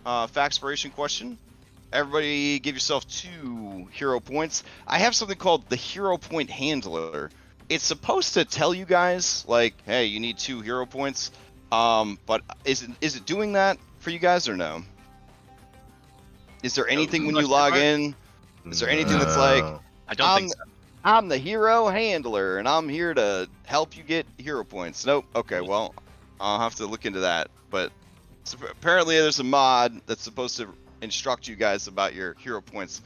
Factspiration question. Everybody give yourself 2 hero points. I have something called the hero point handler. It's supposed to tell you guys, like, hey, you need 2 hero points. But is it doing that for you guys or no? Is there anything when you log in? Is there anything that's like, I don't think so. I'm the hero handler, and I'm here to help you get hero points? Nope. Okay, well, I'll have to look into that. But apparently there's a mod that's supposed to instruct you guys about your hero points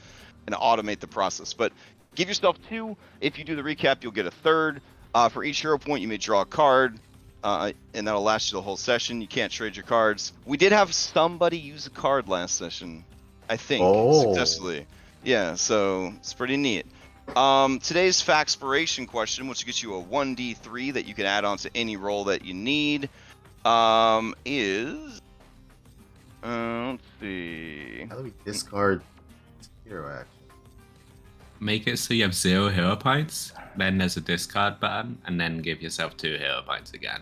and automate the process. But give yourself 2. If you do the recap, you'll get a 3rd. For each hero point, you may draw a card, and that'll last you the whole session. You can't trade your cards. We did have somebody use a card last session, I think, successfully. Yeah, so it's pretty neat. Today's Factspiration question, which gets you a 1d3 that you can add on to any roll that you need, is... let's see. How do we discard hero action? Make it so you have 0 hero points, then there's a discard button, and then give yourself 2 hero points again.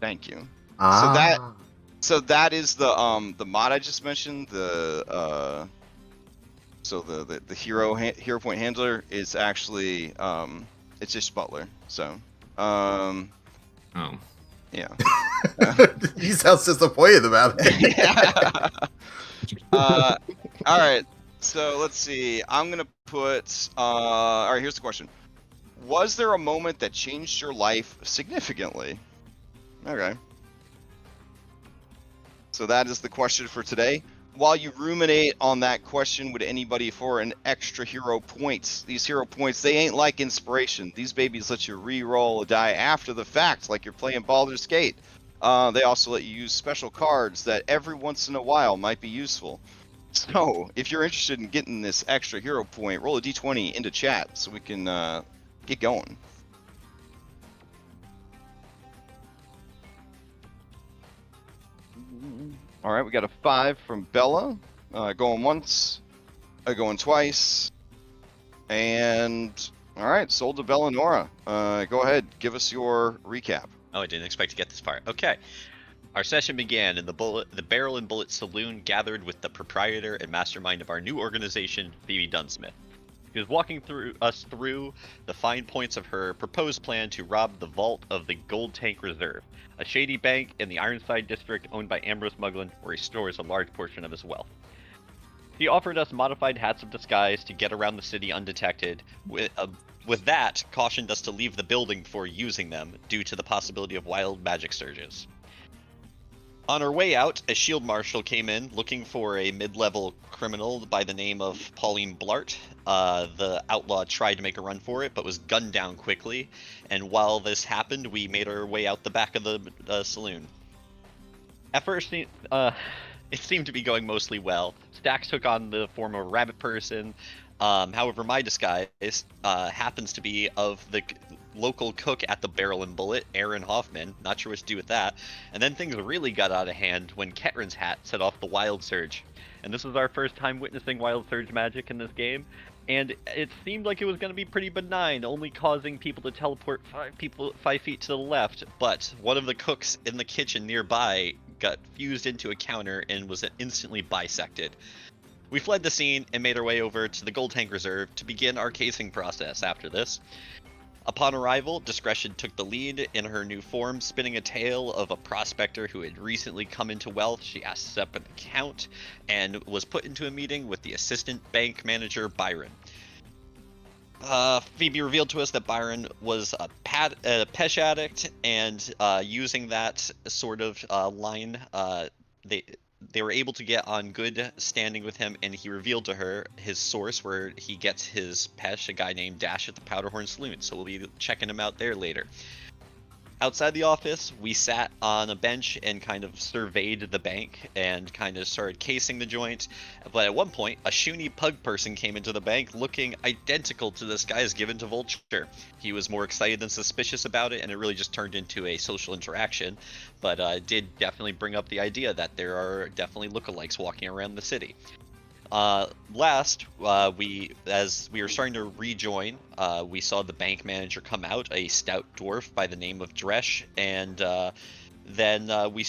Thank you. Ah. So that is the mod I just mentioned. The hero point handler is actually it's just Butler. So Oh. yeah. He sounds disappointed about it. Yeah. All right. So let's see. I'm gonna put. All right. Here's the question: was there a moment that changed your life significantly? Okay. So that is the question for today. While you ruminate on that question, would anybody for an extra hero points? These hero points, they ain't like inspiration. These babies let you re-roll a die after the fact, like you're playing Baldur's Gate. They also let you use special cards that every once in a while might be useful. So, if you're interested in getting this extra hero point, roll a d20 into chat so we can get going. All right, we got a 5 from Bella, going once, going twice, and all right, sold to Bella Nora. Go ahead, give us your recap. Oh, I didn't expect to get this far. Okay. Our session began in the Barrel and Bullet Saloon, gathered with the proprietor and mastermind of our new organization, Phoebe Dunsmith. She was walking us through the fine points of her proposed plan to rob the vault of the Gold Tank Reserve, a shady bank in the Ironside district owned by Ambrose Muglin, where he stores a large portion of his wealth. He offered us modified hats of disguise to get around the city undetected. With that, cautioned us to leave the building before using them, due to the possibility of wild magic surges. On our way out, a shield marshal came in looking for a mid-level criminal by the name of Pauline Blart. The outlaw tried to make a run for it, but was gunned down quickly. And while this happened, we made our way out the back of the saloon. At first, it seemed to be going mostly well. Stax took on the form of a rabbit person. However, my disguise happens to be of the local cook at the Barrel and Bullet, Aaron Hoffman. Not sure what to do with that. And then things really got out of hand when Ketrin's hat set off the Wild Surge. And this was our first time witnessing Wild Surge magic in this game. And it seemed like it was going to be pretty benign, only causing people to teleport 5 feet to the left. But one of the cooks in the kitchen nearby got fused into a counter and was instantly bisected. We fled the scene and made our way over to the Gold Tank Reserve to begin our casing process after this. Upon arrival, Discretion took the lead in her new form, spinning a tale of a prospector who had recently come into wealth. She asked to set up an account and was put into a meeting with the assistant bank manager, Byron. Phoebe revealed to us that Byron was a Pesh addict, and using that sort of line, they were able to get on good standing with him, and he revealed to her his source where he gets his Pesh, a guy named Dash at the Powderhorn Saloon, so we'll be checking him out there later. Outside the office, we sat on a bench and kind of surveyed the bank and kind of started casing the joint. But at one point, a Shuni pug person came into the bank looking identical to this guy's given to Vulture. He was more excited than suspicious about it, and it really just turned into a social interaction. But it did definitely bring up the idea that there are definitely lookalikes walking around the city. Last, as we were starting to rejoin, we saw the bank manager come out, a stout dwarf by the name of Dresh, and then we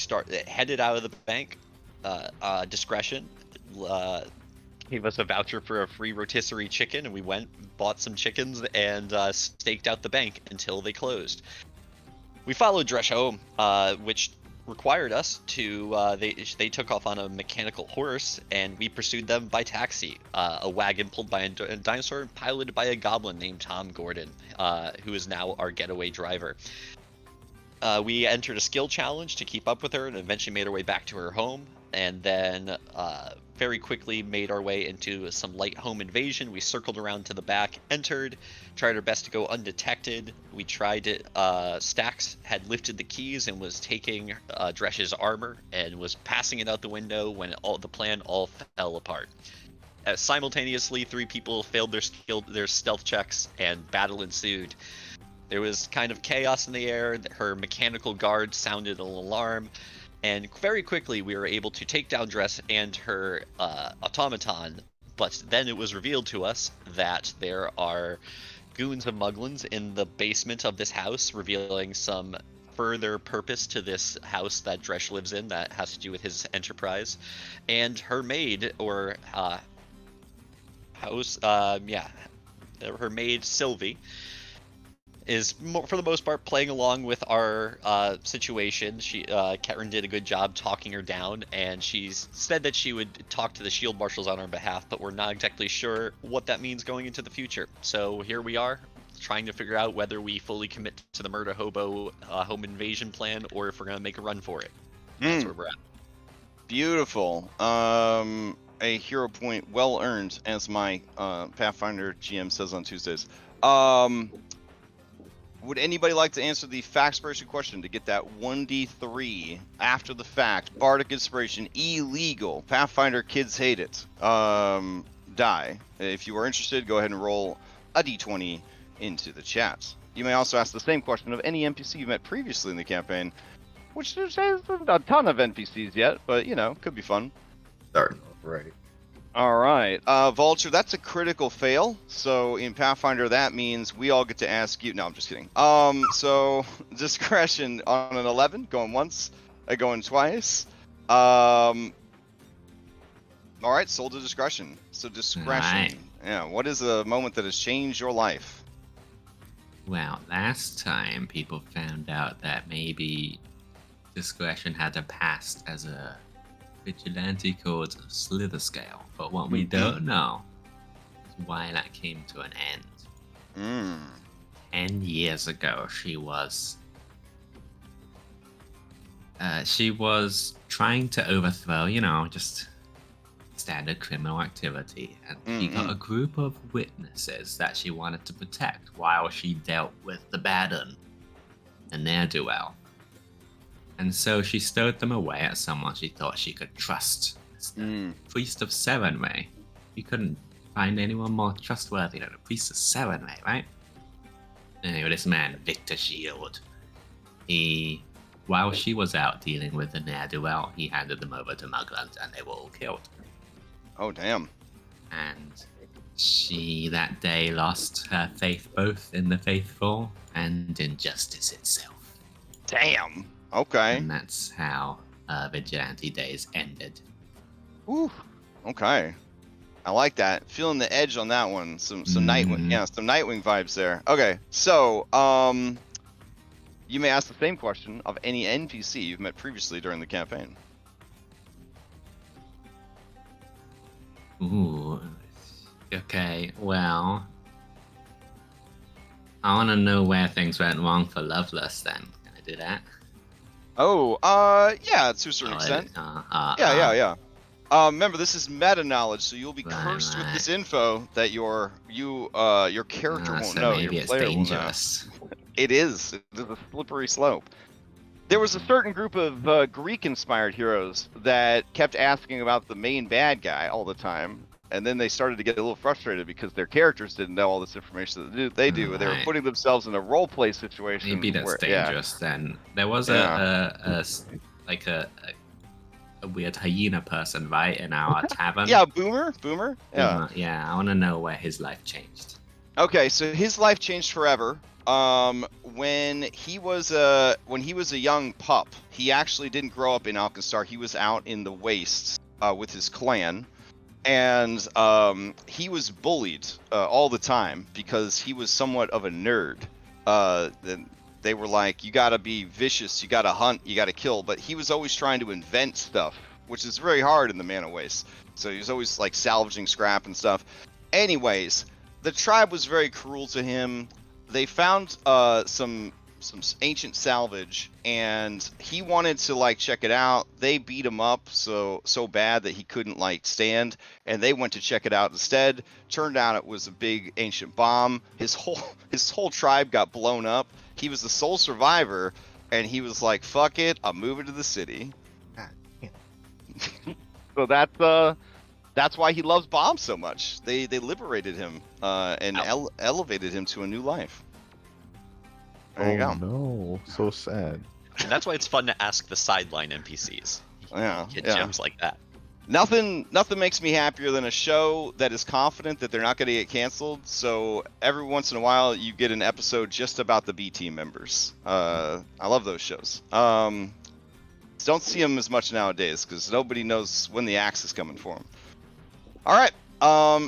headed out of the bank, discretion. Gave us a voucher for a free rotisserie chicken, and we went, bought some chickens, and staked out the bank until they closed. We followed Dresh home, which required us to. They took off on a mechanical horse, and we pursued them by taxi. A wagon pulled by a dinosaur and piloted by a goblin named Tom Gordon, who is now our getaway driver. We entered a skill challenge to keep up with her, and eventually made our way back to her home. And then very quickly made our way into some light home invasion. We circled around to the back, entered, tried our best to go undetected. We tried it. Stax had lifted the keys and was taking Dresh's armor and was passing it out the window when the plan all fell apart. Simultaneously, 3 people failed their stealth checks, and battle ensued. There was kind of chaos in the air. Her mechanical guard sounded an alarm. And very quickly, we were able to take down Dresh and her automaton, but then it was revealed to us that there are goons of Muglins in the basement of this house, revealing some further purpose to this house that Dresh lives in that has to do with his enterprise. And her maid, or her maid, Sylvie, is for the most part playing along with our situation. Kettrin did a good job talking her down, and she's said that she would talk to the shield marshals on our behalf, but we're not exactly sure what that means going into the future. So here we are, trying to figure out whether we fully commit to the murder hobo home invasion plan, or if we're going to make a run for it. That's where we're at. Beautiful. A hero point well earned, as my Pathfinder GM says on Tuesdays. Would anybody like to answer the fact inspiration question to get that 1d3 after the fact? Bardic inspiration, illegal. Pathfinder, kids hate it. Die. If you are interested, go ahead and roll a d20 into the chat. You may also ask the same question of any NPC you met previously in the campaign, which there's a ton of NPCs yet, but you know, could be fun. Starting off right. All right, Vulture, that's a critical fail. So in Pathfinder, that means we all get to ask you. No, I'm just kidding. So discretion on an 11, going once, going twice. All right, sold to discretion. So discretion. Right. Yeah. What is a moment that has changed your life? Well, last time people found out that maybe discretion had a past as a vigilante called Slither Scale, but what we don't know is why that came to an end. 10 years ago, she was trying to overthrow, just standard criminal activity, and she got a group of witnesses that she wanted to protect while she dealt with the bad un, the ne'er-do-well. And so she stowed them away at someone she thought she could trust. It's the Priest of Serenway. You couldn't find anyone more trustworthy than the Priest of Serenway, right? Anyway, this man, Victor Shield, while she was out dealing with the ne'er-do-well, he handed them over to Muglins, and they were all killed. Oh, damn. And she, that day, lost her faith both in the faithful and in justice itself. Damn. Okay. And that's how Vigilante Days ended. Ooh. Okay. I like that. Feeling the edge on that one. Some Nightwing. Yeah, some Nightwing vibes there. Okay. So, you may ask the same question of any NPC you've met previously during the campaign. Ooh. Okay, well, I want to know where things went wrong for Loveless then. Can I do that? Oh, yeah, to a certain extent. Yeah. Remember, this is meta knowledge, so you'll be cursed with this info that your character won't so know. Maybe your it's player dangerous. will know. It is. It is a slippery slope. There was a certain group of Greek-inspired heroes that kept asking about the main bad guy all the time, and then they started to get a little frustrated because their characters didn't know all this information that they do. They were putting themselves in a role-play situation. Maybe that's dangerous then. There was a weird hyena person, right, in our tavern? Yeah, Boomer? Yeah. Yeah, I want to know where his life changed. Okay, so his life changed forever. When he was a young pup, he actually didn't grow up in Alkenstar. He was out in the wastes with his clan, and he was bullied all the time because he was somewhat of a nerd. They were like, you gotta be vicious, you gotta hunt, you gotta kill, but he was always trying to invent stuff, which is very hard in the Mana Waste. So he was always like salvaging scrap and stuff. Anyways, the tribe was very cruel to him. They found some ancient salvage, and he wanted to like check it out. They beat him up so bad that he couldn't like stand, and they went to check it out instead. Turned out it was a big ancient bomb. His whole tribe got blown up. He was the sole survivor, and he was like, "Fuck it, I'm moving to the city." God damn. So that's why he loves bombs so much. They liberated him and elevated him to a new life. There you go. No, so sad. And that's why it's fun to ask the sideline NPCs. Yeah, Get yeah. gems like that. Nothing makes me happier than a show that is confident that they're not going to get canceled. So every once in a while, you get an episode just about the B team members. I love those shows. Don't see them as much nowadays because nobody knows when the axe is coming for them. All right.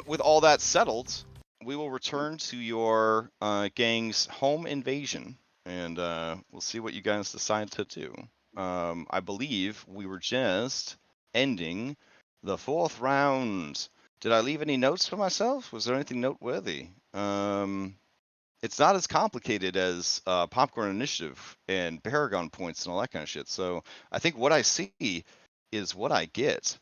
With all that settled, we will return to your gang's home invasion, and we'll see what you guys decide to do. I believe we were just ending the 4th round. Did I leave any notes for myself? Was there anything noteworthy? It's not as complicated as Popcorn Initiative and Paragon points and all that kind of shit. So I think what I see is what I get.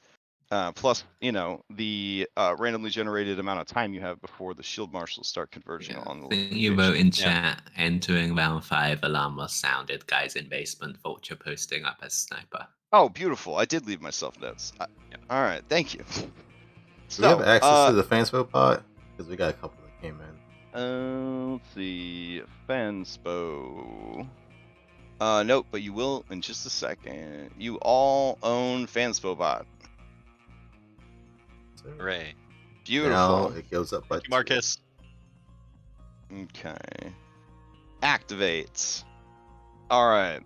Plus, the randomly generated amount of time you have before the shield marshals start converging Yeah, on the I think you wrote in chat, entering round 5, alarm was sounded, guys in basement, vulture posting up as sniper. Oh, beautiful. I did leave myself notes. All right, thank you. Do we have access to the fanspo pod? Because we got a couple that came in. Let's see. Fanspo. Nope, but you will in just a second. You all own Fanspo bot. Hooray. Beautiful. Now it goes up by Thank you, Marcus. Okay. Activates. All right.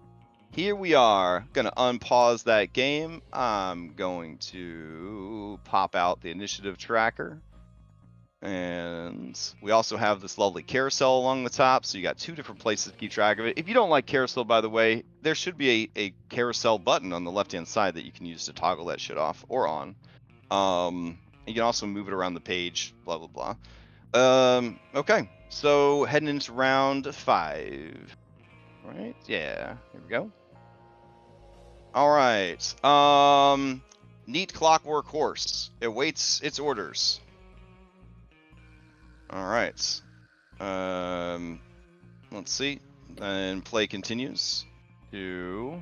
Here we are. Gonna unpause that game. I'm going to pop out the initiative tracker. And we also have this lovely carousel along the top, so you got 2 different places to keep track of it. If you don't like carousel, by the way, there should be a carousel button on the left-hand side that you can use to toggle that shit off or on. You can also move it around the page, blah, blah, blah. Okay, so heading into round 5. Right, yeah, here we go. All right, neat clockwork horse. It waits its orders. All right. Let's see. And play continues to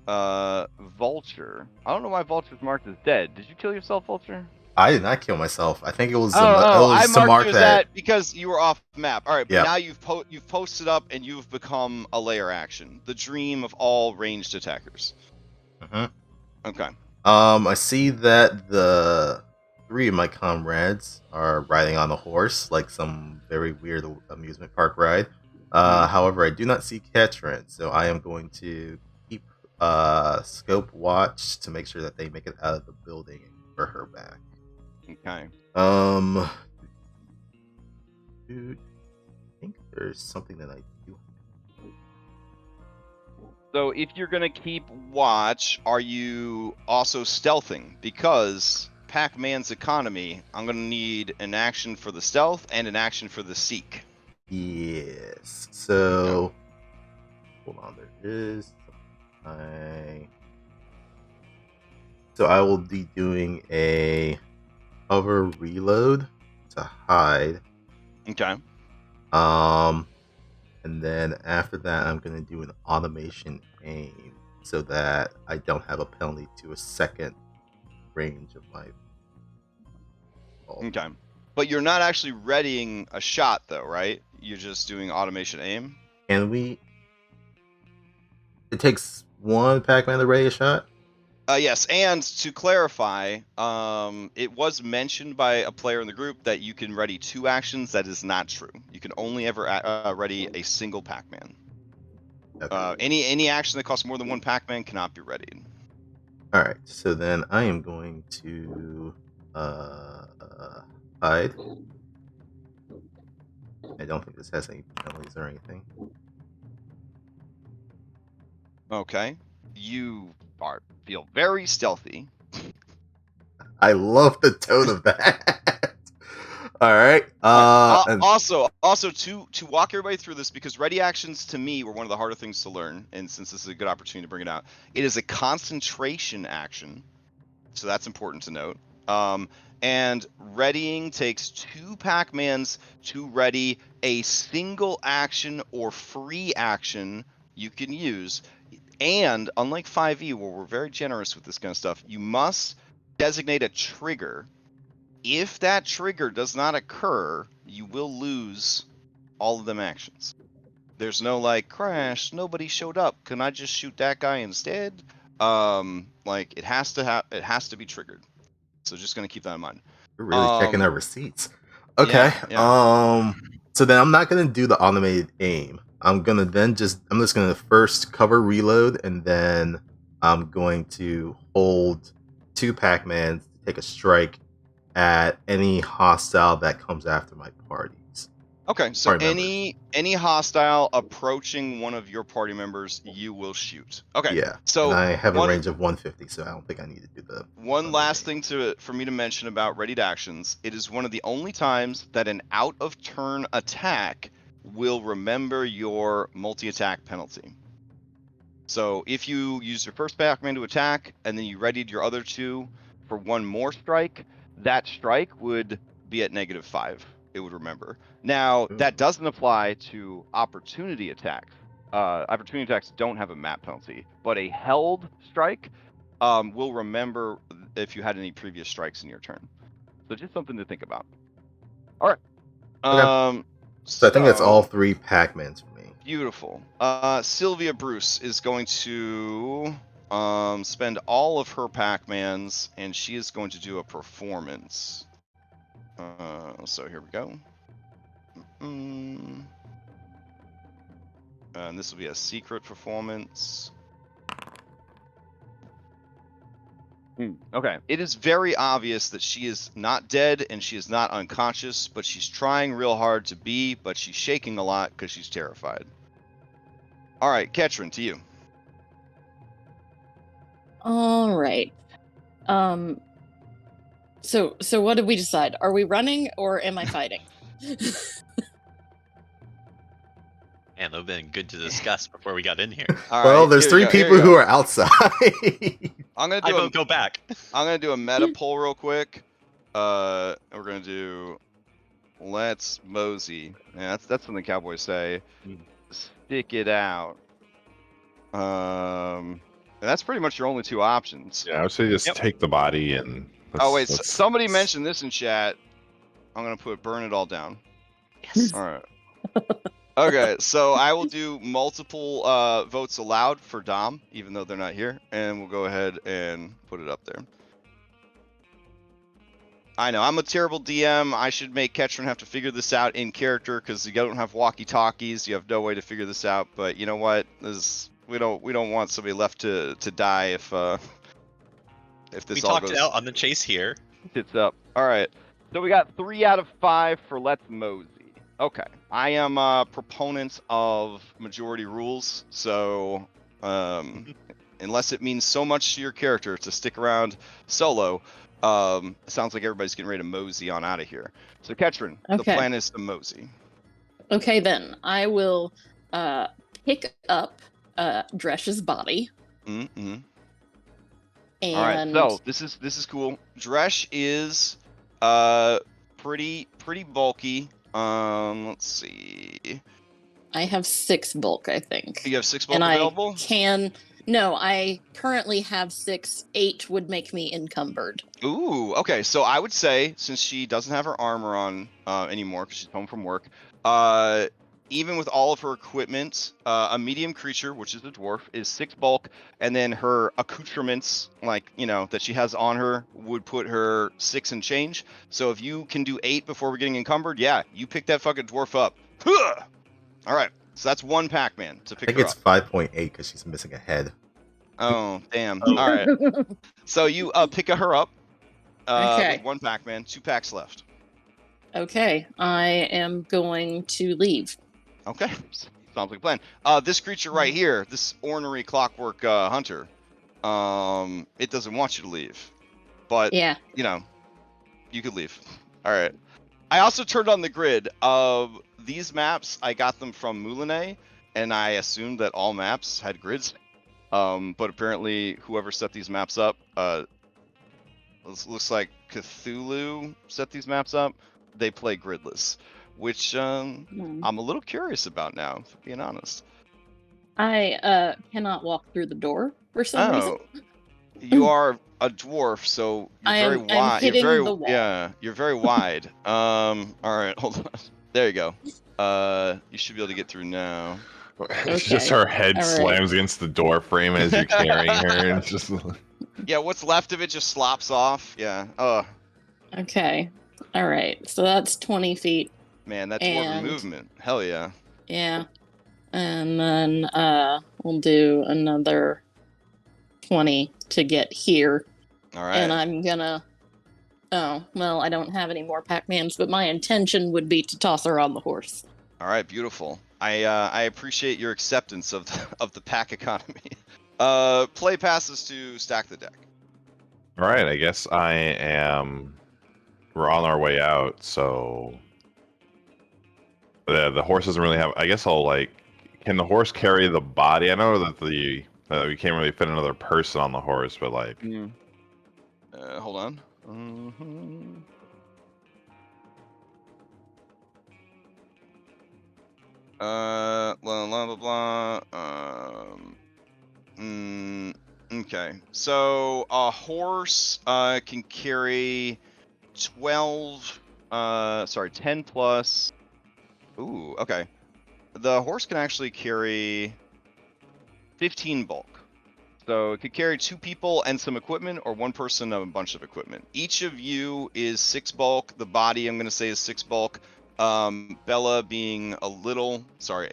Vulture. I don't know why Vulture's marked as dead. Did you kill yourself, Vulture? I did not kill myself. I think it was, I to marked mark you as that. because you were off map. All right, but Yep. now you've posted up and you've become a layer action, the dream of all ranged attackers. Mhm. Okay. I see that the 3 of my comrades are riding on a horse, like some very weird amusement park ride. However, I do not see Ketrin, so I am going to keep scope watch to make sure that they make it out of the building and for her back. Okay. Dude, I think there's something that I do. So if you're gonna keep watch, are you also stealthing? Because Pac-Man's economy, I'm gonna need an action for the stealth and an action for the seek. Yes. So, hold on. There is. So I will be doing a hover reload to hide. Okay. And then after that, I'm gonna do an automation aim so that I don't have a penalty to a second range of my. Okay. But you're not actually readying a shot, though, right? You're just doing automation aim? Can we? It takes 1 Pac-Man to ready a shot? Yes, and to clarify, it was mentioned by a player in the group that you can ready 2 actions. That is not true. You can only ever ready a single Pac-Man. Okay. Any action that costs more than 1 Pac-Man cannot be readied. All right. So then I am going to hide. I don't think this has any penalties or anything. Okay. You feel very stealthy. I love the tone of that. All right. And Also, to walk everybody through this, because ready actions to me were one of the harder things to learn, and since this is a good opportunity to bring it out, it is a concentration action, so that's important to note. And readying takes 2 Pac-Mans to ready a single action or free action you can use. And unlike 5e, where we're very generous with this kind of stuff, you must designate a trigger. If that trigger does not occur, you will lose all of them actions. There's no like crash, nobody showed up. Can I just shoot that guy instead? Like it has to be triggered. So just gonna keep that in mind. we're really checking our receipts. Yeah, Okay. yeah. So then I'm not gonna do the automated aim. I'm just gonna first cover reload, and then I'm going to hold 2 Pac-Mans to take a strike at any hostile that comes after my parties. Okay, so Party members. any hostile approaching one of your party members, you will shoot. Okay, Yeah. And so I have a one range of 150, so I don't think I need to do the last automated thing for me to mention about readied actions. It is one of the only times that an out of turn attack will remember your multi-attack penalty. So if you use your first Pac-Man to attack, and then you readied your other 2 for 1 more strike, that strike would be at -5. It would remember. Now, aim. that doesn't apply to opportunity attacks. Opportunity attacks don't have a map penalty, but a held strike will remember if you had any previous strikes in your turn. So just something to think about. All right. Okay. So I think that's all 3 Pac-Mans for me. Beautiful. Sylvia Bruce is going to spend all of her Pac-Mans, and she is going to do a performance. So here we go. And this will be a secret performance. Okay. It is very obvious that she is not dead and she is not unconscious, but she's trying real hard to be, but she's shaking a lot because she's terrified. All right, Ketrin, to you. All right. So what did we decide? Are we running or am I fighting? Man, that would have been good to discuss before we got in here. All Well, right, there's here we 3 go, here people we who go. are outside. I'm gonna I do won't go back. I'm gonna do a meta poll real quick. We're gonna do let's mosey. Yeah, that's something Cowboys say. Stick it out. And that's pretty much your only 2 options. Yeah, I would say just Yep. take the body and. Oh wait, somebody mentioned this in chat. I'm gonna put burn it all down. Yes. All right. Okay, so I will do multiple votes allowed for Dom, even though they're not here, and we'll go ahead and put it up there. I know, I'm a terrible DM. I should make Ketrin have to figure this out in character because you don't have walkie-talkies. You have no way to figure this out. But you know what? We don't want somebody left to die if this We all talked goes it out on the chase here. tits up. All right. So we got 3 out of 5 for Let's Mosey. Okay. I am a proponent of majority rules, so unless it means so much to your character to stick around solo, it sounds like everybody's getting ready to mosey on out of here. So Ketrin, the Okay. plan is to mosey. Okay, then I will pick up Dresh's body. Mm-hmm. And All right. So this is cool. Dresh is pretty bulky. Let's see. I have 6 bulk, I think. You have 6 bulk And available? I currently have 6. 8 would make me encumbered. Ooh, okay. So I would say, since she doesn't have her armor on anymore because she's home from work, even with all of her equipment, a medium creature, which is a dwarf, is 6 bulk, and then her accoutrements, like, you know, that she has on her, would put her 6 and change. So if you can do 8 before we're getting encumbered, yeah, you pick that fucking dwarf up. Huh! All right, so that's one Pac-Man to I pick think her it's up. 5.8 because she's missing a head. Oh, damn. Oh. All right. So you pick her up Okay. with one Pac-Man, 2 packs left. Okay, I am going to leave. Okay, sounds like a plan. This creature right here, this ornery clockwork hunter, it doesn't want you to leave, but Yeah. you know, you could leave. All right. I also turned on the grid. These maps, I got them from Moulinet, and I assumed that all maps had grids. But apparently, whoever set these maps up, looks like Cthulhu set these maps up. They play gridless, which I'm a little curious about now, if I'm being honest. I cannot walk through the door for some reason. You are a dwarf, so you're very I'm wide. You're hitting very the wall. yeah. You're very wide. All right, hold on. There you go. You should be able to get through now. It's just Okay. her head All right. slams against the door frame as you're carrying her, and it's just Yeah, what's left of it just slops off. Yeah. Okay. All right. So that's 20 feet. Man, that dwarven And- movement. Hell yeah. Yeah. And then we'll do another 20 to get here. All right. And I'm gonna. Oh, well, I don't have any more Pac-Mans, but my intention would be to toss her on the horse. All right, beautiful. I appreciate your acceptance of the pack economy. Play passes to stack the deck. all right. I guess I am. We're on our way out, so the horse doesn't really have. I guess I'll like. Can the horse carry the body? I know that we can't really fit another person on the horse, but like. Hold on. Mm-hmm. Blah blah blah blah. Okay. So a horse can carry 12. 10 plus. Ooh. Okay. The horse can actually carry 15 bulk. So it could carry 2 people and some equipment, or 1 person and a bunch of equipment. Each of you is 6 bulk. The body, I'm going to say, is 6 bulk. Bella being a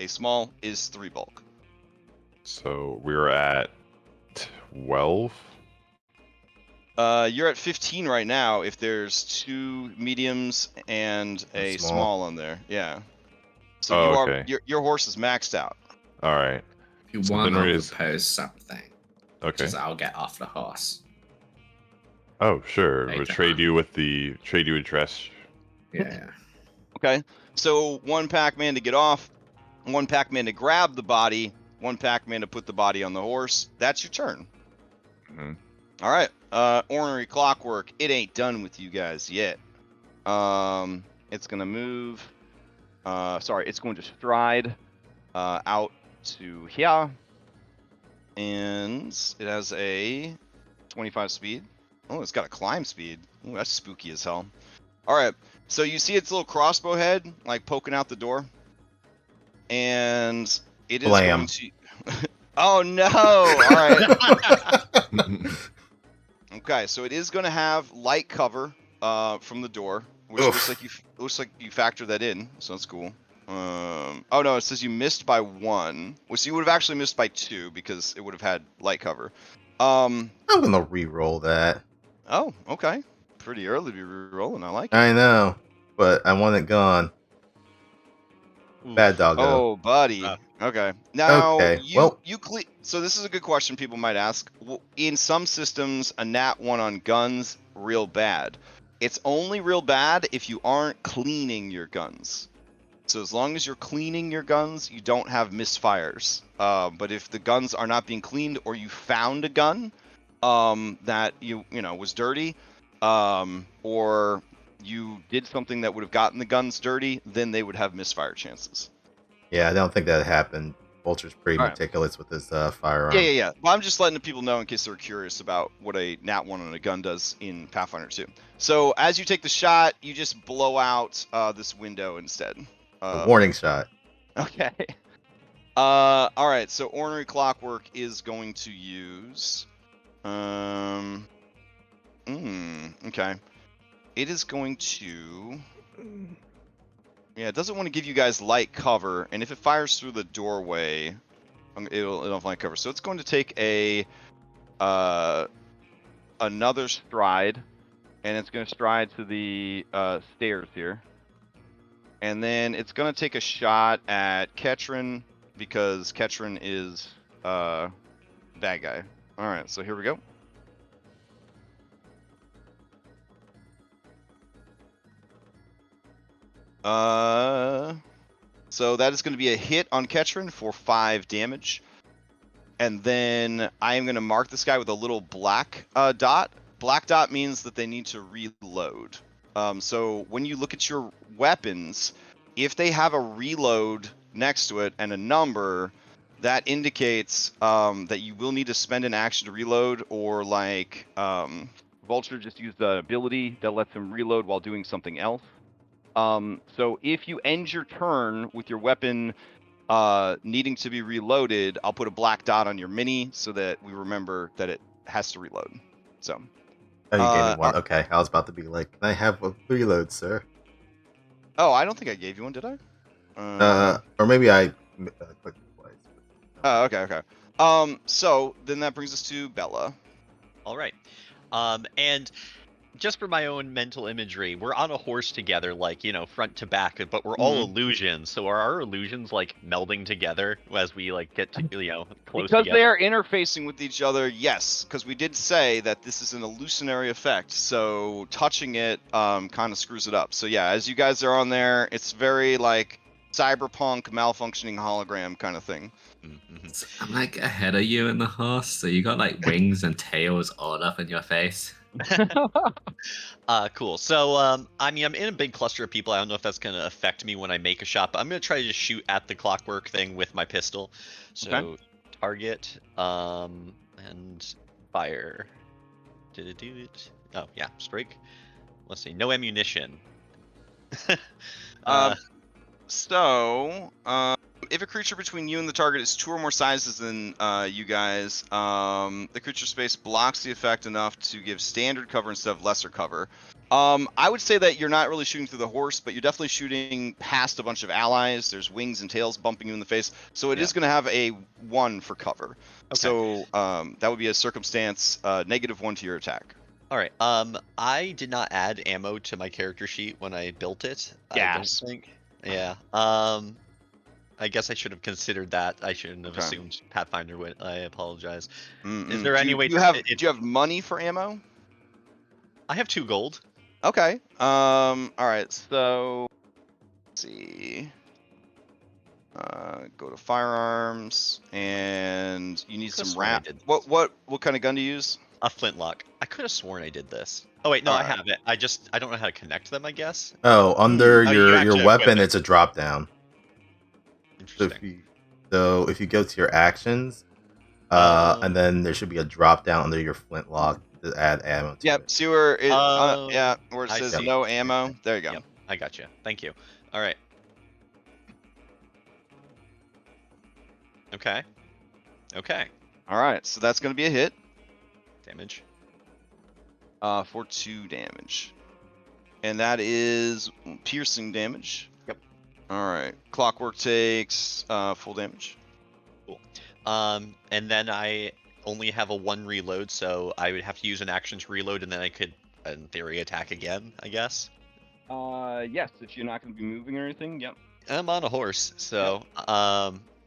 small, is 3 bulk. So we're at 12. You're at 15 right now. If there's 2 mediums and a small on there, yeah. So your horse is maxed out. All right. If you So want then to it is- propose something, Okay. just I'll get off the horse. Oh, sure. Later We'll trade you with dress. Yeah. Okay. So 1 Pac-Man to get off, 1 Pac-Man to grab the body, 1 Pac-Man to put the body on the horse. That's your turn. Mhm. All right. Ornery Clockwork. It ain't done with you guys yet. It's gonna move. It's going to stride out to here, and it has a 25 speed. Oh, it's got a climb speed. Ooh, that's spooky as hell. All right. So you see its little crossbow head, like poking out the door, and it is Blam. going to. Oh no! All right. Okay, so it is going to have light cover from the door, which Oof. looks like you factor that in, so that's cool. Oh no, it says you missed by 1, which you would have actually missed by 2 because it would have had light cover. I'm gonna re-roll that. Oh, okay. Pretty early to be re-rolling. I like it. I know, but I want it gone. Bad doggo. Oh, buddy. Okay. Now, Okay, well- so this is a good question people might ask. In some systems, a nat 1 on guns, real bad. It's only real bad if you aren't cleaning your guns. So as long as you're cleaning your guns, you don't have misfires. But if the guns are not being cleaned, or you found a gun that you know was dirty, or you did something that would have gotten the guns dirty, then they would have misfire chances. Yeah, I don't think that happened. Vulture's pretty All right. meticulous with his firearm. Yeah. Well, I'm just letting the people know in case they're curious about what a nat 1 on a gun does in Pathfinder 2. So as you take the shot, you just blow out this window instead. A warning shot. Okay. All right. So ornery clockwork is going to use. Okay. It is going to. Yeah, it doesn't want to give you guys light cover, and if it fires through the doorway, it'll have light cover. So it's going to take a another stride, and it's going to stride to the stairs here, and then it's going to take a shot at Ketrin because Ketrin is bad guy. All right, so here we go. So that is going to be a hit on Ketrin for 5 damage. And then I am going to mark this guy with a little black dot. Black dot means that they need to reload. So when you look at your weapons, if they have a reload next to it and a number, that indicates that you will need to spend an action to reload, or like Vulture just used the ability that lets him reload while doing something else. So if you end your turn with your weapon needing to be reloaded, I'll put a black dot on your mini so that we remember that it has to reload. So. Oh, you gave me one. Okay, I was about to be like, can I have a reload, sir? Oh, I don't think I gave you one, did I? Or maybe I clicked it twice. Oh, okay. So then that brings us to Bella. All right. And just for my own mental imagery, we're on a horse together, like, front to back, but we're all illusions. So are our illusions like melding together as we like get to, close because together? they are interfacing with each other, yes. Because we did say that this is an illusionary effect, so touching it kind of screws it up. So yeah, as you guys are on there, it's very like cyberpunk malfunctioning hologram kind of thing. Mm-hmm. I'm like ahead of you in the horse, so you got like wings and tails all up in your face. Cool. So, I'm in a big cluster of people. I don't know if that's going to affect me when I make a shot, but I'm going to try to just shoot at the clockwork thing with my pistol. So, Okay. target, and fire. Did it do it? Oh, yeah, strike. Let's see. No ammunition. So, if a creature between you and the target is 2 or more sizes than you guys, the creature space blocks the effect enough to give standard cover instead of lesser cover. I would say that you're not really shooting through the horse, but you're definitely shooting past a bunch of allies. There's wings and tails bumping you in the face, so it is going to have a 1 for cover. Okay. So that would be a circumstance -1 to your attack. All right. I did not add ammo to my character sheet when I built it. Gas. I don't think. Yeah. I guess I should have considered that. I shouldn't have assumed Pathfinder would. I apologize. Is there any way? Do you have money for ammo? I have 2 gold. Okay. All right. So let's see. Go to firearms, and you need some wrap. What kind of gun do you use? A flintlock. I could have sworn I did this. Oh wait, no, I have it. I don't know how to connect them, I guess. Oh, under your weapon, equip it. it's a drop down. Interesting. So if you go to your actions, and then there should be a drop down under your flintlock to add ammo to it. See where it where it says no ammo. There you go. Yep, I got you. Thank you. All right. Okay. All right, so that's going to be a hit. Damage. For 2 damage. And that is piercing damage. Yep. All right. Clockwork takes full damage. Cool. And then I only have a 1 reload, so I would have to use an action to reload, and then I could, in theory, attack again, I guess. Yes, if you're not going to be moving or anything. Yep. I'm on a horse, so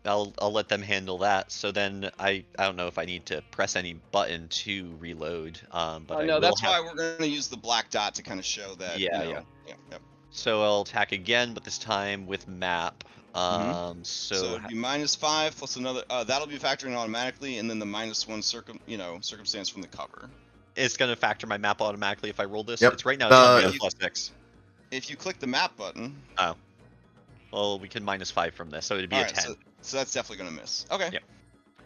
I'll let them handle that. So then I don't know if I need to press any button to reload. But no, that's why we're going to use the black dot to kind of show that. Yeah. So I'll attack again, but this time with map. So it'd be -5 plus another. That'll be factoring automatically, and then the -1 circumstance from the cover. It's gonna factor my map automatically if I roll this. Yep. It's right now. It's +6. If you click the map button. Oh. Well, we can -5 from this, so it'd be a 10. So that's definitely gonna miss. Okay. Yep.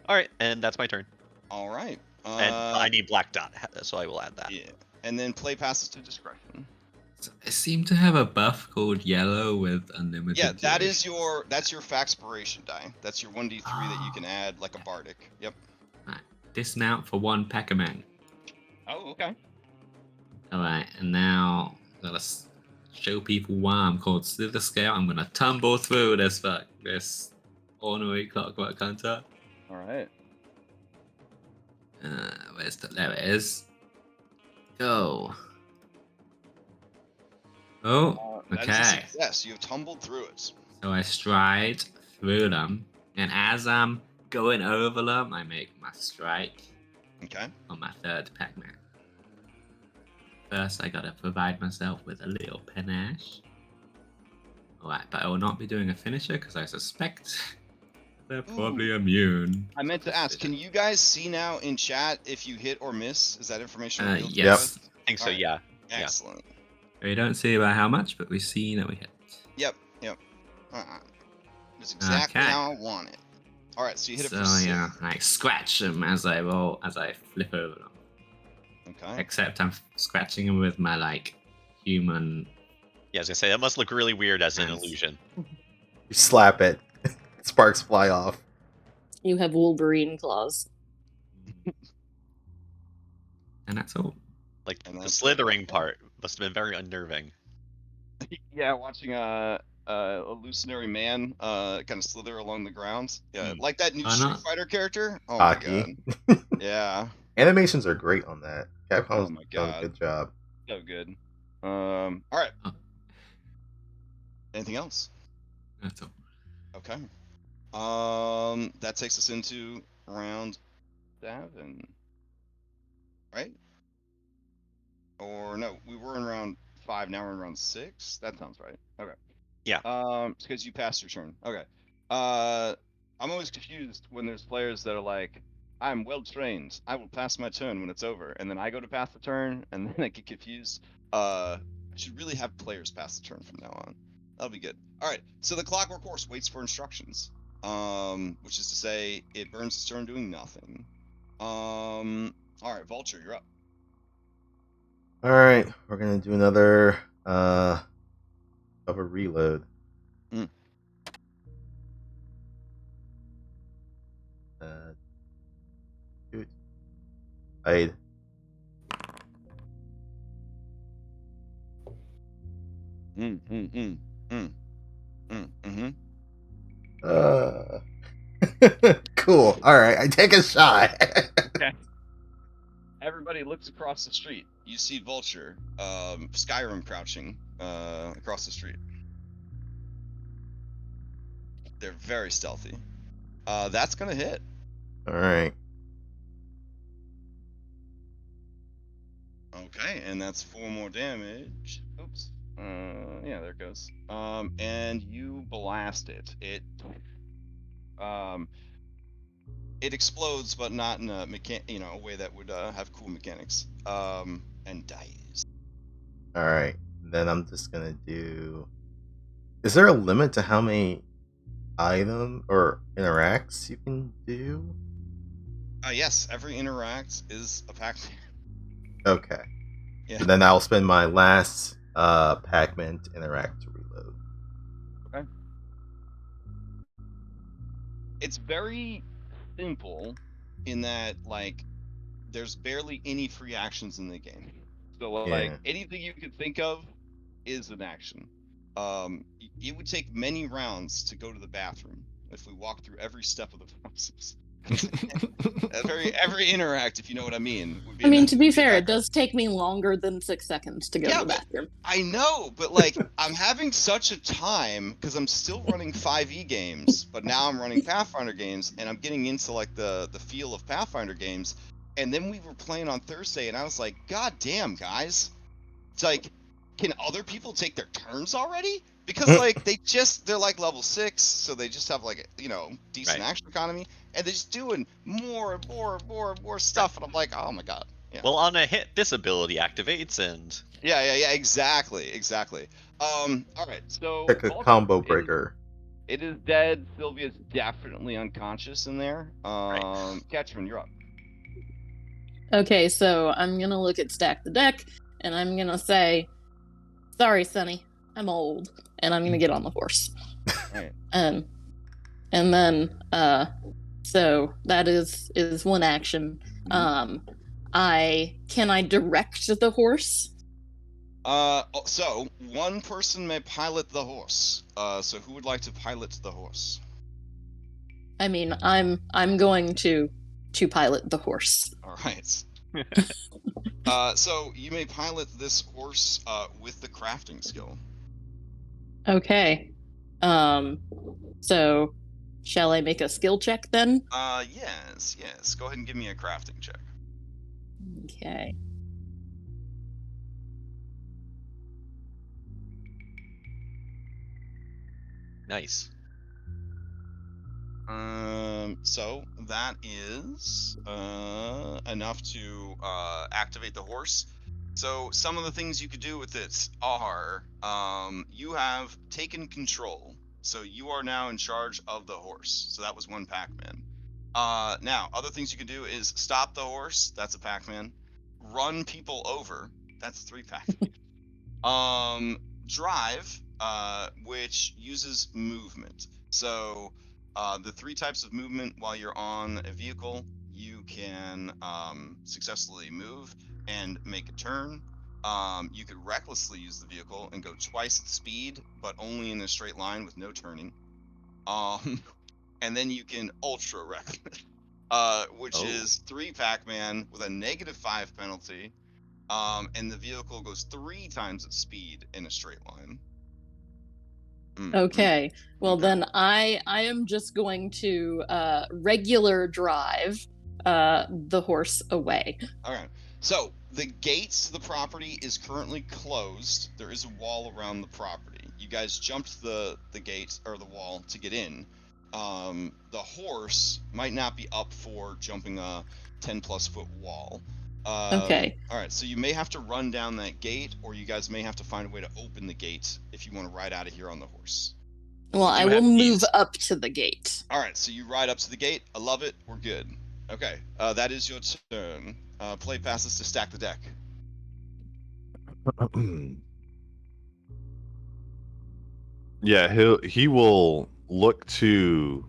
All right, and that's my turn. All right. And I need black dot, so I will add that. Yeah. And then play passes to discretion. So I seem to have a buff called yellow with unlimited. Yeah, that's duration. your Faxpiration die. That's your 1d3 that you can add like a bardic. Yep. Right. Dismount for 1 Peckerman. Oh, okay. Alright, and now I'm gonna show people why I'm called Slither Scale. I'm gonna tumble through this ornery clockwork hunter. All right. There it is. Go. Oh, That is a okay. success. You have tumbled through it. So I stride through them, and as I'm going over them, I make my strike Okay. on my 3rd Pac-Man. First, I gotta provide myself with a little panache. Alright, but I will not be doing a finisher because I suspect they're probably immune. I meant to ask, can you guys see now in chat if you hit or miss? Is that information revealed to you Yes. guys? I think so, Alright. yeah. Excellent. We don't see by how much, but we see that we hit. Yep. That's exactly Okay. how I want it. All right, so you hit it So for 6. yeah, I scratch them as I roll, as I flip over them. Okay. Except I'm scratching them with my human. Yeah, I was gonna say that must look really weird as an Nice. illusion. You slap it, sparks fly off. You have Wolverine claws. And that's all. Like And the that's slithering part must have been very unnerving. Yeah, watching a illusionary man kind of slither along the ground. Yeah, Hmm. like that new Why Street not? Fighter character. Oh Hockey. my god. Yeah. Animations are great on that. Oh Capcom's my done a God. good job. So good. All right. Oh. Anything else? That's all. Okay. That takes us into round 7. Right? Or no, we were in round 5, now we're in round 6. That sounds right. Okay. Yeah. It's because you passed your turn. Okay. I'm always confused when there's players that are like, I'm well trained. I will pass my turn when it's over, and then I go to pass the turn, and then I get confused. I should really have players pass the turn from now on. That'll be good. All right. So the Clockwork Horse waits for instructions, which is to say, it burns its turn doing nothing. All right, Vulture, you're up. All right, we're gonna do another cover reload. Mm. Shoot. Hide. Cool. All right, I take a shot. Okay. Everybody looks across the street. You see Vulture, Skyrim crouching across the street. They're very stealthy. That's gonna hit. All right. Okay, and that's 4 more damage. Oops. Yeah, there it goes. And you blast it. It explodes, but not in a a way that would have cool mechanics. And dies. All right. Then I'm just gonna do. Is there a limit to how many item or interacts you can do? Yes, every interact is a pack. Okay. Yeah. And then I'll spend my last Pac-Man to interact to reload. Okay. It's very simple in that there's barely any free actions in the game. So anything you could think of is an action. It would take many rounds to go to the bathroom if we walk through every step of the process. every interact, if you know what I mean. Would be I mean, enough to be be fair, back it does take me longer than 6 seconds to go to the bathroom. I know, but I'm having such a time because I'm still running 5e games, but now I'm running Pathfinder games, and I'm getting into the feel of Pathfinder games. And then we were playing on Thursday, and I was like, God damn, guys! It's like, can other people take their turns already? Because they're level 6, so they just have decent action economy, and they're just doing more and more stuff, and I'm like, oh my god. Yeah. Well, on a hit, this ability activates, and Yeah, exactly. All right, so Pick a combo breaker. It is dead. Sylvia's definitely unconscious in there. Catchman, you're up. Okay, so I'm gonna look at Stack the Deck, and I'm gonna say, Sorry, Sonny. I'm old, and I'm gonna get on the horse. Right. And then so that is one action. I direct the horse? So one person may pilot the horse. So who would like to pilot the horse? I mean, I'm going to pilot the horse. All right. So you may pilot this horse with the crafting skill. Okay. So shall I make a skill check then? Yes. Go ahead and give me a crafting check. Okay. Nice. So that is enough to activate the horse. So some of the things you could do with it are you have taken control. So you are now in charge of the horse. So that was one Pac-Man. Now, other things you can do is stop the horse. That's a Pac-Man. Run people over. That's 3 Pac-Man. Drive, which uses movement. So the 3 types of movement while you're on a vehicle, you can successfully move and make a turn. You could recklessly use the vehicle and go twice its speed, but only in a straight line with no turning. And then you can ultra reckless, which is 3 Pac-Man with a -5 penalty. And the vehicle goes 3 times its speed in a straight line. Okay. Well, Okay. then I am just going to regular drive the horse away. All right. So the gates to the property is currently closed. There is a wall around the property. You guys jumped the gate or the wall to get in. The horse might not be up for jumping a 10+ foot wall. Okay. All right. So you may have to run down that gate, or you guys may have to find a way to open the gate if you want to ride out of here on the horse. Well, I You will have move keys. up to the gate. All right, so you ride up to the gate. I love it. We're good. Okay, that is your turn. Play passes to stack the deck. Yeah, he will look to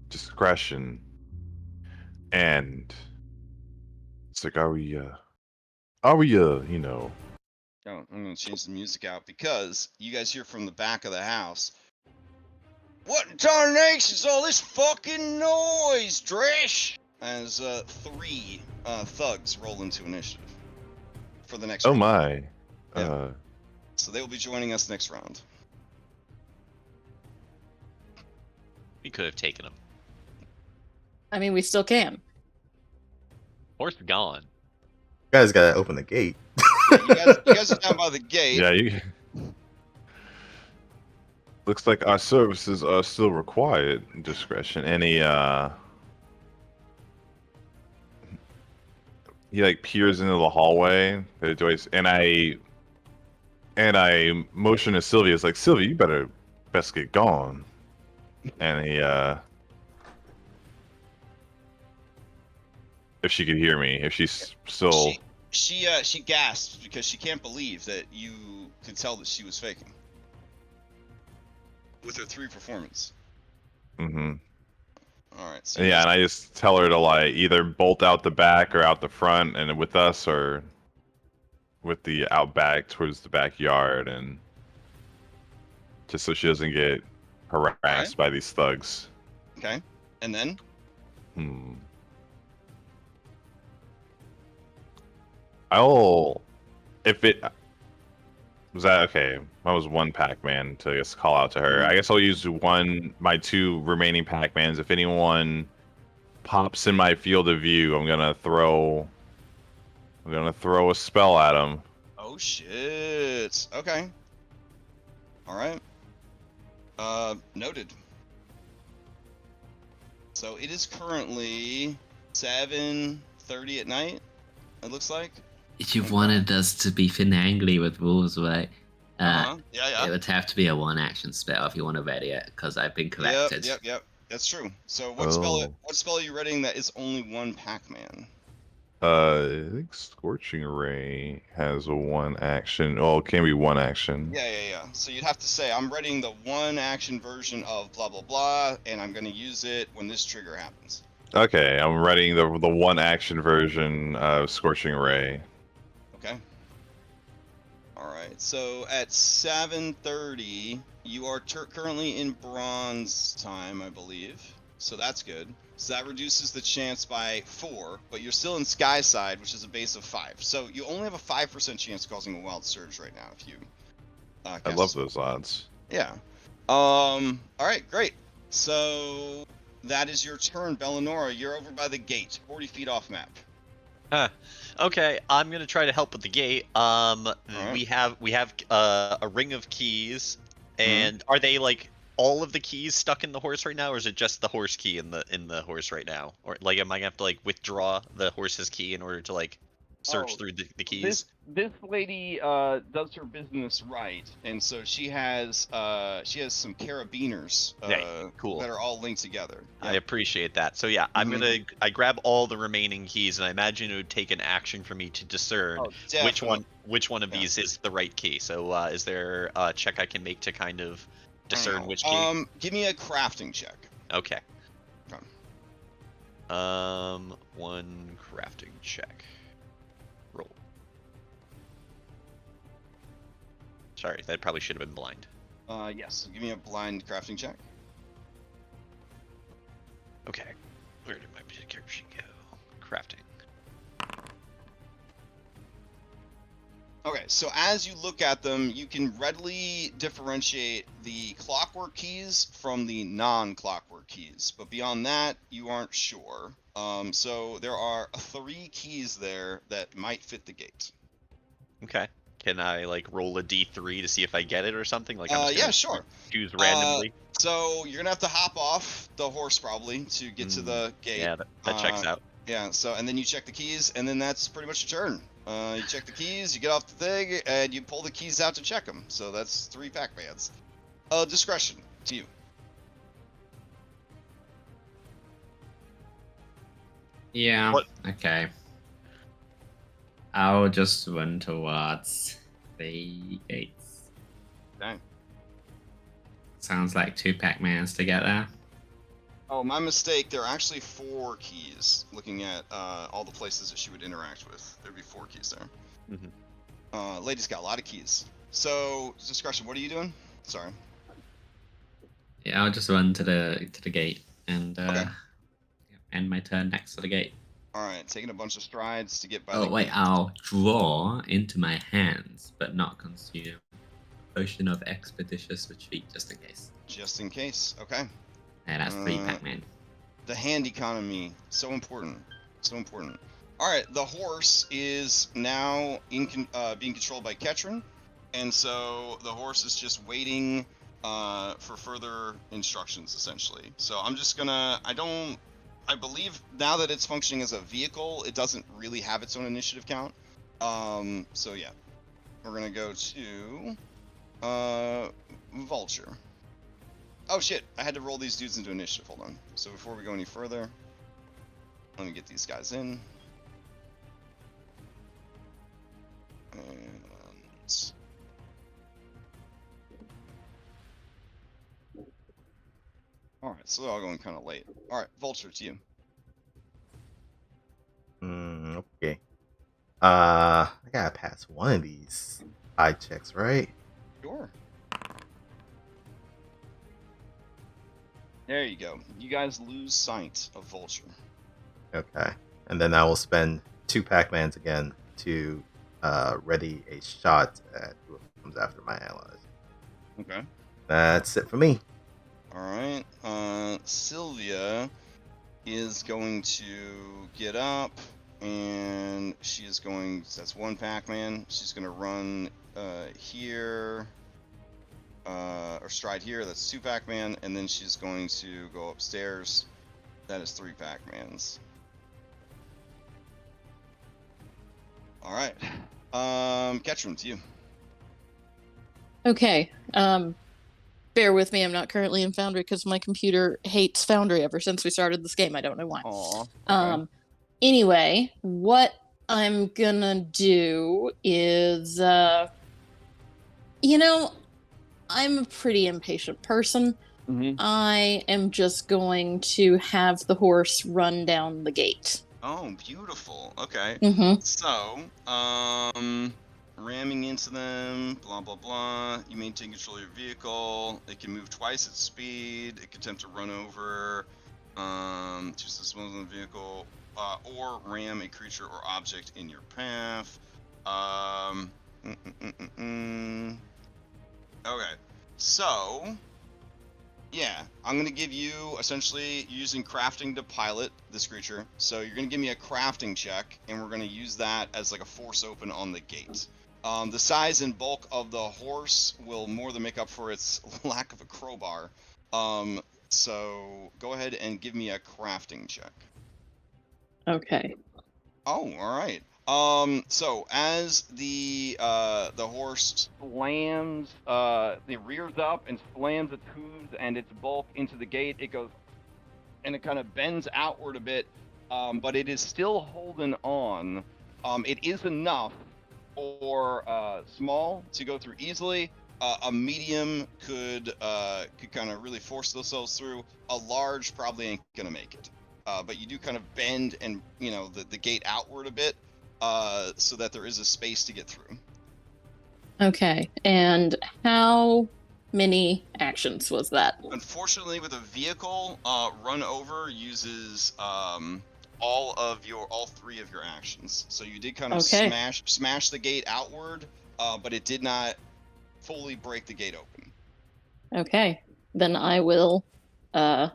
discretion, and it's like, are we you know? Oh, I'm gonna change the music out because you guys hear from the back of the house. What in tarnation is all this fucking noise, Dresh? As 3 thugs roll into initiative for the next Oh round. my. Yeah. So they will be joining us next round. We could have taken him. I mean, we still can. Horse gone. You guys gotta open the gate. Yeah, you guys are down by the gate. Yeah, you. Looks like our services are still required. Discretion. And he like peers into the hallway. And I motion to Sylvia. It's like, Sylvia, you better best get gone. And he if she could hear me, if she's still. She gasps because she can't believe that you could tell that she was faking with her 3 performance. Mm-hmm. All right. So Yeah, and I just tell her to like either bolt out the back or out the front, and with us, or with the out back towards the backyard, and just so she doesn't get harassed by these thugs. Okay. And then? If it was that okay, that was 1 Pac-Man to just call out to her. I guess I'll use my 2 remaining Pac-Mans. If anyone pops in my field of view, I'm gonna throw a spell at them. Oh shit. Okay. All right. Noted. So it is currently 7:30 at night. It looks like. If you wanted us to be finagly with rules, right? Yeah. It would have to be a 1-action spell if you want to ready it, because I've been corrected. Yep. That's true. So what Oh. spell are you readying that is only 1 Pac-Man? I think Scorching Ray has a one action. Oh, it can be one action. Yeah. So you'd have to say, I'm readying the one action version of blah blah blah, and I'm going to use it when this trigger happens. Okay, I'm writing the one action version of Scorching Ray. Okay. All right. So at 7:30, you are currently in bronze time, I believe. So that's good. So that reduces the chance by 4, but you're still in Sky Side, which is a base of 5. So you only have a 5% chance of causing a wild surge right now if you. I cast love a spell. those odds. Yeah. All right, great. So that is your turn, Bellinora. You're over by the gate, 40 feet off map. Okay, I'm gonna try to help with the gate. We have a ring of keys, and are they like all of the keys stuck in the horse right now, or is it just the horse key in the horse right now? Or like, am I gonna have to like withdraw the horse's key in order to like search through the keys? This lady does her business right, and so she has some carabiners Cool. that are all linked together. I appreciate that. So yeah, I grab all the remaining keys, and I imagine it would take an action for me to discern which one of these is the right key. So is there a check I can make to kind of discern which key? Give me a crafting check. Okay. Okay. One crafting check. Roll. Sorry, that probably should have been blind. Yes. Give me a blind crafting check. Okay. Where did my character sheet go? Crafting. Okay, so as you look at them, you can readily differentiate the clockwork keys from the non-clockwork keys, but beyond that, you aren't sure. So there are 3 keys there that might fit the gate. Okay. Can I like roll a d3 to see if I get it or something? Like I'm just yeah, gonna sure. choose randomly. So you're gonna have to hop off the horse probably to get to the gate. Yeah, that checks out. Yeah. So and then you check the keys, and then that's pretty much your turn. You check the keys, you get off the thing, and you pull the keys out to check them. So that's 3 Pac-Mans. Discretion to you. Yeah. What? Okay. I'll just run towards the gates. Okay. Sounds like 2 Pac-Mans to get there. Oh, my mistake. There are actually 4 keys. Looking at all the places that she would interact with, there'd be 4 keys there. Lady's got a lot of keys. So, discretion. What are you doing? Sorry. Yeah, I'll just run to the gate and Okay. end my turn next to the gate. All right, taking a bunch of strides to get by. Oh wait, I'll draw into my hands, but not consume a potion of expeditious retreat just in case. Just in case. Okay. And that's 3 Pac-Man. The hand economy, so important, so important. All right, the horse is now being controlled by Ketrin, and so the horse is just waiting for further instructions, essentially. So I'm just gonna, I believe now that it's functioning as a vehicle, it doesn't really have its own initiative count. So yeah, we're gonna go to Vulture. Oh shit, I had to roll these dudes into initiative, hold on. So before we go any further, let me get these guys in. And... Alright, so they're all going kind of late. Alright, Vulture, to you. Okay. I gotta pass one of these eye checks, right? Sure. There you go. You guys lose sight of Vulture. Okay. And then I will spend 2 Pac-Mans again to ready a shot at who comes after my allies. Okay. That's it for me. Alright. Sylvia is going to get up, and she is going, that's 1 Pac-Man. She's going to run here, or stride here, that's 2 Pac-Man, and then she's going to go upstairs. That is 3 Pac-Mans. Alright. Ketchum, to you. Okay. Bear with me. I'm not currently in Foundry because my computer hates Foundry ever since we started this game. I don't know why. Aw. Okay. Anyway, what I'm gonna do is, I'm a pretty impatient person. I am just going to have the horse run down the gate. Oh, beautiful. Okay. Mm-hmm. So, ramming into them, blah blah blah. You maintain control of your vehicle. It can move twice its speed. It can attempt to run over, choose the small on the vehicle, or ram a creature or object in your path. Okay. So, yeah, I'm gonna give you essentially using crafting to pilot this creature. So you're gonna give me a crafting check, and we're gonna use that as like a force open on the gate. The size and bulk of the horse will more than make up for its lack of a crowbar. So go ahead and give me a crafting check. Okay. Oh, all right. So as the horse slams, it rears up and slams its hooves and its bulk into the gate, it goes, and it kind of bends outward a bit, but it is still holding on. It is enough for small to go through easily. A medium could kind of really force themselves through. A large probably ain't gonna make it. But you do kind of bend and the gate outward a bit, so that there is a space to get through. Okay. And how many actions was that? Unfortunately, with a vehicle, run over uses all three of your actions. So you did kind of Okay. smash the gate outward, but it did not fully break the gate open. Okay. Then I will. That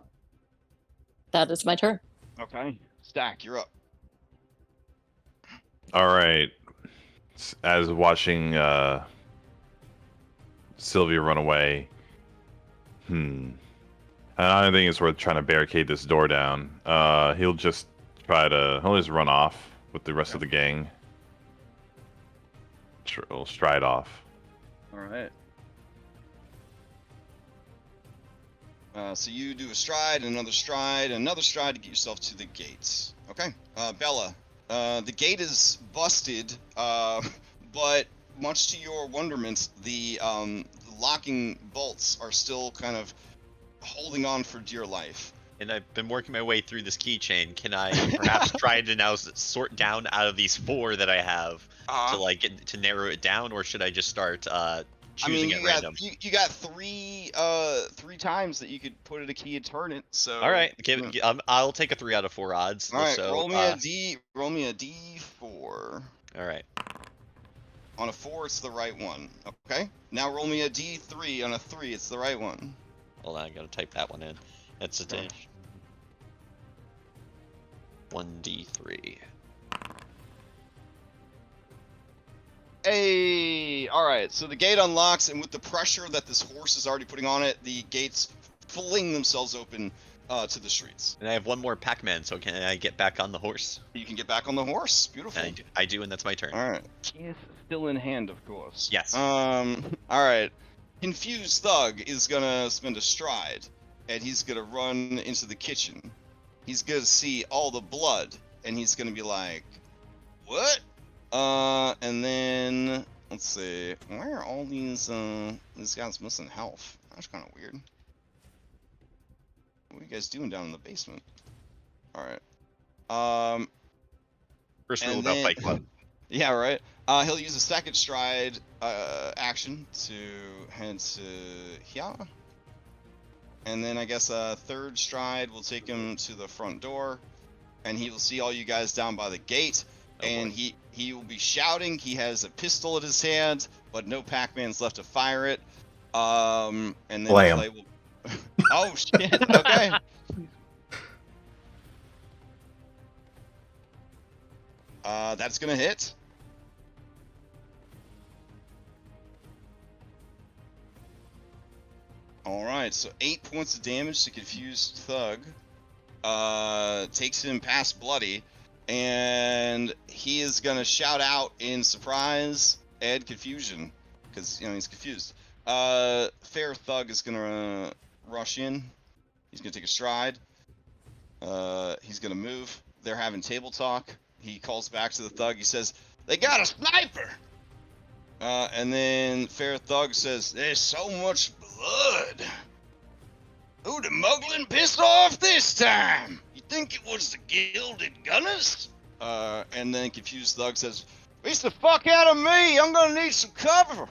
is my turn. Okay. Stack, you're up. All right. As watching Sylvia run away, I don't think it's worth trying to barricade this door down. He'll just run off with the rest of the gang. He'll stride off. All right. So you do a stride, another stride, another stride to get yourself to the gates. Okay. Bella, the gate is busted, but much to your wonderment, the locking bolts are still kind of holding on for dear life. And I've been working my way through this keychain. Can I perhaps try to now sort down out of these 4 that I have to to narrow it down, or should I just start choosing at random? You got three times that you could put it a key and turn it. So all right, I'll take a 3 out of 4 odds. All right, so, roll me a D4. All right. On a 4, it's the right one. Okay. Now roll me a D3. On a 3, it's the right one. Hold on, I gotta type that one in. That's a dash. 1D3. Hey, all right. So the gate unlocks, and with the pressure that this horse is already putting on it, the gates fling themselves open to the streets. And I have one more Pac-Man, so can I get back on the horse? You can get back on the horse. Beautiful. I do, and that's my turn. All right. Key is still in hand, of course. Yes. All right. Confused Thug is gonna spend a stride, and he's gonna run into the kitchen. He's gonna see all the blood, and he's gonna be like, "What?" And then let's see, why are all these guys missing health? That's kind of weird. What are you guys doing down in the basement? All right. First rule about Fight Club. Yeah, right. He'll use a second stride action to head to here. And then I guess a third stride will take him to the front door, and he will see all you guys down by the gate. And he will be shouting. He has a pistol at his hand, but no Pac-Man's left to fire it. And then Clay will... Oh shit! Okay. That's gonna hit. All right, so 8 points of damage to Confused Thug. Takes him past Bloody. And he is gonna shout out in surprise and confusion, because he's confused. Fair Thug is gonna rush in. He's gonna take a stride. He's gonna move. they're having table talk. He calls back to the thug. He says, "They got a sniper." And then Fair Thug says, "There's so much blood. Who the muggling pissed off this time? You think it was the Gilded Gunners?" And then Confused Thug says, "Beats the fuck out of me. I'm gonna need some cover."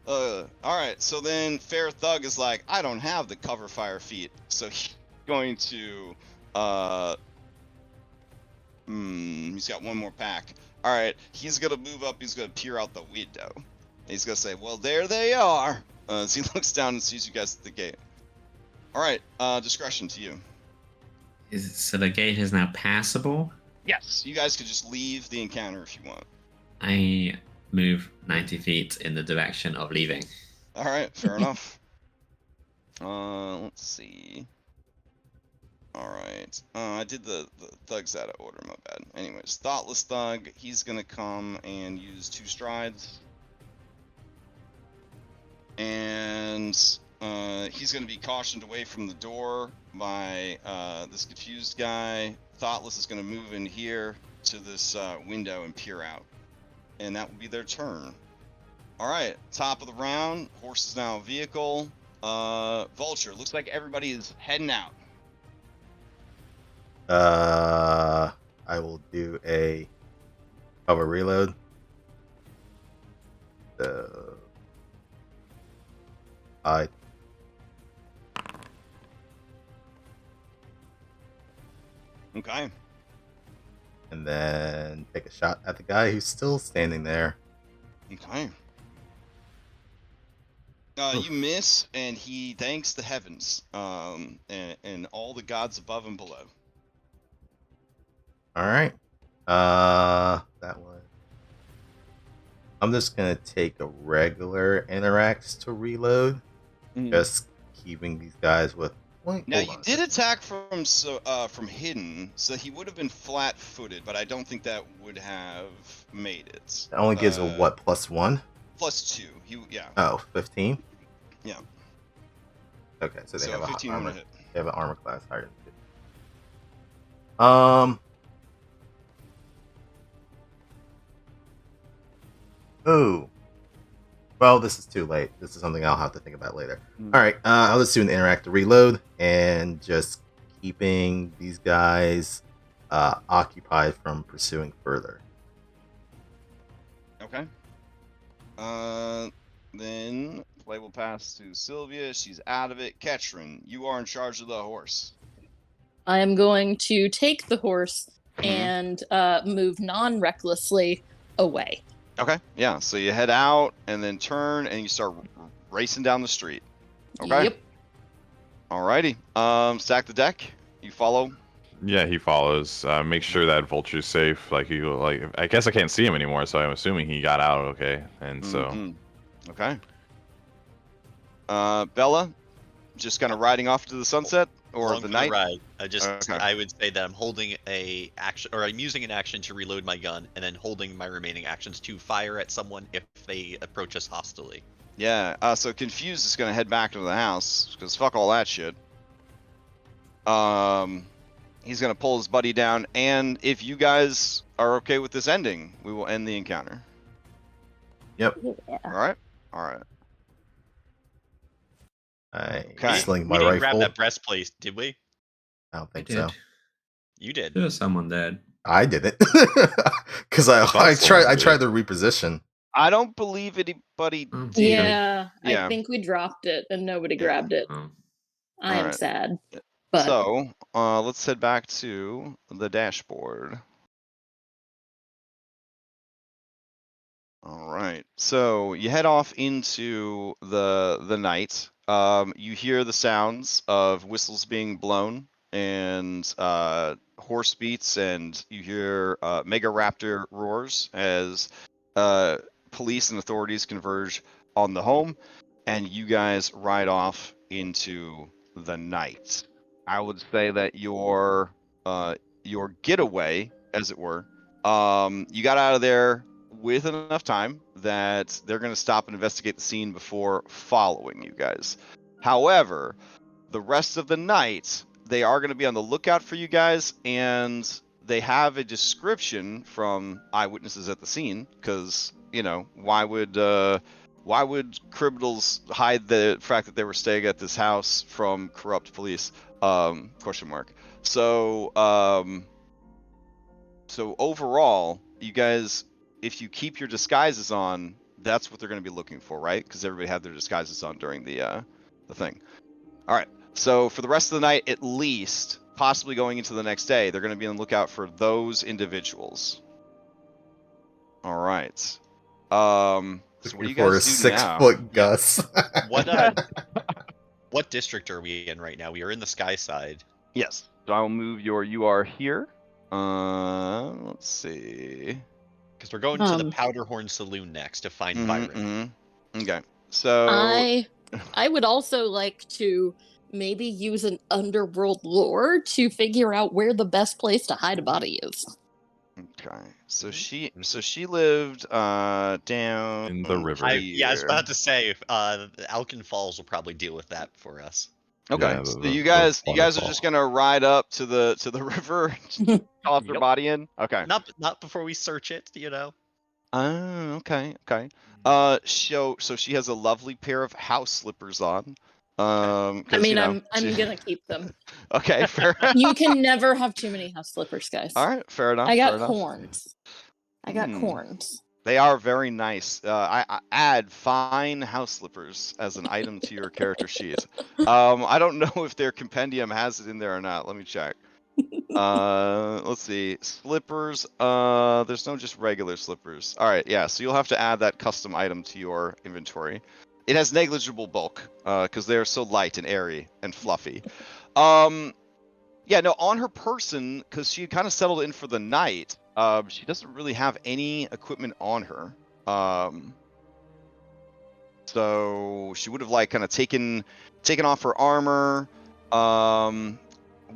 Alright, so then Fair Thug is like, "I don't have the cover fire feat." So he's going to, he's got one more pack. Alright, he's gonna move up, he's gonna peer out the window. And he's gonna say, "Well, there they are." As he looks down and sees you guys at the gate. Alright, discretion to you. So the gate is now passable? Yes. You guys could just leave the encounter if you want. I move 90 feet in the direction of leaving. Alright, fair enough. Let's see. Alright. I did the thugs out of order, my bad. Anyways, Thoughtless Thug, he's gonna come and use 2 strides. And he's gonna be cautioned away from the door by this Confused guy. Thoughtless is gonna move in here to this window and peer out. And that will be their turn. Alright, top of the round. Horse is now a vehicle. Vulture, looks like everybody is heading out. I will do a cover reload. Okay. And then take a shot at the guy who's still standing there. Okay. You miss, and he thanks the heavens, and all the gods above and below. All right. That one. I'm just gonna take a regular interact to reload, just keeping these guys with. Wait, Now hold you on a did second. attack from hidden, so he would have been flat-footed, but I don't think that would have made it. It only gives a what, +1? +2. Yeah. Oh, 15? Yeah. Okay, so they So have a 15 armor. wouldn't hit. They have an armor class higher than 50. Ooh. Well, this is too late. This is something I'll have to think about later. All right, I'll just do an interact to reload and just keeping these guys occupied from pursuing further. Okay. Then play will pass to Sylvia. She's out of it. Ketrin, you are in charge of the horse. I am going to take the horse Mhm. and move non-recklessly away. Okay. Yeah. So you head out and then turn and you start racing down the street. Okay. Yep. Alrighty. Stack the deck. You follow. Yeah, he follows. Make sure that Vulture's safe. I guess I can't see him anymore, so I'm assuming he got out okay. And so, Mhm. Okay. Bella, just kind of riding off to the sunset or Along the for night. ride. Okay. I would say that I'm holding a action, or I'm using an action to reload my gun, and then holding my remaining actions to fire at someone if they approach us hostilely. Yeah. So Confused is gonna head back to the house because fuck all that shit. He's gonna pull his buddy down, and if you guys are okay with this ending, we will end the encounter. Yeah. All right. All right. I Okay. sling We my didn't rifle. grab that breastplate, did we? I don't I think did. so. You did. There was someone dead. I did it because I thought someone did. tried to reposition. I don't believe anybody Oh, did. Yeah, Yeah. I think we dropped it and nobody Yeah. grabbed it. Oh. I am Alright. sad. But So, let's head back to the dashboard. All right. So you head off into the night. You hear the sounds of whistles being blown and horse beats, and you hear mega raptor roars as police and authorities converge on the home, and you guys ride off into the night. I would say that your getaway, as it were, you got out of there with enough time that they're going to stop and investigate the scene before following you guys. However, the rest of the night, they are going to be on the lookout for you guys, and they have a description from eyewitnesses at the scene, because why would criminals hide the fact that they were staying at this house from corrupt police? Question mark. So overall, you guys, if you keep your disguises on, that's what they're going to be looking for, right? Because everybody had their disguises on during the thing. All right. So for the rest of the night, at least, possibly going into the next day, they're going to be on the lookout for those individuals. All right. So what do you for a guys do now? 6-foot Gus. What district are we in right now? We are in the sky side. Yes. So I will move you are here. Let's see. Because we're going to the Powderhorn Saloon next to find Byron. Okay. So I would also like to maybe use an underworld lore to figure out where the best place to hide a body is. Okay. So she lived down In the river. I was about to say, Alken Falls will probably deal with that for us. Okay. Yeah, So you guys are just gonna ride up to the river, toss their body in. Okay. Not before we search it, Oh, okay. So she has a lovely pair of house slippers on. I mean, I'm gonna keep them. Okay, fair. You can never have too many house slippers, guys. All right, fair enough. I got fair enough. corns. I got corns. They are very nice. I add fine house slippers as an item to your character sheet. I don't know if their compendium has it in there or not. Let me check. Let's see. Slippers. There's no just regular slippers. All right, yeah. So you'll have to add that custom item to your inventory. It has negligible bulk, because they're so light and airy and fluffy. Yeah, no, on her person, because she kind of settled in for the night, she doesn't really have any equipment on her. So she would have kind of taken off her armor.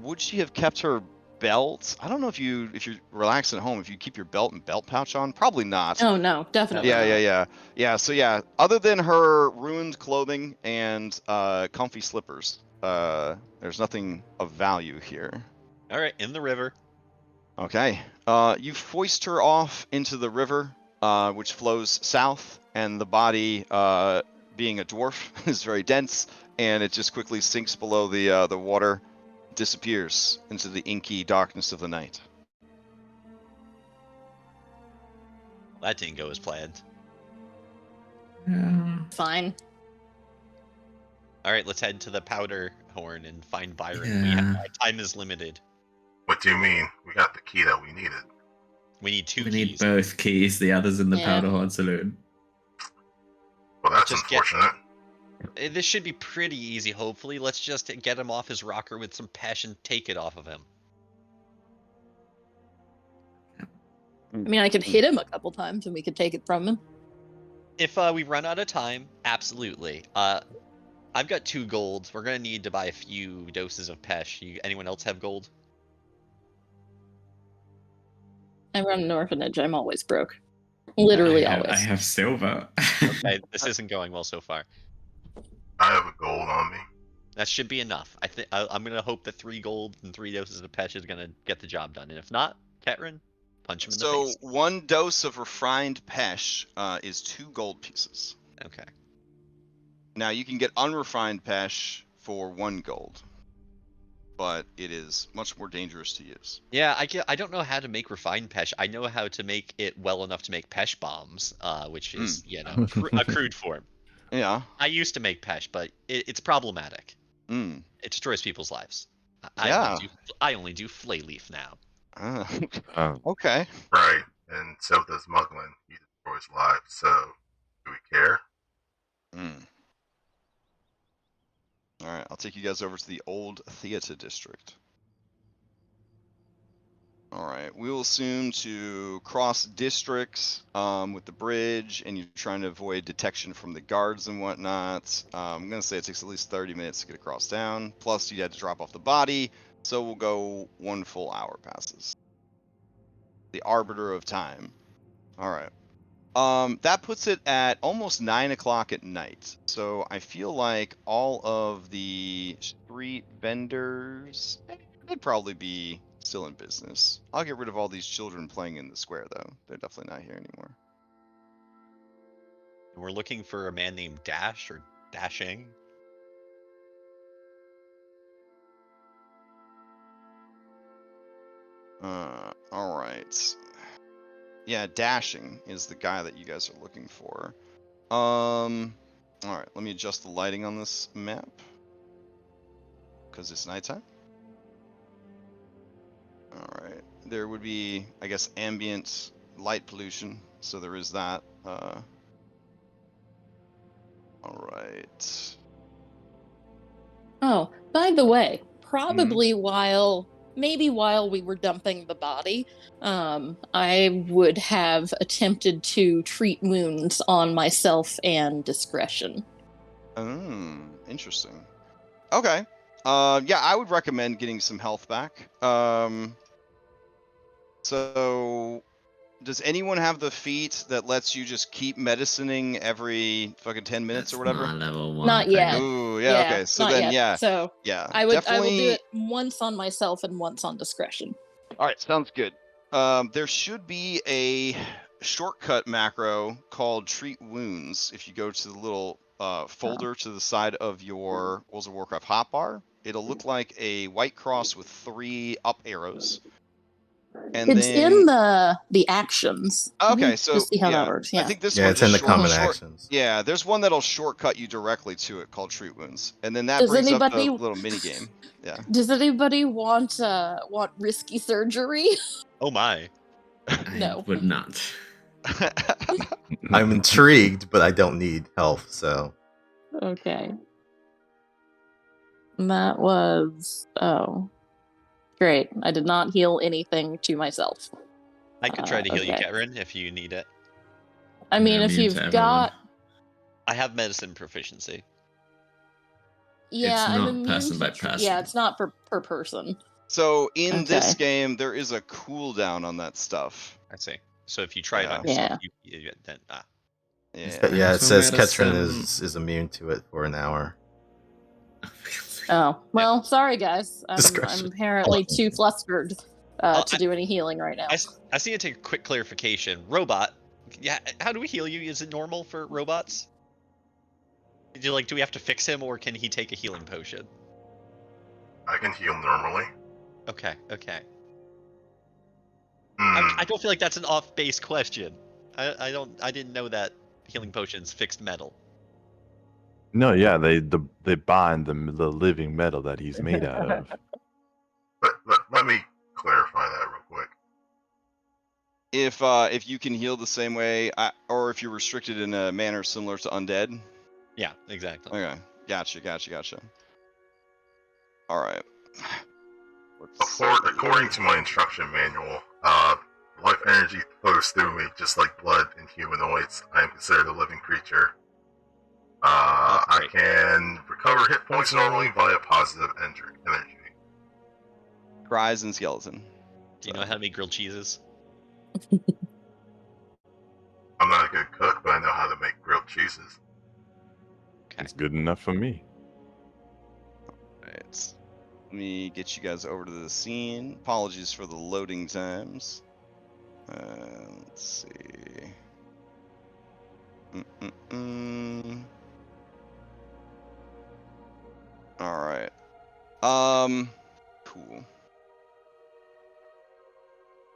Would she have kept her belt? I don't know if you're relaxing at home, if you keep your belt and belt pouch on. Probably not. Oh no, definitely. Yeah. So yeah, other than her ruined clothing and comfy slippers, there's nothing of value here. All right, in the river. Okay. You foist her off into the river, which flows south, and the body, being a dwarf, is very dense, and it just quickly sinks below the water, disappears into the inky darkness of the night. That didn't go as planned. Fine. All right, let's head to the Powder Horn and find Byron. Yeah. Our time is limited. What do you mean? We got the key that we needed. We need two We keys. need both keys. The other's in the Yeah. Powderhorn Saloon. Well, that's Just unfortunate. This should be pretty easy, hopefully. Let's just get him off his rocker with some passion, take it off of him. I mean, I could hit him a couple times and we could take it from him. If we run out of time, absolutely. I've got 2 gold. We're going to need to buy a few doses of Pesh. Anyone else have gold? I run an orphanage. I'm always broke. Literally I always. have silver. Okay, this isn't going well so far. I have a gold on me. That should be enough. I'm going to hope that 3 gold and 3 doses of Pesh is going to get the job done. And if not, Ketrin, punch him in the face. So 1 dose of refined Pesh is 2 gold pieces. Okay. Now you can get unrefined Pesh for 1 gold, but it is much more dangerous to use. Yeah, I don't know how to make refined Pesh. I know how to make it well enough to make Pesh bombs, which is, a crude form. Yeah. I used to make Pesh, but it's problematic. Mm. It destroys people's lives. Yeah. I only do flay leaf now. Okay. Right, and so does Muglin. He destroys lives, so do we care? Alright, I'll take you guys over to the old theater district. Alright, we will assume to cross districts with the bridge, and you're trying to avoid detection from the guards and whatnot. I'm going to say it takes at least 30 minutes to get across town, plus you had to drop off the body, so we'll go 1 full hour passes. The arbiter of time. Alright. That puts it at almost 9 o'clock at night. So I feel like all of the street vendors, they'd probably be Still in business. I'll get rid of all these children playing in the square, though. They're definitely not here anymore. We're looking for a man named Dash or Dashing. All right. Yeah, Dashing is the guy that you guys are looking for. All right. Let me adjust the lighting on this map because it's nighttime. All right. There would be, I guess, ambient light pollution, so there is that. All right. Oh, by the way, probably maybe while we were dumping the body, I would have attempted to treat wounds on myself and discretion. Interesting. Okay. Yeah, I would recommend getting some health back. So does anyone have the feat that lets you just keep medicining every fucking 10 minutes That's or whatever? not a level 1 Not thing. yet. Ooh, yeah, okay. So not then, yet. yeah. So Yeah, I will definitely. do it once on myself and once on discretion. All right, sounds good. There should be a shortcut macro called Treat Wounds. If you go to the little folder to the side of your World of Warcraft hotbar, it'll look like a white cross with 3 up arrows. And It's then in the actions. Let me okay, so just see how yeah, that works. Yeah. I think this Yeah, one it's just in the common short. actions. Yeah, there's one that'll shortcut you directly to it called Treat Wounds, and then that Does brings up anybody- the little mini game. Yeah. Does anybody want risky surgery? Oh my. I No. would not. I'm intrigued, but I don't need health, so Okay. And that was great. I did not heal anything to myself. I could try to heal you, okay. Karen, if you need it. I mean, I'm if immune you've to got I have medicine proficiency. yeah, It's I'm not immune person by to person. yeah, it's not per person. So in this Okay. game, there is a cooldown on that stuff. I see. So if you try it on Yeah. yourself, then Yeah. it says medicine. Ketrin is immune to it for an hour. Oh well, sorry guys. I'm Discretion. apparently too flustered to do any healing right now. I see you take a quick clarification. Robot, yeah, how do we heal you? Is it normal for robots? Do we have to fix him, or can he take a healing potion? I can heal normally. Okay. Hmm. I don't feel like that's an off-base question. I didn't know that healing potions fixed metal. No, yeah, they bind the living metal that he's made out of. Let me clarify that real quick. If you can heal the same way, or if you're restricted in a manner similar to undead. Yeah, exactly. Okay, gotcha. All right. According to my instruction manual, life energy flows through me just like blood in humanoids. I am considered a living creature. I can recover hit points normally via positive energy. Cries and skeleton. Do you know how to make grilled cheeses? I'm not a good cook, but I know how to make grilled cheeses. Okay. It's good enough for me. Alright. Let me get you guys over to the scene. Apologies for the loading times. Let's see. Alright. Cool.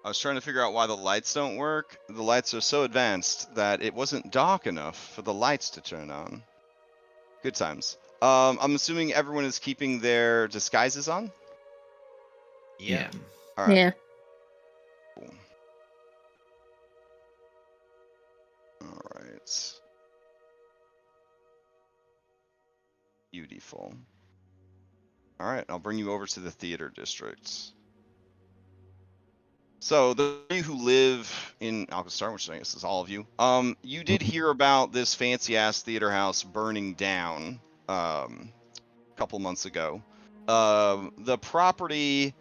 I was trying to figure out why the lights don't work. The lights are so advanced that it wasn't dark enough for the lights to turn on. Good times. I'm assuming everyone is keeping their disguises on? Yeah. Alright. Yeah. Cool. Alright. Beautiful. Alright, I'll bring you over to the theater district. So, those of you who live in Alkenstar, which I guess is all of you, you did hear about this fancy-ass theater house burning down a couple months ago. The property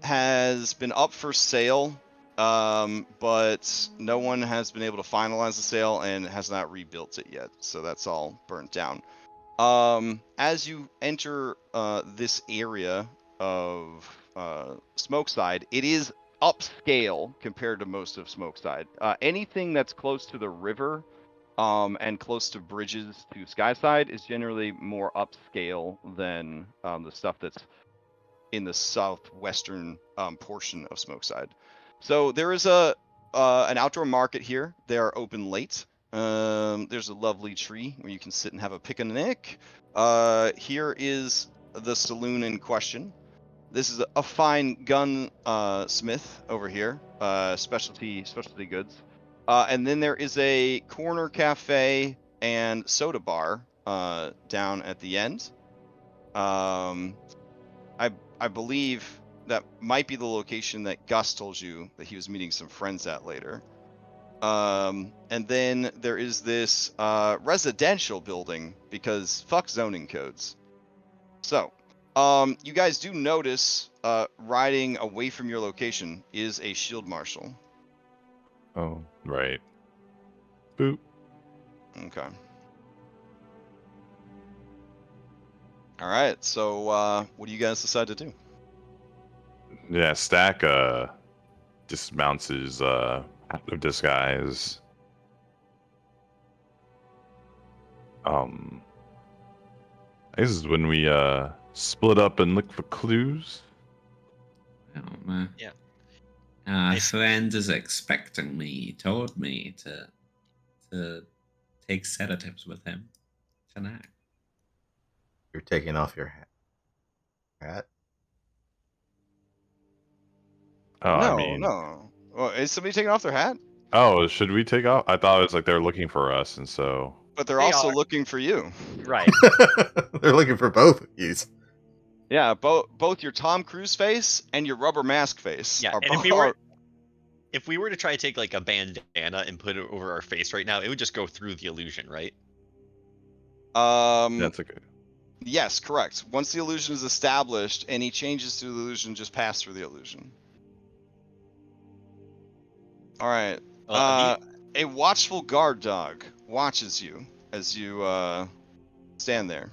has been up for sale, but no one has been able to finalize the sale and has not rebuilt it yet, so that's all burnt down. As you enter this area of Smokeside, it is upscale compared to most of Smokeside. Anything that's close to the river and close to bridges to Skyside is generally more upscale than the stuff that's in the southwestern portion of Smokeside. So there is an outdoor market here. They are open late. There's a lovely tree where you can sit and have a picnic. Here is the saloon in question. This is a fine gun smith over here, specialty goods. And then there is a corner cafe and soda bar down at the end. I believe that might be the location that Gus told you that he was meeting some friends at later. And then there is this residential building because fuck zoning codes. So, you guys do notice riding away from your location is a shield marshal. Oh, right. Boop. Okay. All right. So, what do you guys decide to do? Yeah, Stack dismounts his out of disguise. This is when we split up and look for clues. Yeah. My friend is expecting me. He told me to take sedatives with him tonight. You're taking off your hat. Oh, no, I mean, no. Well, is somebody taking off their hat? oh, should we take off? I thought it was like they're looking for us, and so. But they're They also are. looking for you. Right. They're looking for both of you. Yeah, both your Tom Cruise face and your rubber mask face. Yeah, are and both, if we were to try to take like a bandana and put it over our face right now, it would just go through the illusion, right? That's a good. Yes, correct. Once the illusion is established, any changes to the illusion just pass through the illusion. All right. A watchful guard dog watches you as you stand there.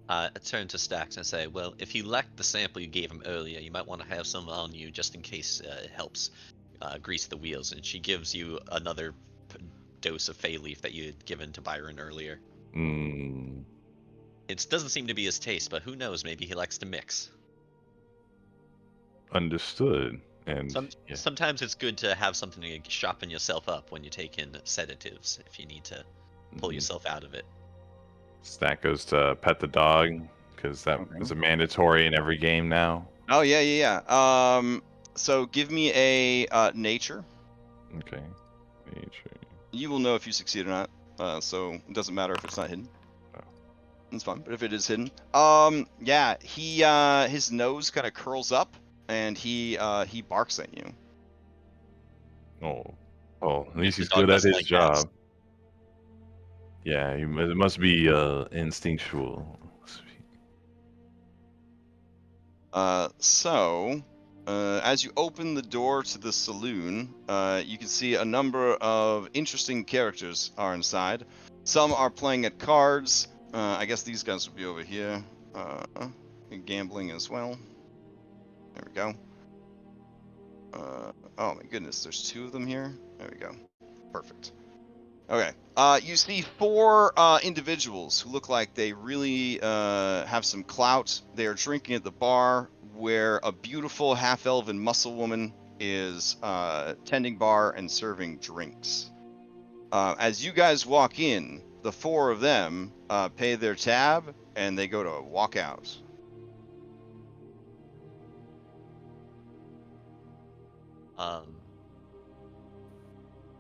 I turn to Stacks and say, well, if he lacked the sample you gave him earlier, you might want to have some on you just in case it helps grease the wheels. And she gives you another dose of Fey Leaf that you had given to Byron earlier. It doesn't seem to be his taste, but who knows? Maybe he likes to mix. Understood. And sometimes it's good to have something to sharpen yourself up when you take in sedatives if you need to pull yourself out of it. Stack goes to pet the dog because that is a mandatory in every game now. Oh yeah. So give me a nature. Okay. Nature. You will know if you succeed or not. So it doesn't matter if it's not hidden. It's fine, but if it is hidden, yeah, he his nose kind of curls up and he barks at you. Oh, at least he's good at his job. Cats. Yeah, it must be instinctual. So, as you open the door to the saloon, you can see a number of interesting characters are inside. Some are playing at cards. I guess these guys will be over here. Gambling as well. There we go. Oh my goodness, there's two of them here. There we go. Perfect. Okay. You see four individuals who look like they really have some clout. They are drinking at the bar where a beautiful half-elven muscle woman is tending bar and serving drinks. As you guys walk in, the four of them pay their tab and they go to walk out.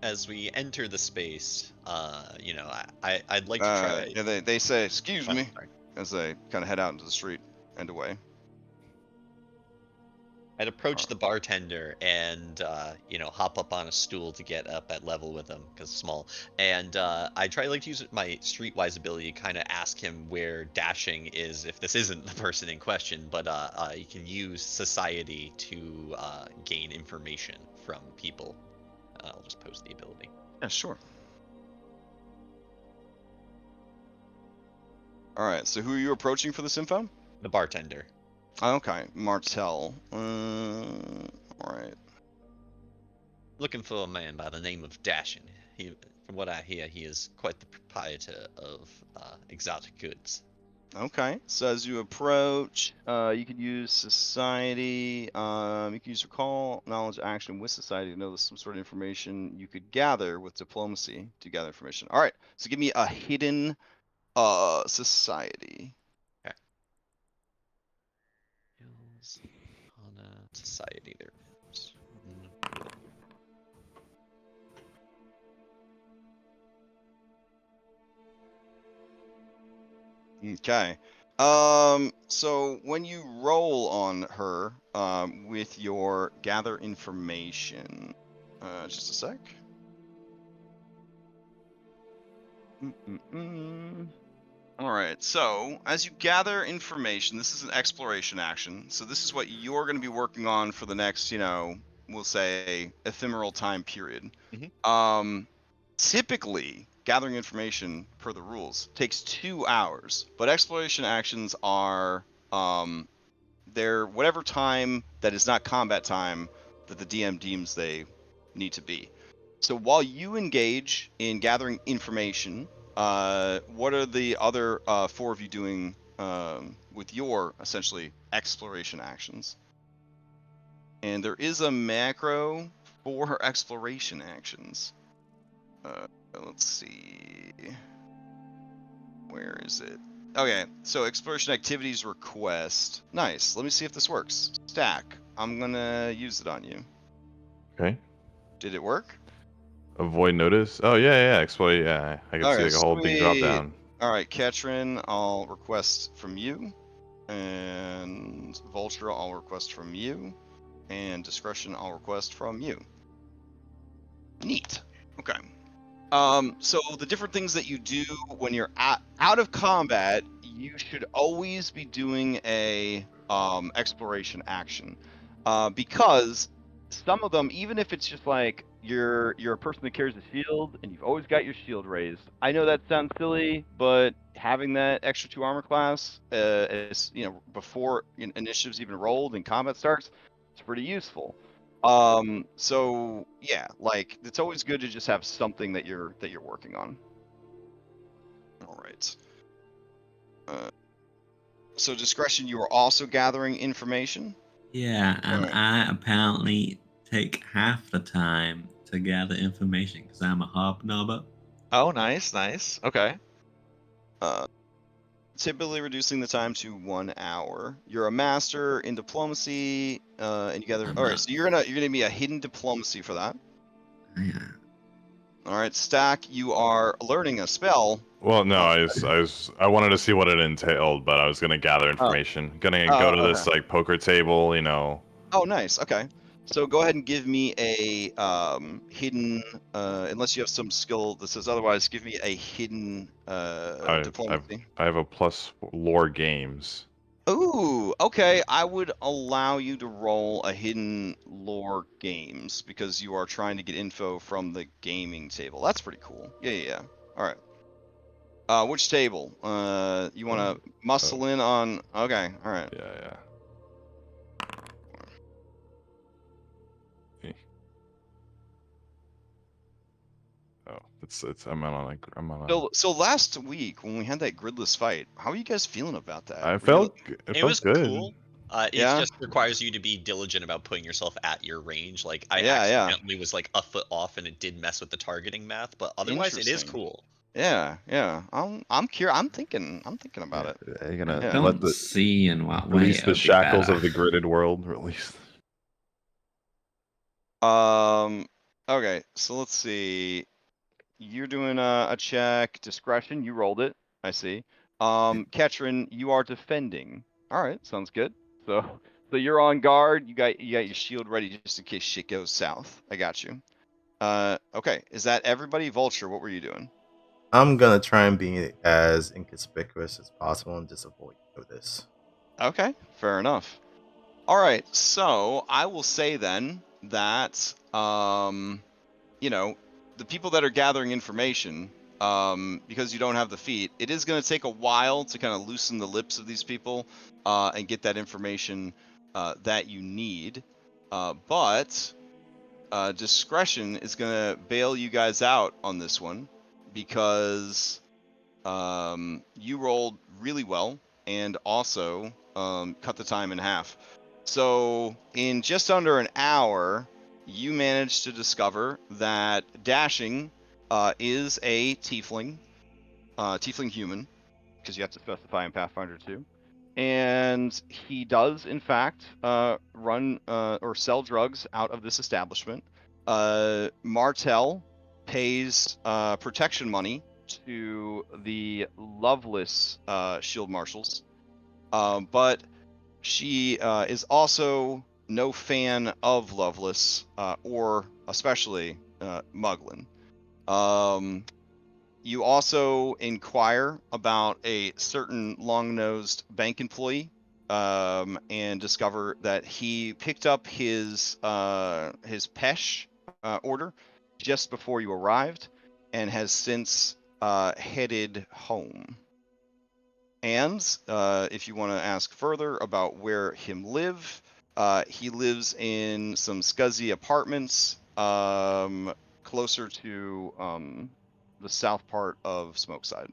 As we enter the space, I'd like to try. Yeah, they say, "Excuse me," as they kind of head out into the street and away. I'd approach the bartender and hop up on a stool to get up at level with him because small. And I try to use my streetwise ability to kind of ask him where dashing is if this isn't the person in question. But you can use society to gain information from people. I'll just post the ability. Yeah, sure. All right. So who are you approaching for this info? The bartender. Okay, Martel. All right. Looking for a man by the name of Dashin. He, from what I hear, he is quite the proprietor of exotic goods. Okay, so as you approach, you can use society. You can use recall, knowledge, action with society to know some sort of information you could gather with diplomacy to gather information. All right, so give me a hidden society. Okay. Skills on society there. Okay. So when you roll on her, with your gather information, just a sec. All right. So as you gather information, this is an exploration action. So this is what you're going to be working on for the next, we'll say ephemeral time period. Typically, gathering information per the rules takes 2 hours, but exploration actions are they're whatever time that is not combat time that the DM deems they need to be. So while you engage in gathering information, what are the other 4 of you doing with your essentially exploration actions? And there is a macro for exploration actions. Let's see. Where is it? Okay, so exploration activities request. Nice. Let me see if this works. Stack. I'm gonna use it on you. Okay. Did it work? Avoid notice. Oh yeah. Exploit. Yeah, I can see Okay, like a whole big drop sweet. down. All right, Ketrin, I'll request from you, and Vulture, I'll request from you, and Discretion, I'll request from you. Neat. Okay. So the different things that you do when you're out of combat, you should always be doing a exploration action, because some of them, even if it's just like you're a person that carries a shield and you've always got your shield raised. I know that sounds silly, but having that extra 2 armor class, is, before initiatives even rolled and combat starts, it's pretty useful. So yeah, like it's always good to just have something that you're working on. All right. So Discretion, you are also gathering information. Yeah, and Alright. I apparently take half the time to gather information because I'm a hobnobber. Oh, nice. Okay. Typically reducing the time to 1 hour. You're a master in diplomacy, and you gather. All right, so you're gonna be a hidden diplomacy for that. Yeah. All right, Stack, you are learning a spell. Well, no, I wanted to see what it entailed, but I was gonna gather information. Gonna go to this Okay. like poker table, Oh, nice. Okay. So go ahead and give me a hidden, unless you have some skill that says otherwise, give me a hidden diplomacy. I have a plus lore games. Ooh, okay. I would allow you to roll a hidden lore games because you are trying to get info from the gaming table. That's pretty cool. Yeah. All right. Which table? You want to muscle in on? Okay. All right. Yeah. Oh, I'm on So last week when we had that gridless fight, how are you guys feeling about that? I Were you felt It felt was good. cool. It Yeah? just requires you to be diligent about putting yourself at your range. Like I Yeah. accidentally was like a foot off, and it did mess with the targeting math. But otherwise, it is Interesting. cool. Yeah. I'm curious. I'm thinking about it. You're gonna Yeah. Don't see in what way release it the would be shackles better. of the gridded world. Release. Okay. So let's see. You're doing a check. Discretion. You rolled it. I see. Ketrin, you are defending. All right. Sounds good. So you're on guard. You got your shield ready just in case shit goes south. I got you. Okay. Is that everybody? Vulture, what were you doing? I'm gonna try and be as inconspicuous as possible and just avoid this. Okay. Fair enough. All right. So I will say then that the people that are gathering information, because you don't have the feat, it is going to take a while to kind of loosen the lips of these people and get that information that you need. But discretion is going to bail you guys out on this one because you rolled really well and also cut the time in half. So in just under an hour, you managed to discover that Dashing is a tiefling human, because you have to specify in Pathfinder 2. And he does, in fact, run or sell drugs out of this establishment. Martel pays protection money to the Loveless shield marshals, but she is also no fan of Loveless or especially Muglin. You also inquire about a certain long-nosed bank employee and discover that he picked up his Pesh order just before you arrived and has since headed home. And if you want to ask further about where him live, he lives in some scuzzy apartments closer to the south part of Smokeside.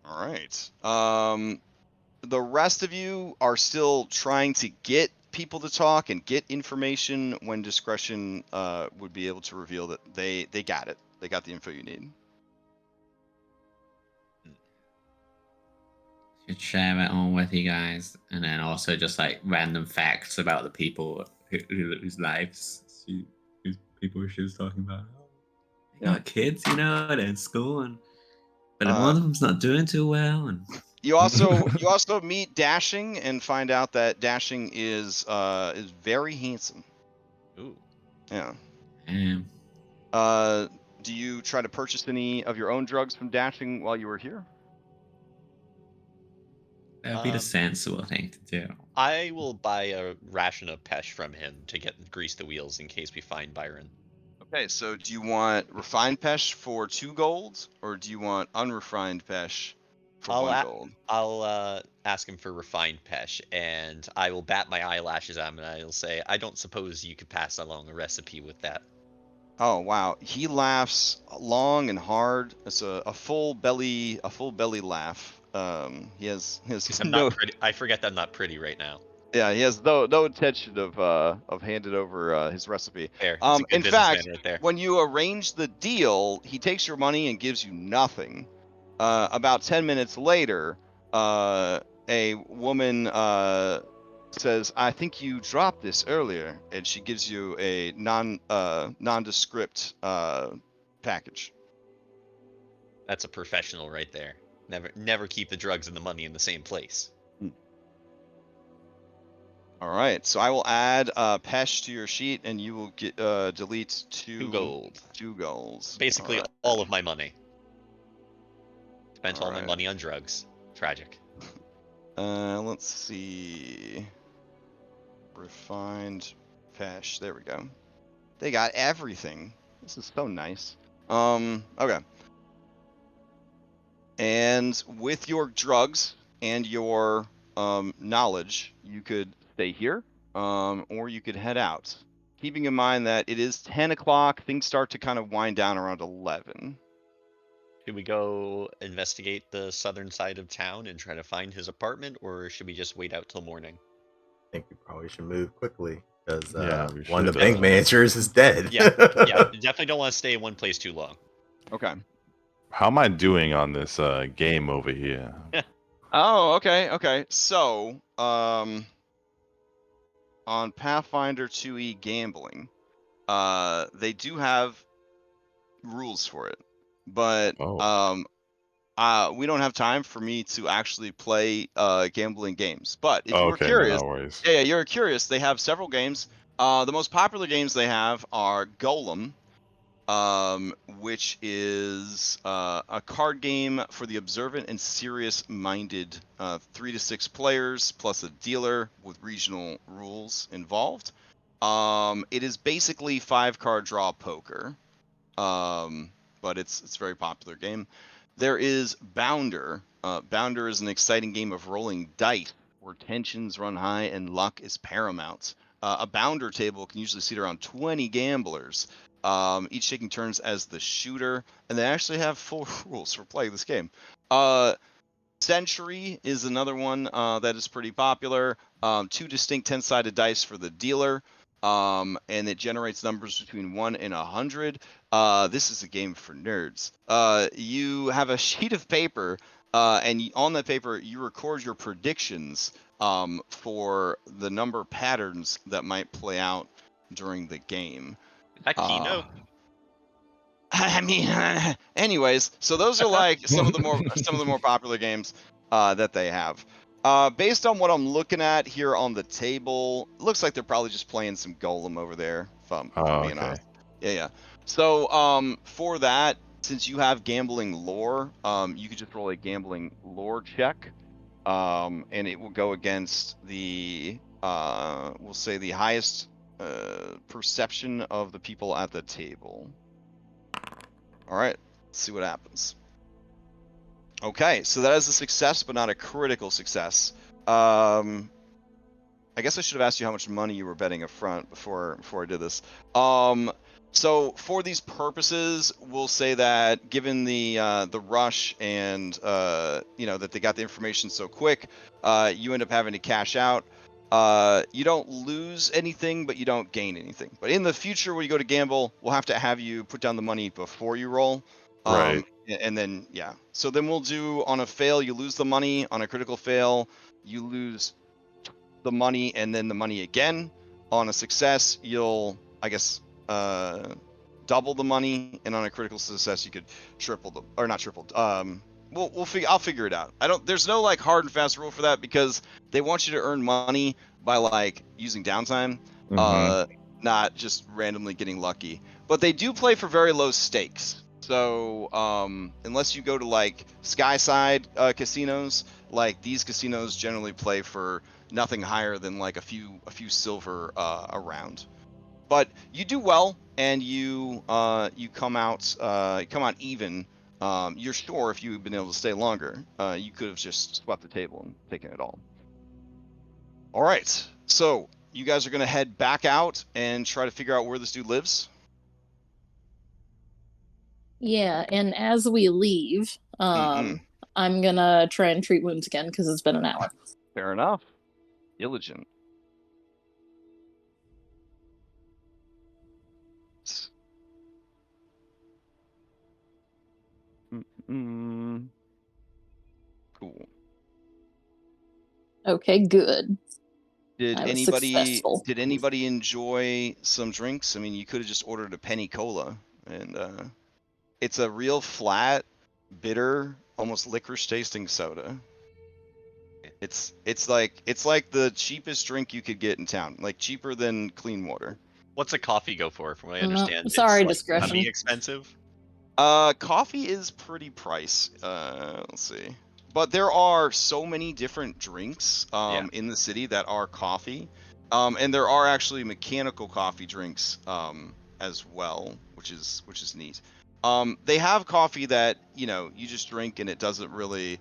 All right. The rest of you are still trying to get people to talk and get information when discretion would be able to reveal that they got it. They got the info you need. Should share it all with you guys, and then also just like random facts about the people whose lives whose people she was talking about. They got kids, you know, they're in school, and but one of them's not doing too well. And you also meet Dashing and find out that Dashing is very handsome. Ooh. Yeah. um, Do you try to purchase any of your own drugs from Dashing while you were here? that would be the sensible thing to do. I will buy a ration of Pesh from him to grease the wheels in case we find Byron. Okay, so do you want refined Pesh for 2 gold, or do you want unrefined Pesh for 1 gold? I'll ask him for refined Pesh, and I will bat my eyelashes at him, and I'll say, I don't suppose you could pass along a recipe with that. Oh wow, he laughs long and hard. It's a full belly laugh. He has I'm no. not pretty. I forget that I'm not pretty right now. Yeah, he has no intention of handing over his recipe. Fair. It's a good In businessman fact, right there. when you arrange the deal, he takes your money and gives you nothing. About 10 minutes later, a woman says, "I think you dropped this earlier," and she gives you a nondescript package. That's a professional right there. Never keep the drugs and the money in the same place. All right, so I will add Pesh to your sheet, and you will get delete 2 gold. 2 golds. Basically, all of my money. Spent all my right. money on drugs. Tragic. Let's see. Refined Pesh. There we go. They got everything. This is so nice. Okay. And with your drugs and your knowledge, you could stay here, or you could head out. Keeping in mind that it is 10 o'clock, things start to kind of wind down around 11. Should we go investigate the southern side of town and try to find his apartment, or should we just wait out till morning? I think we probably should move quickly because we one of the should, bank managers is dead. Yeah, definitely don't want to stay in one place too long. Okay. How am I doing on this game over here? Oh, okay. So, on Pathfinder 2e gambling, they do have rules for it, but we don't have time for me to actually play gambling games. But if you were curious, no worries. yeah, you're curious. They have several games. The most popular games they have are Golem, which is a card game for the observant and serious-minded, 3 to 6 players plus a dealer with regional rules involved. It is basically 5-card draw poker, but it's a very popular game. There is Bounder. Bounder is an exciting game of rolling dice where tensions run high and luck is paramount. A Bounder table can usually seat around 20 gamblers, each taking turns as the shooter, and they actually have full rules for playing this game. Century is another one that is pretty popular. 2 distinct 10-sided dice for the dealer, and it generates numbers between 1 and 100. This is a game for nerds. You have a sheet of paper, and on that paper, you record your predictions for the number patterns that might play out during the game. Is that Kino? I mean, anyways, so those are like some of the more popular games that they have. Based on what I'm looking at here on the table, it looks like they're probably just playing some Golem over there. If I'm being honest. Yeah. So for that, since you have gambling lore, you could just roll a gambling lore check, and it will go against the we'll say the highest perception of the people at the table. All right, let's see what happens. Okay, so that is a success, but not a critical success. I guess I should have asked you how much money you were betting up front before I did this. So for these purposes, we'll say that given the rush and that they got the information so quick, you end up having to cash out. You don't lose anything, but you don't gain anything. But in the future, when you go to gamble, we'll have to have you put down the money before you roll. Right. And then, yeah. So then we'll do, on a fail, you lose the money. On a critical fail, you lose the money and then the money again. On a success, you'll, I guess, double the money. And on a critical success, you could triple the, or not triple. I'll figure it out. There's no like hard and fast rule for that because they want you to earn money by like using downtime, not just randomly getting lucky. But they do play for very low stakes. So unless you go to like Skyside casinos, like these casinos generally play for nothing higher than like a few silver around. But you do well, and you come out even. You're sure if you'd been able to stay longer, you could have just swept the table and taken it all. All right, so you guys are going to head back out and try to figure out where this dude lives. Yeah, and as we leave, I'm gonna try and treat wounds again because it's been an hour. Fair enough. Diligent. Cool. Okay, good. Did I was successful. anybody enjoy some drinks? I mean, you could have just ordered a penny cola, and it's a real flat, bitter, almost licorice tasting soda. It's like the cheapest drink you could get in town, like cheaper than clean water. What's a coffee go for? From what I understand, sorry, it's discretion. Like expensive. Coffee is pretty pricey. Let's see. But there are so many different drinks in the city that are coffee. And there are actually mechanical coffee drinks as well, which is neat. They have coffee that, you just drink and it doesn't really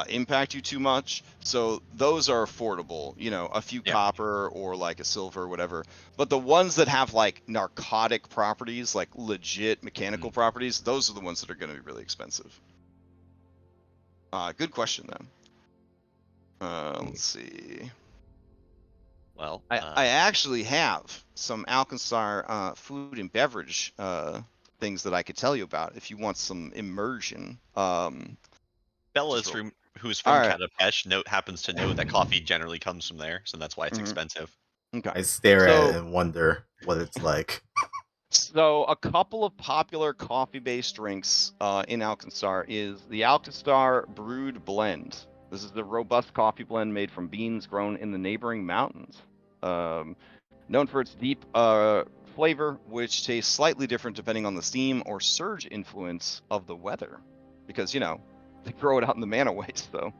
impact you too much. So those are affordable, a few copper or like a silver or whatever. But the ones that have like narcotic properties, like legit mechanical properties, those are the ones that are going to be really expensive. Good question, then. Let's see. Well, I actually have some Alkenstar food and beverage things that I could tell you about if you want some immersion. Bella's who's from Katapesh happens to know that coffee generally comes from there, so that's why it's expensive. Okay. I stare at it and wonder what it's like. So a couple of popular coffee-based drinks in Alkenstar is the Alkenstar Brewed Blend. This is the robust coffee blend made from beans grown in the neighboring mountains. Known for its deep flavor, which tastes slightly different depending on the steam or surge influence of the weather. Because, they grow it out in the mana waste, so.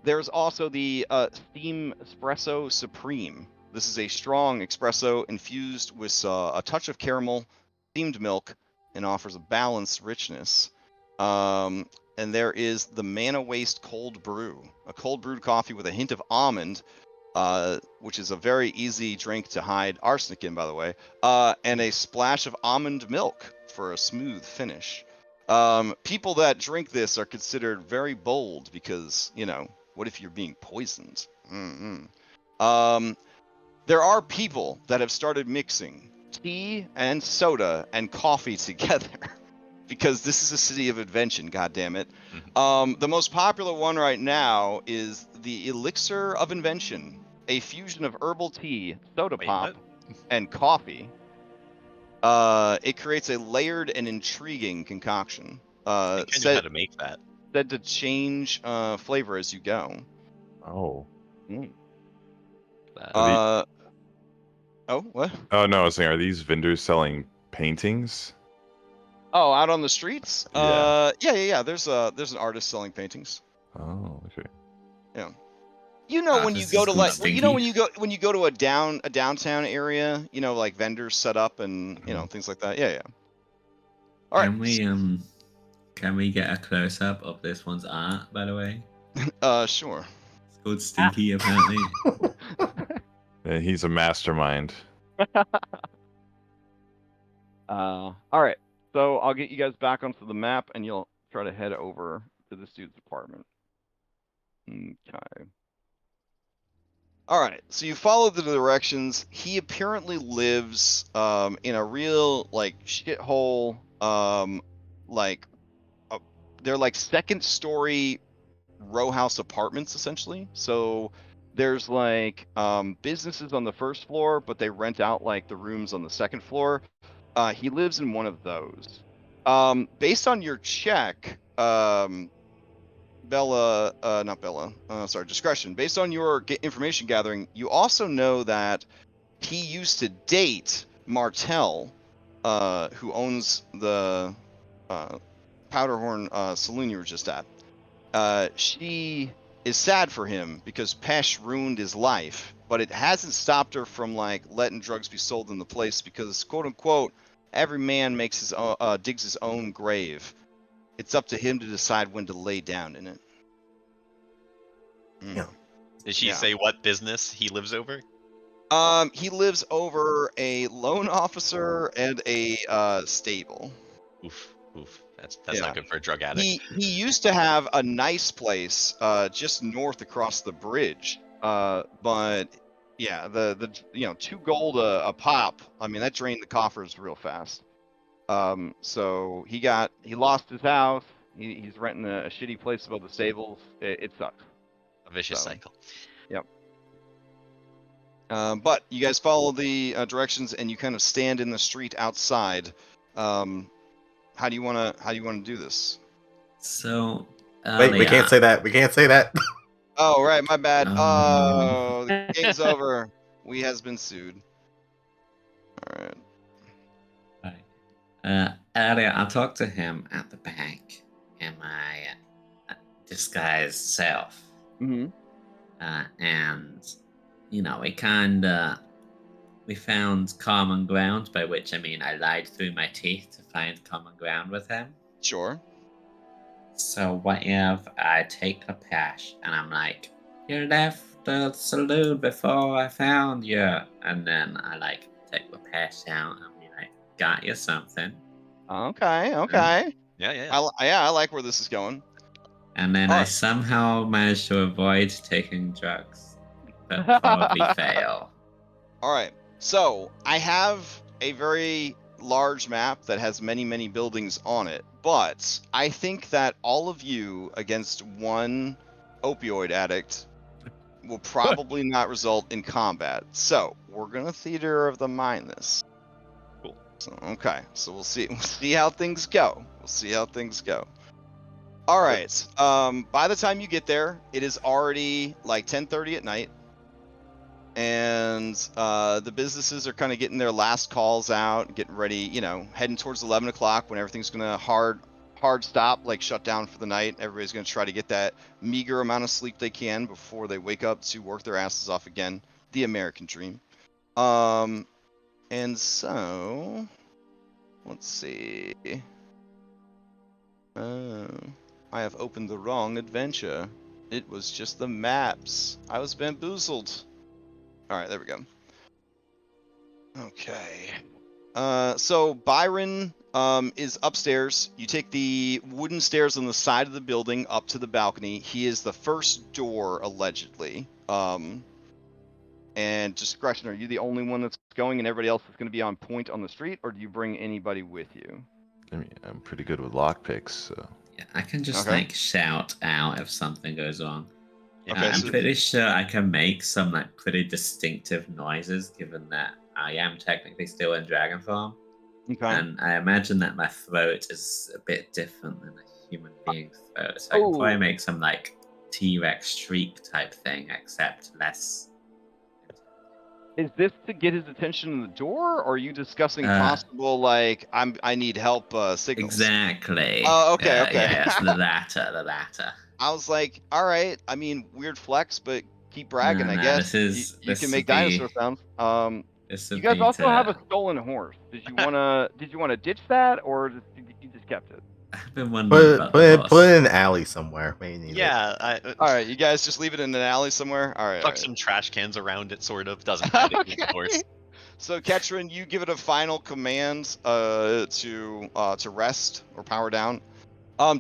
There's also the Steam Espresso Supreme. This is a strong espresso infused with a touch of caramel, steamed milk, and offers a balanced richness. And there is the Mana Waste Cold Brew, a cold brewed coffee with a hint of almond, which is a very easy drink to hide arsenic in, by the way, and a splash of almond milk for a smooth finish. People that drink this are considered very bold because, you know, what if you're being poisoned? There are people that have started mixing tea and soda and coffee together because this is a city of invention, goddammit. The most popular one right now is the Elixir of Invention, a fusion of herbal tea, soda Wait, pop, what? and coffee. It creates a layered and intriguing concoction. I think I know how to make that. Said to change flavor as you go. Oh. Oh, what? Oh no, I was saying, are these vendors selling paintings? Oh, out on the streets? Yeah. Yeah. There's an artist selling paintings. Oh, okay. Yeah. You know when you this go is to good, like Stinky. you know when you go to a downtown area, you know, like vendors set up and you know things like that. Yeah. All Can we get a close up of this one's art, by the way? right. Sure. It's called Stinky, apparently. Yeah, he's a mastermind. All right. So I'll get you guys back onto the map, and you'll try to head over to this dude's apartment. Okay. All right. So you follow the directions. He apparently lives in a real like shithole. They're like second-story row house apartments essentially. So there's like businesses on the first floor, but they rent out like the rooms on the second floor. He lives in one of those. Based on your check, discretion. Based on your information gathering, you also know that he used to date Martell, who owns the Powderhorn Saloon you were just at. She is sad for him because Pesh ruined his life, but it hasn't stopped her from like letting drugs be sold in the place because, quote unquote, every man makes his own, digs his own grave. It's up to him to decide when to lay down in it. Yeah. Did she say what business he lives over? He lives over a loan officer and a stable. Oof. That's not good for a drug addict. He used to have a nice place just north across the bridge. But yeah, the you know, 2 gold a pop. I mean, that drained the coffers real fast. So he lost his house. He's renting a shitty place above the stables. It sucks. A vicious cycle. Yep. But you guys follow the directions and you kind of stand in the street outside. How do you want to do this? So Wait, we can't say that. We can't say that. Oh, right, my bad. Um. Oh, the game's over. We has been sued. All right. Earlier, I talked to him at the bank in my disguised self. Mm-hmm. And, you know, we found common ground, by which I mean I lied through my teeth to find common ground with him. Sure. So what if I take the cash and I'm like, you left the saloon before I found you, and then I like take the cash out and be like, got you something. Okay. Yeah. I like where this is going. And then I somehow managed to avoid taking drugs, but probably fail. All right. So I have a very large map that has many, many buildings on it, but I think that all of you against one opioid addict will probably not result in combat. So we're gonna theater of the mind this. Cool. So, okay. So we'll see how things go. All right. By the time you get there, it is already like 10:30 at night. And the businesses are kind of getting their last calls out, getting ready, you know, heading towards 11 o'clock when everything's going to hard stop, like shut down for the night. Everybody's going to try to get that meager amount of sleep they can before they wake up to work their asses off again the American dream. And so let's see. I have opened the wrong adventure. It was just the maps. I was bamboozled. All right, there we go. Okay. So Byron is upstairs. You take the wooden stairs on the side of the building up to the balcony. He is the first door, allegedly. And discretion, are you the only one that's going and everybody else is going to be on point on the street, or do you bring anybody with you? I mean, I'm pretty good with lockpicks, so. Yeah, I can just Okay. like shout out if something goes wrong. Okay, I'm so- pretty sure I can make some like pretty distinctive noises, given that I am technically still in dragon form, Okay. and I imagine that my throat is a bit different than a human being's throat, so I can probably Oh. make some like T-Rex shriek type thing, except less. Is this to get his attention in the door, or are you discussing Uh, possible like I need help signals? Exactly. Oh, okay, Yeah, okay. Yeah, it's the latter. I was like, all right. I mean, weird flex, but keep bragging. No, I no, guess this you can make would be- dinosaur sounds. This You would guys be also to- have a stolen horse. Did you wanna ditch that, or you just kept it? I've been wondering about the horse. Put it in an alley somewhere. Maybe you need it. Yeah, All right, you guys just leave it in an alley somewhere. All right. fuck all right. some trash cans around it, sort of. Doesn't matter. It's a horse. Okay. So Ketrin, you give it a final command to rest or power down.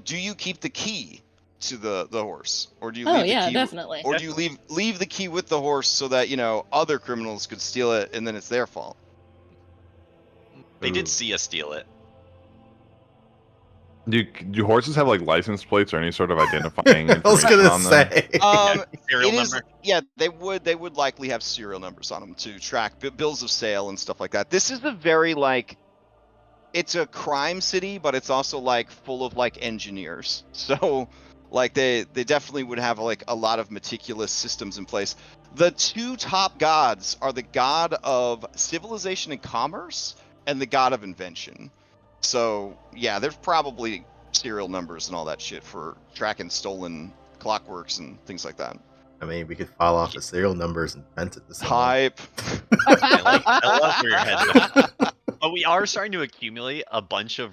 Do you keep the key to the horse, or do you? Oh leave the yeah, key, definitely. Or do you leave the key with the horse so that other criminals could steal it and then it's their fault? They Ooh. did see us steal it. Do horses have like license plates or any sort of identifying I was information gonna on them? say. Serial It is- number. yeah, they would likely have serial numbers on them to track bills of sale and stuff like that. This is a very it's a crime city, but it's also full of engineers. So they definitely would have a lot of meticulous systems in place. The two top gods are the god of civilization and commerce and the god of invention. So yeah, there's probably serial numbers and all that shit for tracking stolen clockworks and things like that. I mean, we could file off the serial numbers and vent it to someone. Hype. I love where your head's going. But we are starting to accumulate a bunch of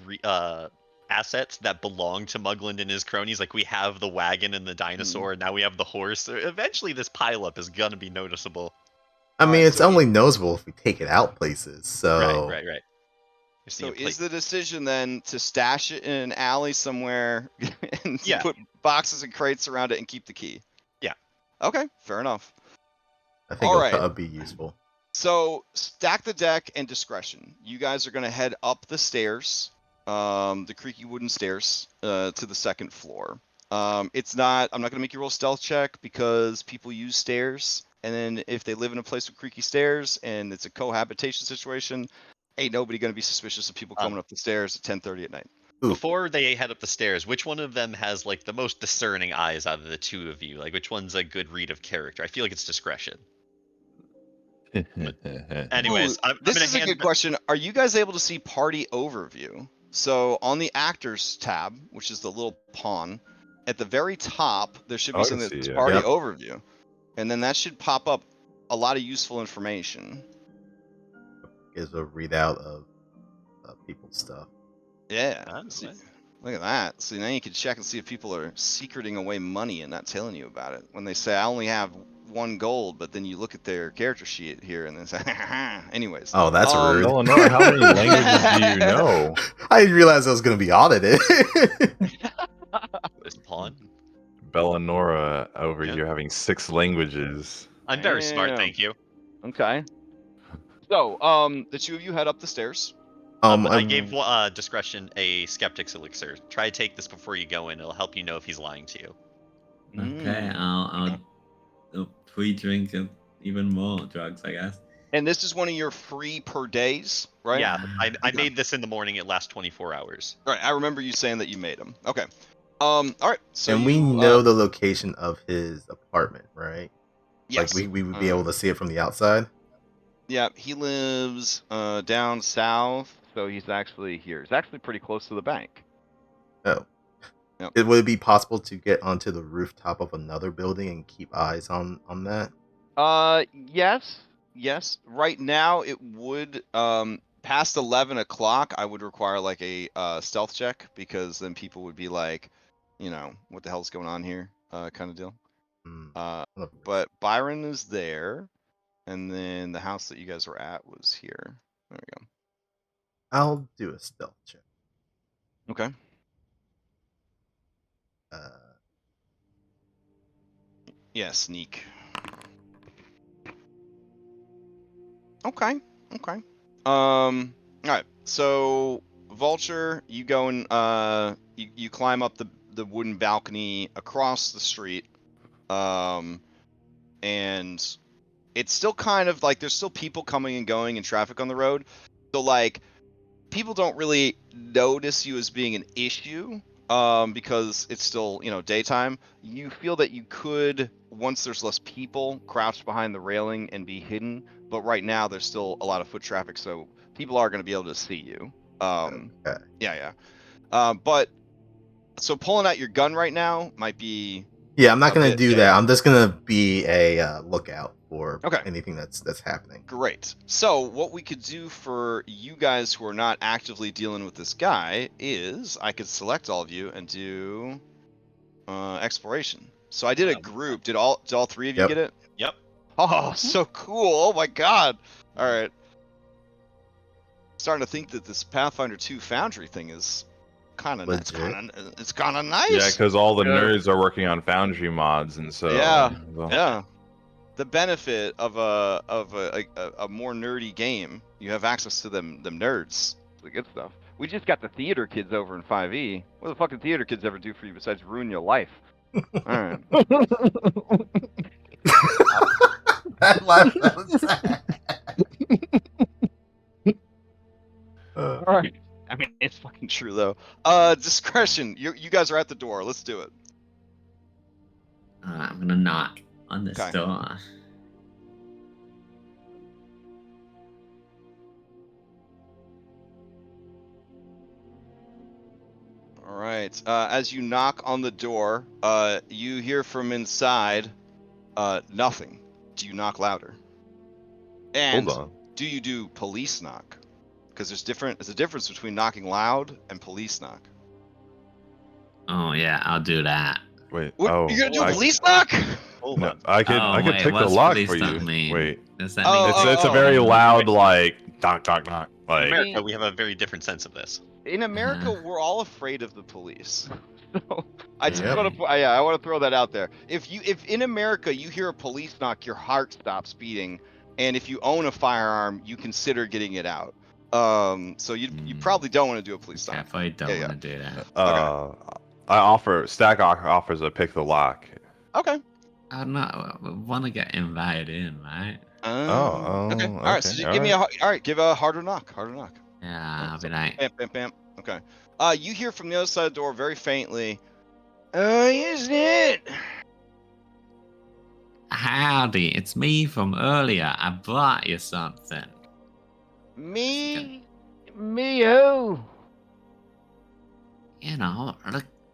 assets that belong to Muglin and his cronies. Like we have the wagon and the dinosaur, and now we have the horse. Eventually, this pileup is gonna be noticeable. I mean, Alright, it's so only noticeable if we take it out places. So Right. You're seeing So a plate- is the decision then to stash it in an alley somewhere and Yeah. put boxes and crates around it and keep the key? Yeah. Okay, fair enough. I think Alright. that would be useful. So stack the deck and discretion. You guys are gonna head up the stairs, the creaky wooden stairs, to the second floor. I'm not gonna make you roll a stealth check because people use stairs, and then if they live in a place with creaky stairs and it's a cohabitation situation, ain't nobody gonna be suspicious of people coming up the stairs at 10:30 at night. Ooh. Before they head up the stairs, which one of them has the most discerning eyes out of the two of you? Which one's a good read of character? I feel like it's discretion. Anyways, Ooh, I'm this gonna is a hand good question. Are you guys able to see party overview? So on the actors tab, which is the little pawn, at the very top there should be Oh, I can something that see, says yeah. party Yep. overview, and then that should pop up a lot of useful information. Gives a readout of people's stuff. Yeah. Oh, See- nice. look at that. So now you can check and see if people are secreting away money and not telling you about it. When they say I only have 1 gold, but then you look at their character sheet here and they say, anyways. Oh, that's rude. Eleanor, how many languages do you know? I didn't realize I was going to be audited. this pawn. Bellanora over Yeah. here having 6 languages. I'm very smart, Damn. thank you. Okay. So, the two of you head up the stairs. But I I'm- gave discretion a skeptic's elixir. Try to take this before you go in. It'll help you know if he's lying to you. Okay, I'll pre-drink even more drugs, I guess. And this is one of your free per days, right? Yeah, I Okay. made this in the morning. It lasts 24 hours. All right. I remember you saying that you made them. Okay. All right. So and we you, know the location of his apartment, right? yes. Like we would be able to see it from the outside. Yeah, he lives down south, so he's actually here. He's actually pretty close to the bank. Oh. Yep. Would it be possible to get onto the rooftop of another building and keep eyes on that? Yes. Right now, it would past 11 o'clock. I would require like a stealth check because then people would be like, what the hell's going on here, kind of deal. But Byron is there, and then the house that you guys were at was here. There we go. I'll do a stealth check. Okay. Yeah, sneak. Okay. All right. So Vulture, you go and you climb up the wooden balcony across the street. And it's still kind of like there's still people coming and going and traffic on the road. So like people don't really notice you as being an issue because it's still, daytime. You feel that you could, once there's less people, crouch behind the railing and be hidden. But right now there's still a lot of foot traffic, so people are going to be able to see you. Okay. Yeah. But so pulling out your gun right now might be. Yeah, I'm not gonna do that. Yeah. I'm just gonna be a lookout for Okay. anything that's happening. Great. So what we could do for you guys who are not actively dealing with this guy is I could select all of you and do exploration. So I did a group. Did all three of you Yep. get it? Yep. Oh, so cool. Oh my god. All right. Starting to think that this Pathfinder 2 Foundry thing is kind of Legit. it's kind of nice. Yeah, because all the Yeah. nerds are working on Foundry mods, and so Yeah. The benefit of a more nerdy game, you have access to them nerds. The good stuff. We just got the theater kids over in 5e. What the fuck did theater kids ever do for you besides ruin your life? All right. That laugh was sad. All right. I mean, it's fucking true though. Discretion. You guys are at the door. Let's do it. I'm gonna knock on this Okay. door. All right. As you knock on the door, you hear from inside, nothing. Do you knock louder? And hold on. do you do police knock? Because there's a difference between knocking loud and police knock. Oh yeah, I'll do that. Wait. What, Oh, you're gonna do I, police knock? Hold no, on. I could Wait, pick the what's lock police for you. knock mean? Wait. Does that Oh, mean It's a very loud like knock knock knock. In Like America, we have a very different sense of this. In America, we're all afraid of the police. So I just Yep. want to, I want to throw that out there. If in America you hear a police knock, your heart stops beating, and if you own a firearm, you consider getting it out. So you probably don't want to do a police knock. Definitely don't Yeah, want to do that. Stack offers a pick the lock. Okay. I don't know. We want to get invited in, right? Okay. All right. So just give me all right. Give a harder knock. Yeah, I'll be like, Bam, bam, bam. Okay. You hear from the other side of the door very faintly. Isn't it? howdy, it's me from earlier. I brought you something. Me who? You know,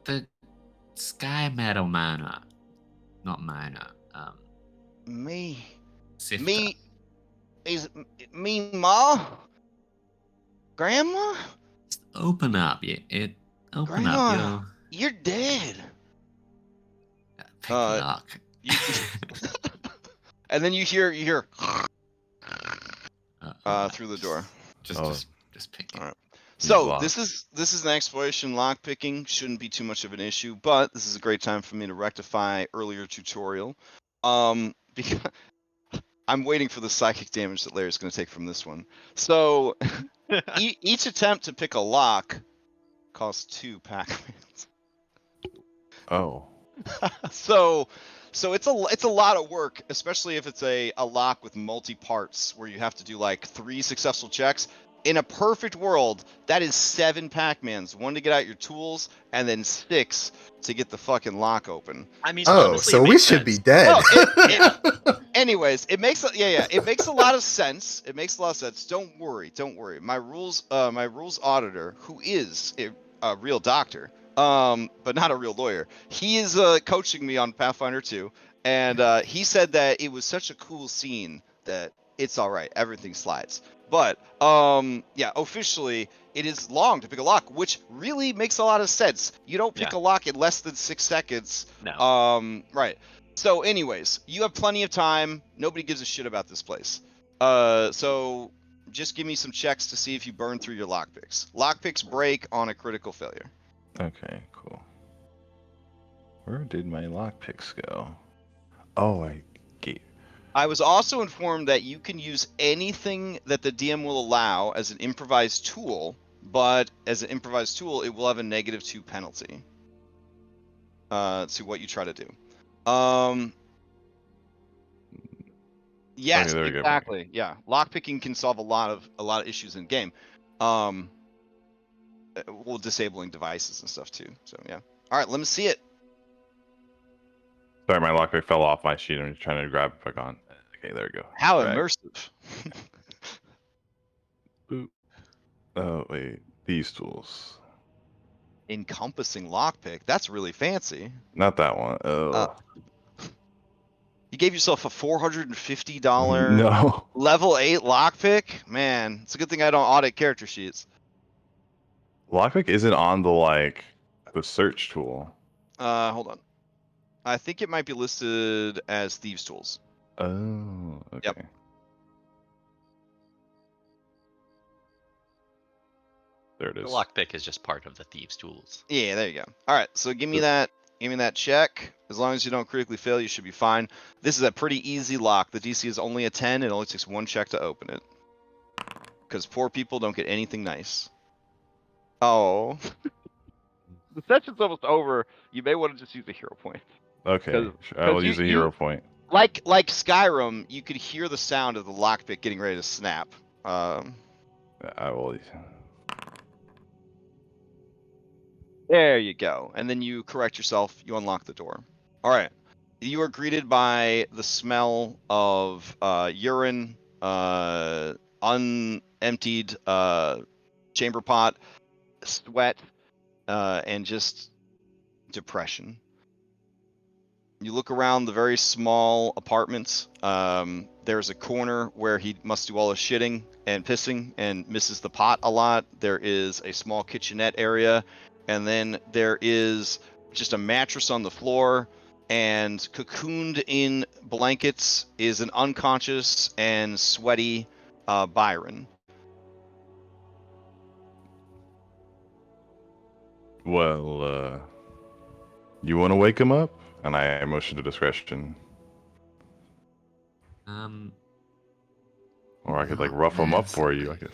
the Sky Meadow Manor. Not Manor. Me. Sifter. Me. Is me ma? Grandma? Just open up. Open Grandma. up. You're dead. Pick lock. And then you hear through the door. Just pick it. All right. So lock. this is an exploration lock picking. Shouldn't be too much of an issue, but this is a great time for me to rectify earlier tutorial. Because I'm waiting for the psychic damage that Larry's going to take from this one. So each attempt to pick a lock costs 2 Pac-Mans. Oh. So it's a lot of work, especially if it's a lock with multi parts where you have to do like 3 successful checks. In a perfect world, that is 7 Pac-Mans. 1 to get out your tools, and then 6 to get the fucking lock open. I mean, Oh, honestly, so it we makes should sense. be dead. Well, anyways, it makes a lot of sense. Don't worry. My rules auditor, who is a real doctor, but not a real lawyer. He is coaching me on Pathfinder 2, and he said that it was such a cool scene that it's all right. Everything slides. But yeah, officially it is long to pick a lock, which really makes a lot of sense. You don't pick a lock in less than 6 seconds. No. Right. So, anyways, you have plenty of time. Nobody gives a shit about this place. So just give me some checks to see if you burn through your lockpicks. Lockpicks break on a critical failure. Okay, cool. Where did my lockpicks go? Oh, I was also informed that you can use anything that the DM will allow as an improvised tool, but as an improvised tool, it will have a -2 penalty to what you try to do. Yes, Okay, exactly. Yeah, lockpicking can solve a lot of issues in game. Well, disabling devices and stuff too. So yeah. All right, let me see it. Sorry, my lockpick fell off my sheet. I'm just trying to grab it back on. Okay, there we go. How Drag. immersive. Boop. Oh wait, these tools. Encompassing lockpick. That's really fancy. Not that one. Oh. You gave yourself a $450 No. level 8 lockpick? Man, it's a good thing I don't audit character sheets. Lockpick isn't on the search tool. Hold on. I think it might be listed as thieves tools. Oh, okay. Yep. There it is. The lockpick is just part of the thieves' tools. Yeah, there you go. All right, so give me that check. As long as you don't critically fail, you should be fine. This is a pretty easy lock. The DC is only a 10. It only takes 1 check to open it. Because poor people don't get anything nice. Oh. The session's almost over. You may want to just use a hero point. Okay, I will use a hero point. Like Skyrim, you could hear the sound of the lockpick getting ready to snap. I will. There you go. And then you correct yourself. You unlock the door. All right. You are greeted by the smell of urine, unemptied chamber pot, sweat, and just depression. You look around the very small apartment. There's a corner where he must do all his shitting and pissing and misses the pot a lot. There is a small kitchenette area. And then there is just a mattress on the floor, and cocooned in blankets is an unconscious and sweaty Byron. Well, you want to wake him up? And I motion to discretion. Or I could rough him up for you, I guess.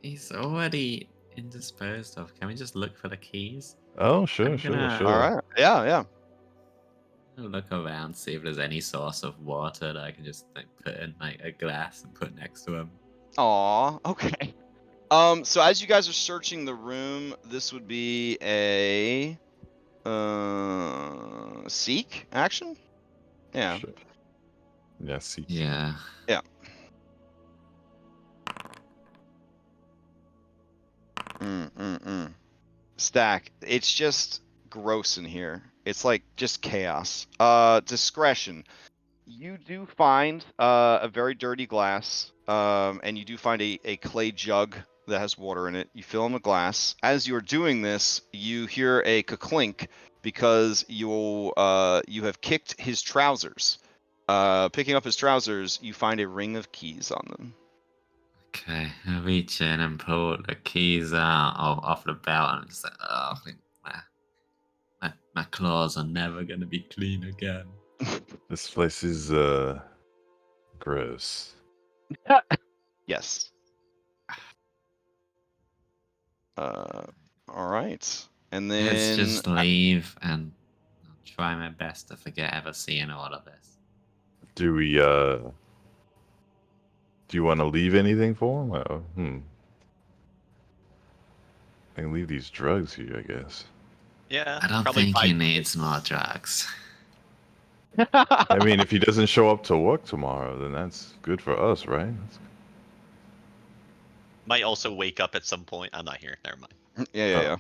He's already indisposed of. Can we just look for the keys? Oh, sure. All right. Yeah. I'll look around, see if there's any source of water that I can just put in a glass and put next to him. Aw, okay. So as you guys are searching the room, this would be a seek action? Yeah. Sure. Yeah, seek. Yeah. Yeah. Stack. It's just gross in here. It's just chaos. Discretion. You do find a very dirty glass, and you do find a clay jug that has water in it. You fill in the glass. As you're doing this, you hear a clink because you have kicked his trousers. Picking up his trousers, you find a ring of keys on them. Okay, I reach in and pull the keys out off the belt, and I'm just oh, my claws are never gonna be clean again. This place is gross. Yes. All right, and then Let's just leave, and I'll try my best to forget ever seeing all of this. Do we do you want to leave anything for him? I can leave these drugs here, I guess. Yeah. I don't think he needs more drugs. I mean, if he doesn't show up to work tomorrow, then that's good for us, right? Might also wake up at some point. I'm not here. Never mind. Yeah.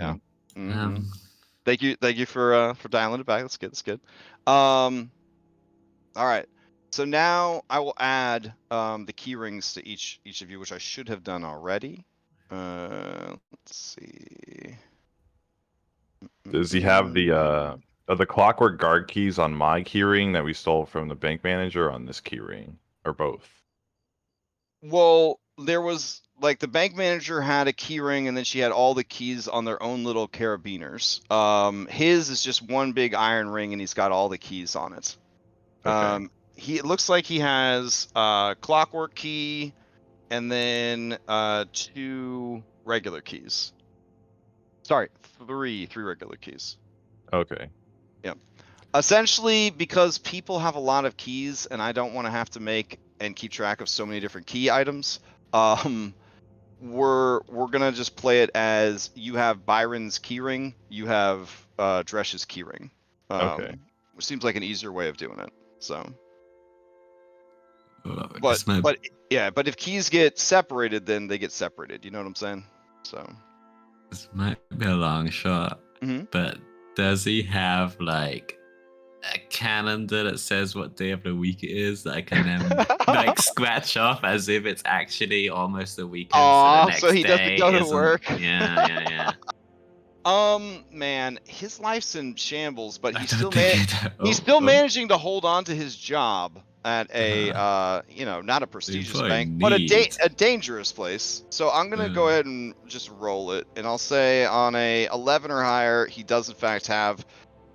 Yeah. Thank you for dialing it back. That's good. That's good. All right. So now I will add the key rings to each of you, which I should have done already. Let's see. Does he have the clockwork guard keys on my keyring that we stole from the bank manager on this keyring, or both? Well, there was like the bank manager had a key ring, and then she had all the keys on their own little carabiners. His is just one big iron ring, and he's got all the keys on it. Okay. It looks like he has clockwork key, and then 2 regular keys. Sorry, three regular keys. Okay. Yep. Essentially, because people have a lot of keys, and I don't want to have to make and keep track of so many different key items. We're gonna just play it as you have Byron's keyring, you have Dresh's keyring. Okay. Which seems like an easier way of doing it. So. But But if keys get separated, then they get separated. You know what I'm saying? So. this might be a long shot. Mhm. But does he have like a calendar that says what day of the week it is that I can then like scratch off as if it's actually almost the weekend? So he doesn't go to work. Yeah. Man, his life's in shambles, but I he's don't still think he's still managing to hold on to his job at a not a prestigious bank, but a dangerous place. So I'm gonna go ahead and just roll it, and I'll say on a 11 or higher, he does in fact have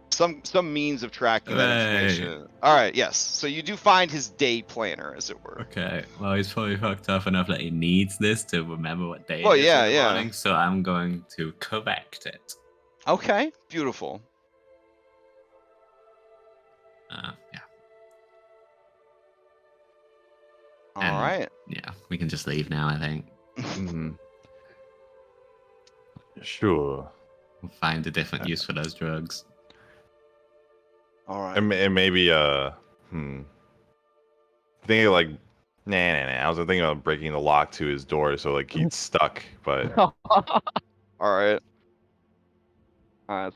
some means of tracking that information. All right, yes. So you do find his day planner, as it were. Okay. Well, he's probably fucked up enough that he needs this to remember what day Well, it is yeah, in the yeah. morning. So I'm going to correct it. Okay, beautiful. Yeah. All right. Yeah, we can just leave now, I think. Sure. We'll find a different use for those drugs. All right. And maybe thinking like nah. I was thinking about breaking the lock to his door so like he's stuck, but All right.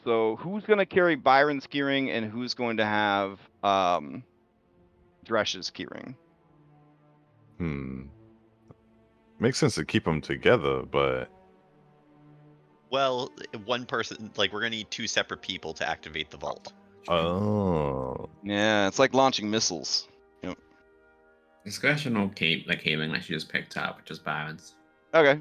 So who's gonna carry Byron's keyring and who's going to have Dresh's keyring? Makes sense to keep them together, but Well, one person, like, we're gonna need 2 separate people to activate the vault. oh. Yeah, it's like launching missiles. Yep. Discretion will keep the keyring that she just picked up, just Byron's. Okay.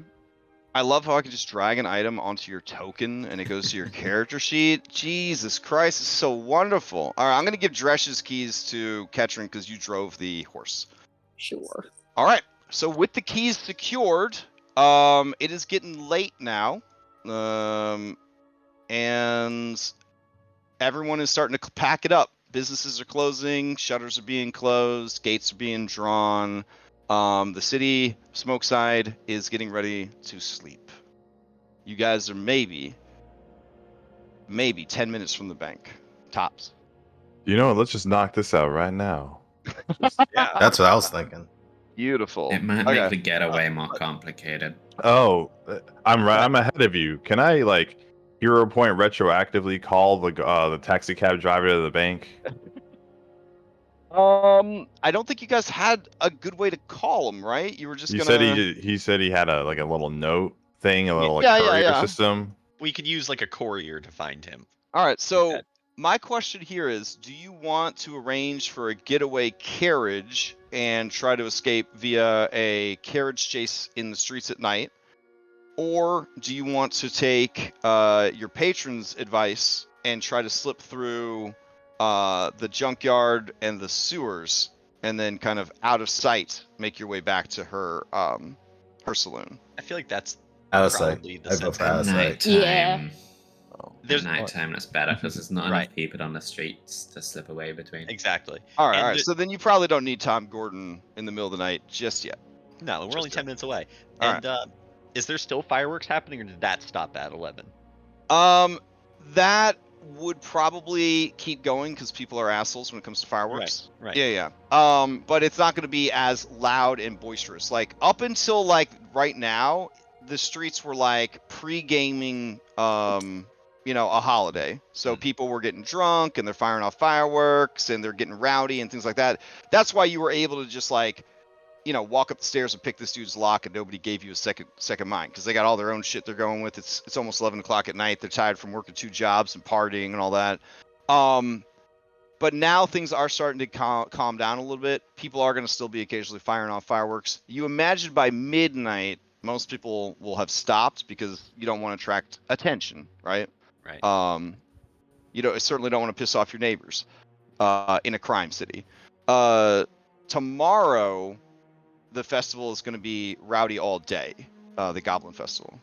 I love how I can just drag an item onto your token and it goes to your character sheet. Jesus Christ, it's so wonderful. All right, I'm gonna give Dresh's keys to Ketrin because you drove the horse. Sure. All right. So with the keys secured, it is getting late now, and everyone is starting to pack it up. Businesses are closing, shutters are being closed, gates are being drawn. The city, Smokeside, is getting ready to sleep. You guys are maybe 10 minutes from the bank, tops. You know what? Let's just knock this out right now. Yeah. That's what I was thinking. Beautiful. It might Okay. make the getaway more complicated. Oh, I'm right. I'm ahead of you. Can I like hero point retroactively call the taxi cab driver to the bank? I don't think you guys had a good way to call him, right? You were just He gonna. said he said he had a little note thing, a little Yeah, courier yeah. system. We could use like a courier to find him. All right, so Okay. my question here is, do you want to arrange for a getaway carriage and try to escape via a carriage chase in the streets at night? Or do you want to take your patron's advice and try to slip through the junkyard and the sewers and then kind of out of sight make your way back to her saloon? I feel like that's Out of sight. probably the I vote for sense. out of sight. Nighttime. Yeah. There's nighttime that's better because there's not Right. enough people on the streets to slip away between. Exactly. All right, And all right. the- So then you probably don't need Tom Gordon in the middle of the night just yet. No, we're only Just 10 minutes away. All And is there still fireworks happening, or did that stop at 11? That would probably keep going because people are assholes when it comes to fireworks. Right. Yeah. But it's not going to be as loud and boisterous. Like up until like right now, the streets were like pre-gaming a holiday. So people were getting drunk and they're firing off fireworks and they're getting rowdy and things like that. That's why you were able to just like, walk up the stairs and pick this dude's lock and nobody gave you a second mind because they got all their own shit they're going with. It's almost 11 o'clock at night. They're tired from working 2 jobs and partying and all that. But now things are starting to calm down a little bit. People are going to still be occasionally firing off fireworks. You imagine by midnight, most people will have stopped because you don't want to attract attention, right? Right. You certainly don't want to piss off your neighbors in a crime city. Tomorrow, the festival is going to be rowdy all day, the Goblin Festival.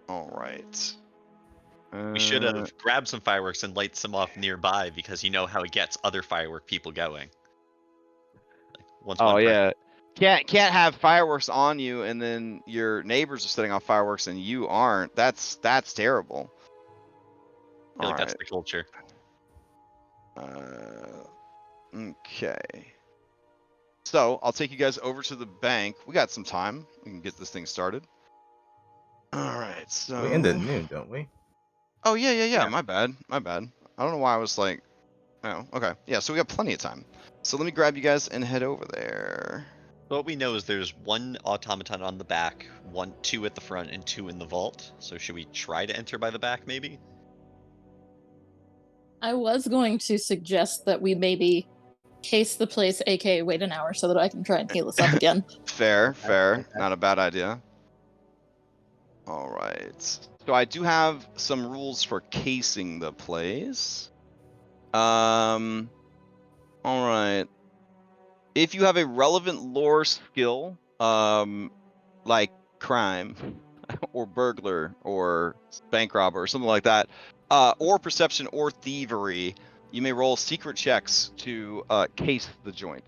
All right. We should have grabbed some fireworks and light some off nearby because you know how it gets other firework people going. Like, once one person- Can't have fireworks on you and then your neighbors are setting off fireworks and you aren't. That's terrible. I feel like that's the culture. Okay. So I'll take you guys over to the bank. We got some time. We can get this thing started. All right. So We end at noon, don't we? Oh yeah. My bad. I don't know why I was like, oh, okay. Yeah. So we got plenty of time. So let me grab you guys and head over there. What we know is there's 1 automaton on the back, 2 at the front, and 2 in the vault. So should we try to enter by the back, maybe? I was going to suggest that we maybe case the place, aka wait an hour, so that I can try and heal us up again. Fair. Not a bad idea. All right. So I do have some rules for casing the place. All right. If you have a relevant lore skill, like crime, or burglar, or bank robber, or something like that, or perception or thievery, you may roll secret checks to case the joint.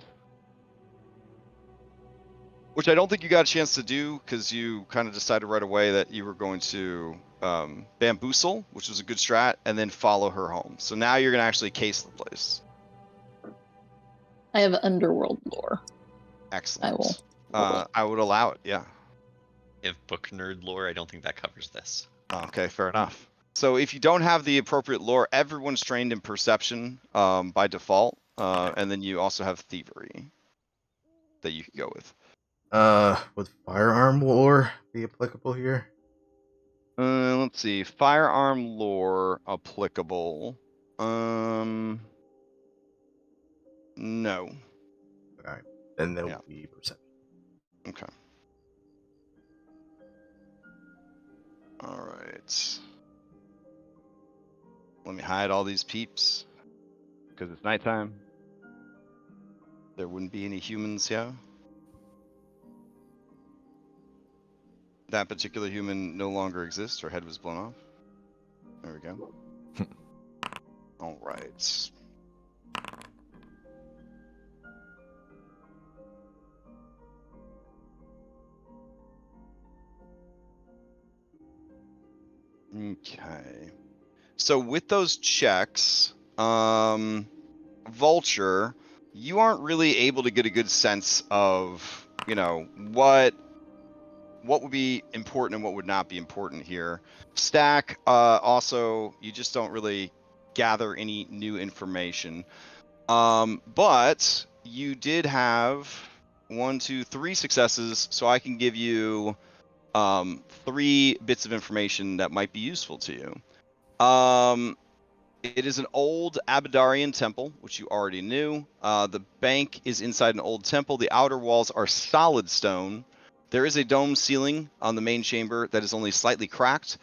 Which I don't think you got a chance to do because you kind of decided right away that you were going to bamboozle, which was a good strat, and then follow her home. So now you're going to actually case the place. I have underworld lore. Excellent. I would allow it, yeah. If book nerd lore, I don't think that covers this. Okay, fair enough. So if you don't have the appropriate lore, everyone's trained in perception by default, and then you also have thievery that you can go with. Would firearm lore be applicable here? Let's see. Firearm lore applicable. No. Alright. Then there will be perception. Okay. Alright. Let me hide all these peeps. Because it's nighttime. There wouldn't be any humans here. That particular human no longer exists. Her head was blown off. There we go. All right. Okay. So with those checks, Vulture, you aren't really able to get a good sense of, what would be important and what would not be important here. Stack, also, you just don't really gather any new information. But you did have 1, 2, 3 successes, so I can give you 3 bits of information that might be useful to you. It is an old Abadarian temple, which you already knew. The bank is inside an old temple. The outer walls are solid stone. There is a dome ceiling on the main chamber that is only slightly cracked.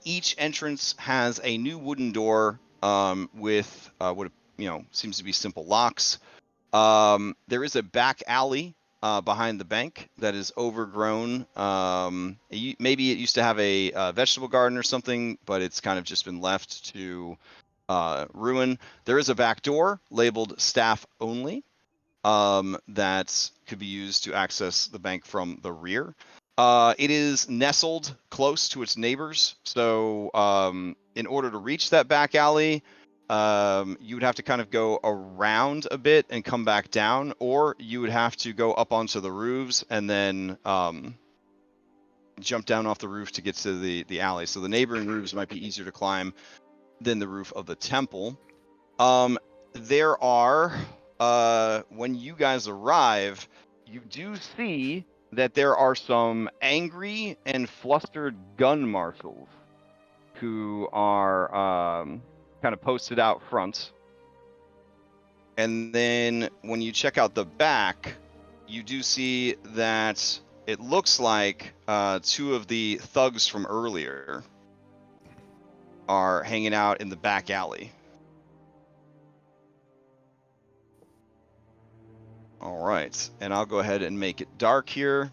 Each entrance has a new wooden door with what seems to be simple locks. There is a back alley behind the bank that is overgrown. Maybe it used to have a vegetable garden or something, but it's kind of just been left to ruin. There is a back door labeled staff only that could be used to access the bank from the rear. It is nestled close to its neighbors, so in order to reach that back alley, you would have to kind of go around a bit and come back down, or you would have to go up onto the roofs and then jump down off the roof to get to the alley. So the neighboring roofs might be easier to climb than the roof of the temple. There are, when you guys arrive, you do see that there are some angry and flustered gun marshals who are kind of posted out front. And then when you check out the back, you do see that it looks like 2 of the thugs from earlier are hanging out in the back alley. All right, and I'll go ahead and make it dark here.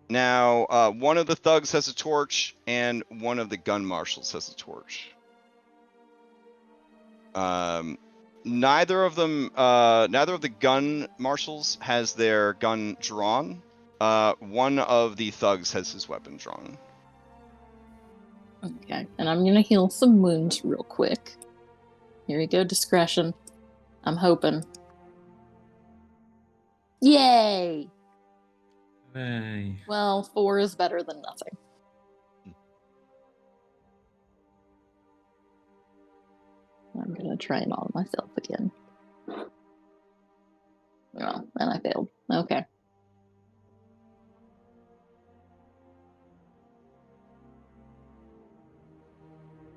Now, one of the thugs has a torch, and one of the gun marshals has a torch. Neither of the gun marshals has their gun drawn. One of the thugs has his weapon drawn. Okay, and I'm gonna heal some wounds real quick. Here you go, discretion. I'm hoping. Yay! Hey. Well, 4 is better than nothing. I'm gonna try it on myself again. Well, and I failed. Okay.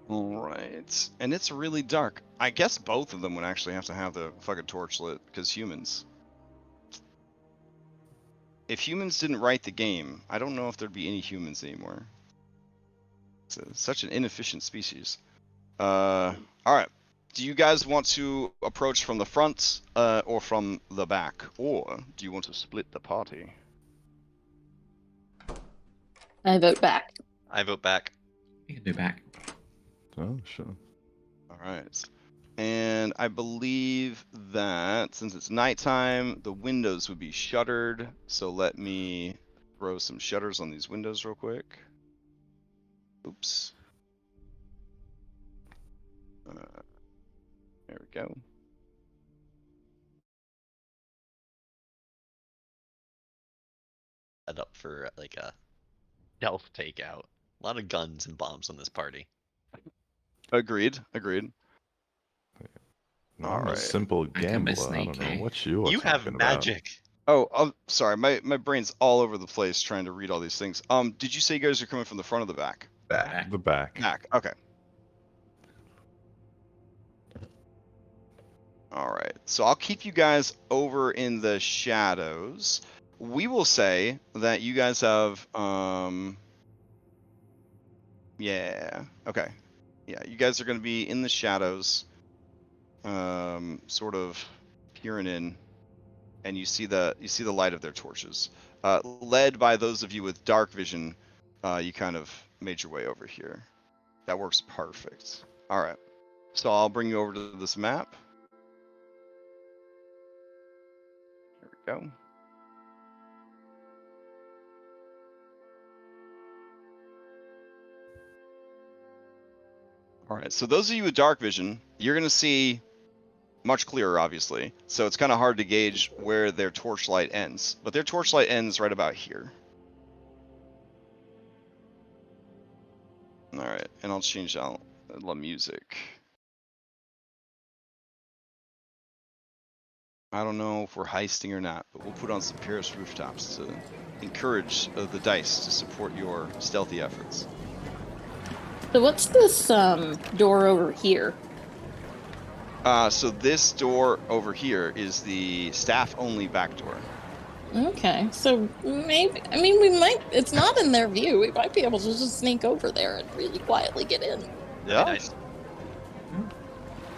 All right, and it's really dark. I guess both of them would actually have to have the fucking torch lit, because humans. If humans didn't write the game, I don't know if there'd be any humans anymore. It's such an inefficient species. All right. Do you guys want to approach from the front or from the back? Or do you want to split the party? I vote back. I vote back. You can do back. Oh, sure. All right. And I believe that since it's nighttime, the windows would be shuttered. So let me throw some shutters on these windows real quick. Oops. There we go. Head up for like a stealth takeout. A lot of guns and bombs on this party. Agreed. No, All I'm right. a simple I can be gambler. I don't know sneaky. what you are You have talking about. magic. Oh, sorry. My brain's all over the place trying to read all these things. Did you say you guys are coming from the front or the back? Back. The back. Back. Okay. All right. So I'll keep you guys over in the shadows. We will say that you guys have yeah. Okay. Yeah, you guys are going to be in the shadows, sort of peering in, and you see the light of their torches. Led by those of you with dark vision, you kind of made your way over here. That works perfect. All right. So I'll bring you over to this map. There we go. All right. So those of you with dark vision, you're going to see much clearer, obviously. So it's kind of hard to gauge where their torchlight ends. But their torchlight ends right about here. All right. And I'll change out the music. I don't know if we're heisting or not, but we'll put on some Paris rooftops to encourage the dice to support your stealthy efforts. So what's this door over here? So this door over here is the staff-only back door. Okay, so maybe, I mean, we might, it's not in their view. We might be able to just sneak over there and really quietly get in. Yeah. Nice.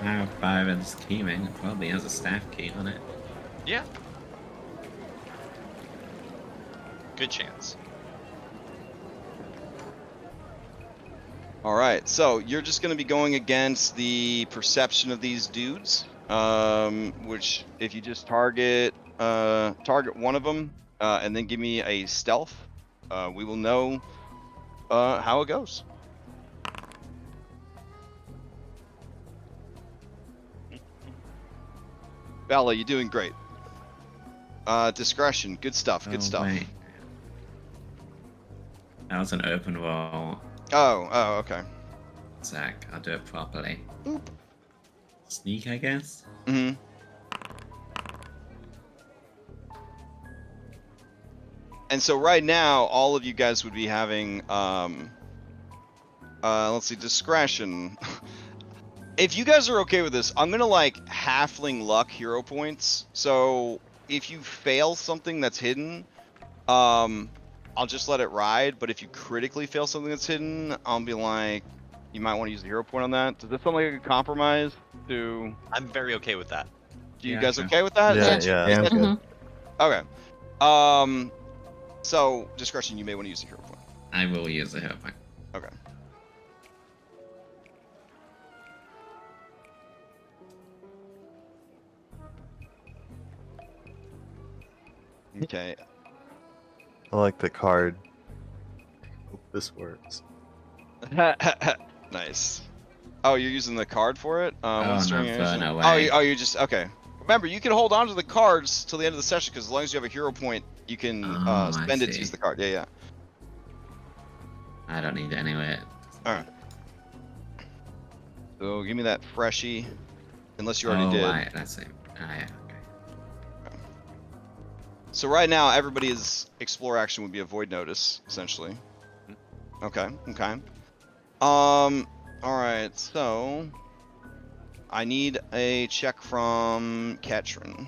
I have 5 and scheming. It probably has a staff key on it. Yeah. Good chance. All right, so you're just going to be going against the perception of these dudes, which if you just target one of them and then give me a stealth, we will know how it goes. Bella, you're doing great. Discretion, good stuff, good stuff. Wait. That was an open roll. Oh, okay. Zach, I'll do it properly. Boop. Sneak, I guess? Mm-hmm. And so right now, all of you guys would be having, let's see, discretion. If you guys are okay with this, I'm gonna like halfling luck hero points. So if you fail something that's hidden, I'll just let it ride. But if you critically fail something that's hidden, I'll be like, you might want to use a hero point on that. Does this sound like a compromise? I'm very okay with that. Do you Yeah, guys sure. okay with that? Yeah, Is yeah, that- I'm good. Okay. So discretion, you may want to use a hero point. I will use a hero point. Okay. Okay. I like the card. Hope this works. Nice. Oh, you're using the card for it? Oh, One no, string thrown action? away. You're just okay. Remember, you can hold on to the cards till the end of the session because as long as you have a hero point, you can Oh, I spend it to see. use the card. Yeah. I don't need it anyway. All right. So give me that freshie, unless you already oh, did. right, that's it. Ah, yeah, okay. So right now, everybody's explore action would be a void notice, essentially. Okay. All right. So I need a check from Ketrin.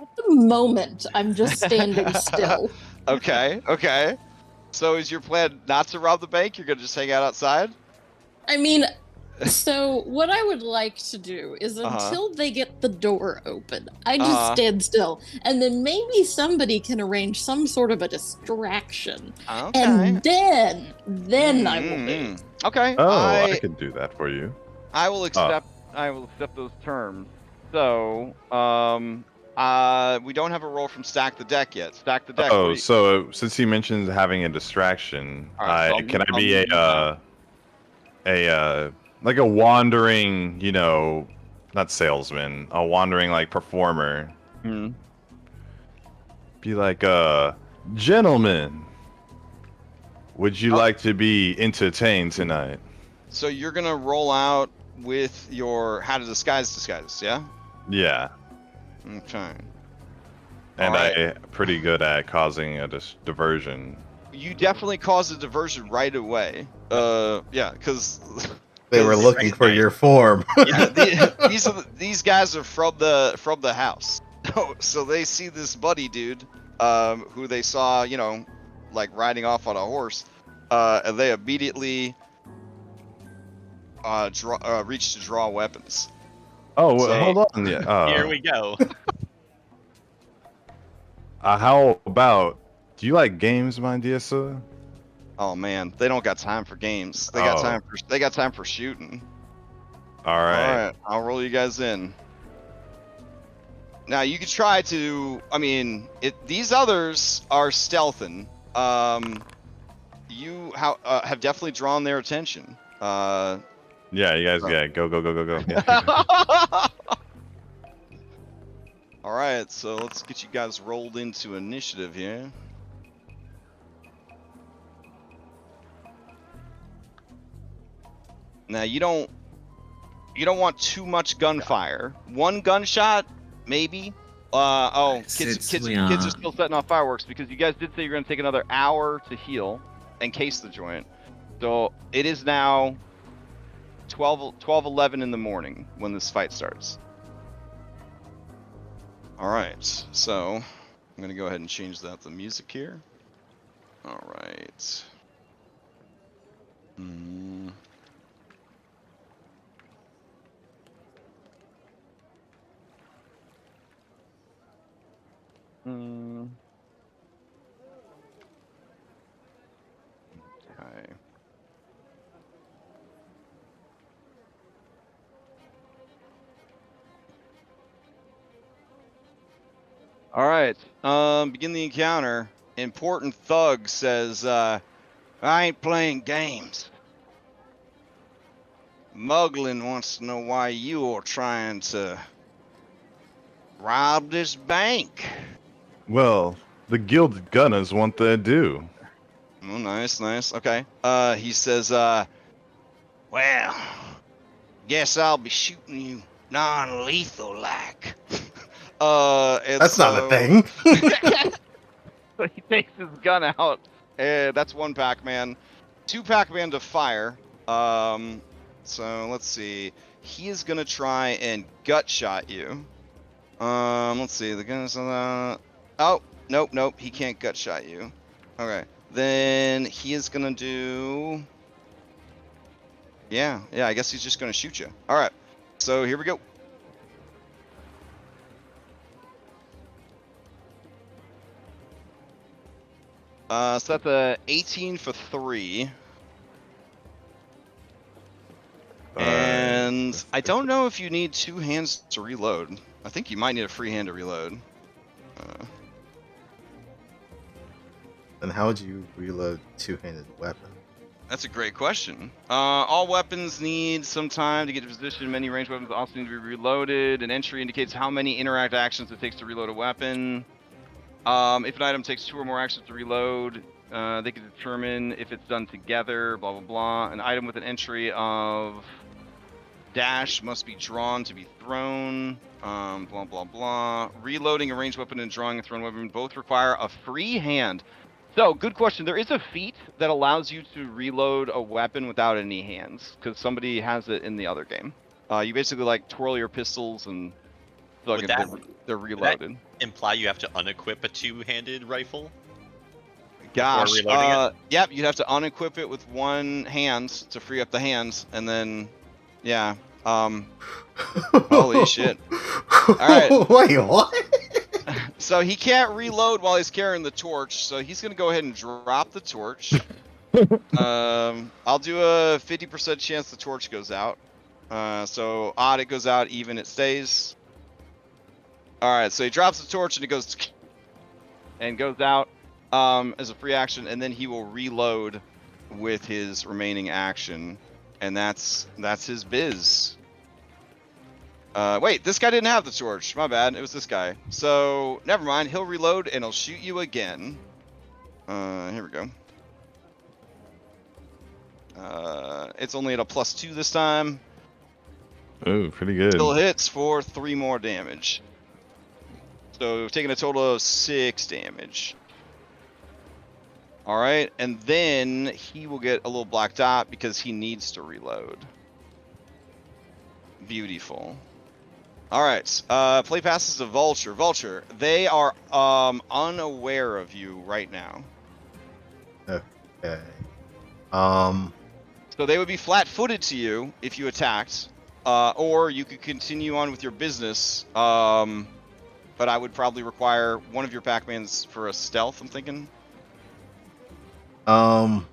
At the moment, I'm just standing still. Okay. So is your plan not to rob the bank? You're gonna just hang out outside? I mean, so what I would like to do is until they get the door open, I just stand still, and then maybe somebody can arrange some sort of a distraction, Okay. and then I will move. Okay. Oh, I can do that for you. I will accept. I will accept those terms. So, we don't have a roll from Stack the Deck yet. Stack the Deck. Oh, so since he mentions having a distraction, All right, so can I I'll be move you now. like a wandering, not salesman, a wandering like performer? Hmm. Be like, gentlemen, would you like to be entertained tonight? So you're gonna roll out with your how to disguise, yeah? Yeah, Okay. and Alright. I'm pretty good at causing a diversion. You definitely caused a diversion right away. Yeah, because They were looking for your form. these guys are from the house, so they see this buddy dude, who they saw, like riding off on a horse, and they immediately reach to draw weapons. Oh, well, So- hold on. Yeah. Here we go. How about? Do you like games, my dear sir? Oh man, they don't got time for games. They got time for shooting. All right. All right, I'll roll you guys in. Now you could try to. I mean, these others are stealthing. You have definitely drawn their attention. Yeah, you guys. Oh. Yeah, go. Yeah. All right, so let's get you guys rolled into initiative here. Now you don't want too much gunfire. One gunshot, maybe. Kids are still setting off fireworks because you guys did say you're going to take another hour to heal and case the joint. So it is now 12:11 in the morning when this fight starts. All right, so I'm going to go ahead and change the music here. All right. Okay. All right. Begin the encounter. Important thug says, "I ain't playing games. Muglin wants to know why you are trying to rob this bank." Well, the Guild Gunners want their due. Oh, nice, nice. Okay. He says, well, guess I'll be shooting you non-lethal like. And That's not a thing. So he takes his gun out, and that's one Pac-Man. 2 Pac-Man to fire. So let's see. He is gonna try and gut shot you. Let's see. The gun is oh, nope. He can't gut shot you. Okay. Then he is gonna do. Yeah. I guess he's just gonna shoot you. All right. So here we go. So that's a 18 for 3. And I don't know if you need 2 hands to reload. I think you might need a free hand to reload. And how would you reload two-handed weapon? That's a great question. All weapons need some time to get to position. Many ranged weapons also need to be reloaded. An entry indicates how many interact actions it takes to reload a weapon. If an item takes 2 or more actions to reload, they can determine if it's done together, blah, blah, blah. An item with an entry of dash must be drawn to be thrown, blah, blah, blah. Reloading a ranged weapon and drawing a thrown weapon both require a free hand. So, good question. There is a feat that allows you to reload a weapon without any hands, because somebody has it in the other game. You basically, like, twirl your pistols and they're reloaded. Imply you have to unequip a 2-handed rifle? Gosh, reloading it? Yep, you'd have to unequip it with 1 hand to free up the hands, and then, yeah, holy shit. Alright. Wait, what? So he can't reload while he's carrying the torch, so he's gonna go ahead and drop the torch. I'll do a 50% chance the torch goes out. So odd it goes out, even it stays. Alright, so he drops the torch and it goes out as a free action, and then he will reload with his remaining action, and that's his biz. Wait, this guy didn't have the torch. My bad. It was this guy. So never mind. He'll reload and he'll shoot you again. Here we go. It's only at a +2 this time. Oh, pretty good. Still hits for 3 more damage. So we've taken a total of 6 damage. Alright, and then he will get a little black dot because he needs to reload. Beautiful. Alright, play passes to Vulture. Vulture, they are unaware of you right now. Okay. So they would be flat-footed to you if you attacked, or you could continue on with your business, but I would probably require one of your Pac-Mans for a stealth, I'm thinking. Well,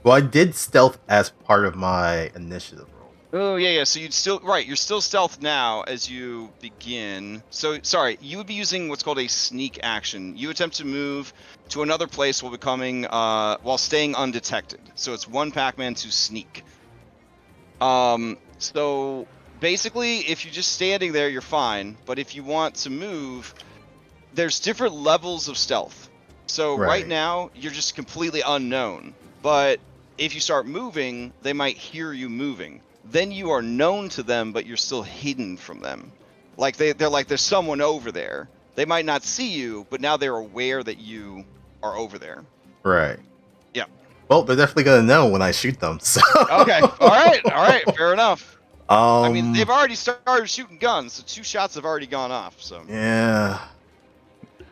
I did stealth as part of my initiative roll. Oh, yeah, so you'd still, right, you're still stealth now as you begin. So, sorry, you would be using what's called a sneak action. You attempt to move to another place while staying undetected. So it's 1 Pac-Man to sneak. So basically, if you're just standing there, you're fine. But if you want to move, there's different levels of stealth. So right now, you're just completely unknown. But if you start moving, they might hear you moving. Then you are known to them, but you're still hidden from them. Like they're like, there's someone over there. They might not see you, but now they're aware that you are over there. Right. Yeah. Well, they're definitely gonna know when I shoot them. So. Okay. All right. Fair enough. I mean, Um. they've already started shooting guns, so 2 shots have already gone off. So. Yeah.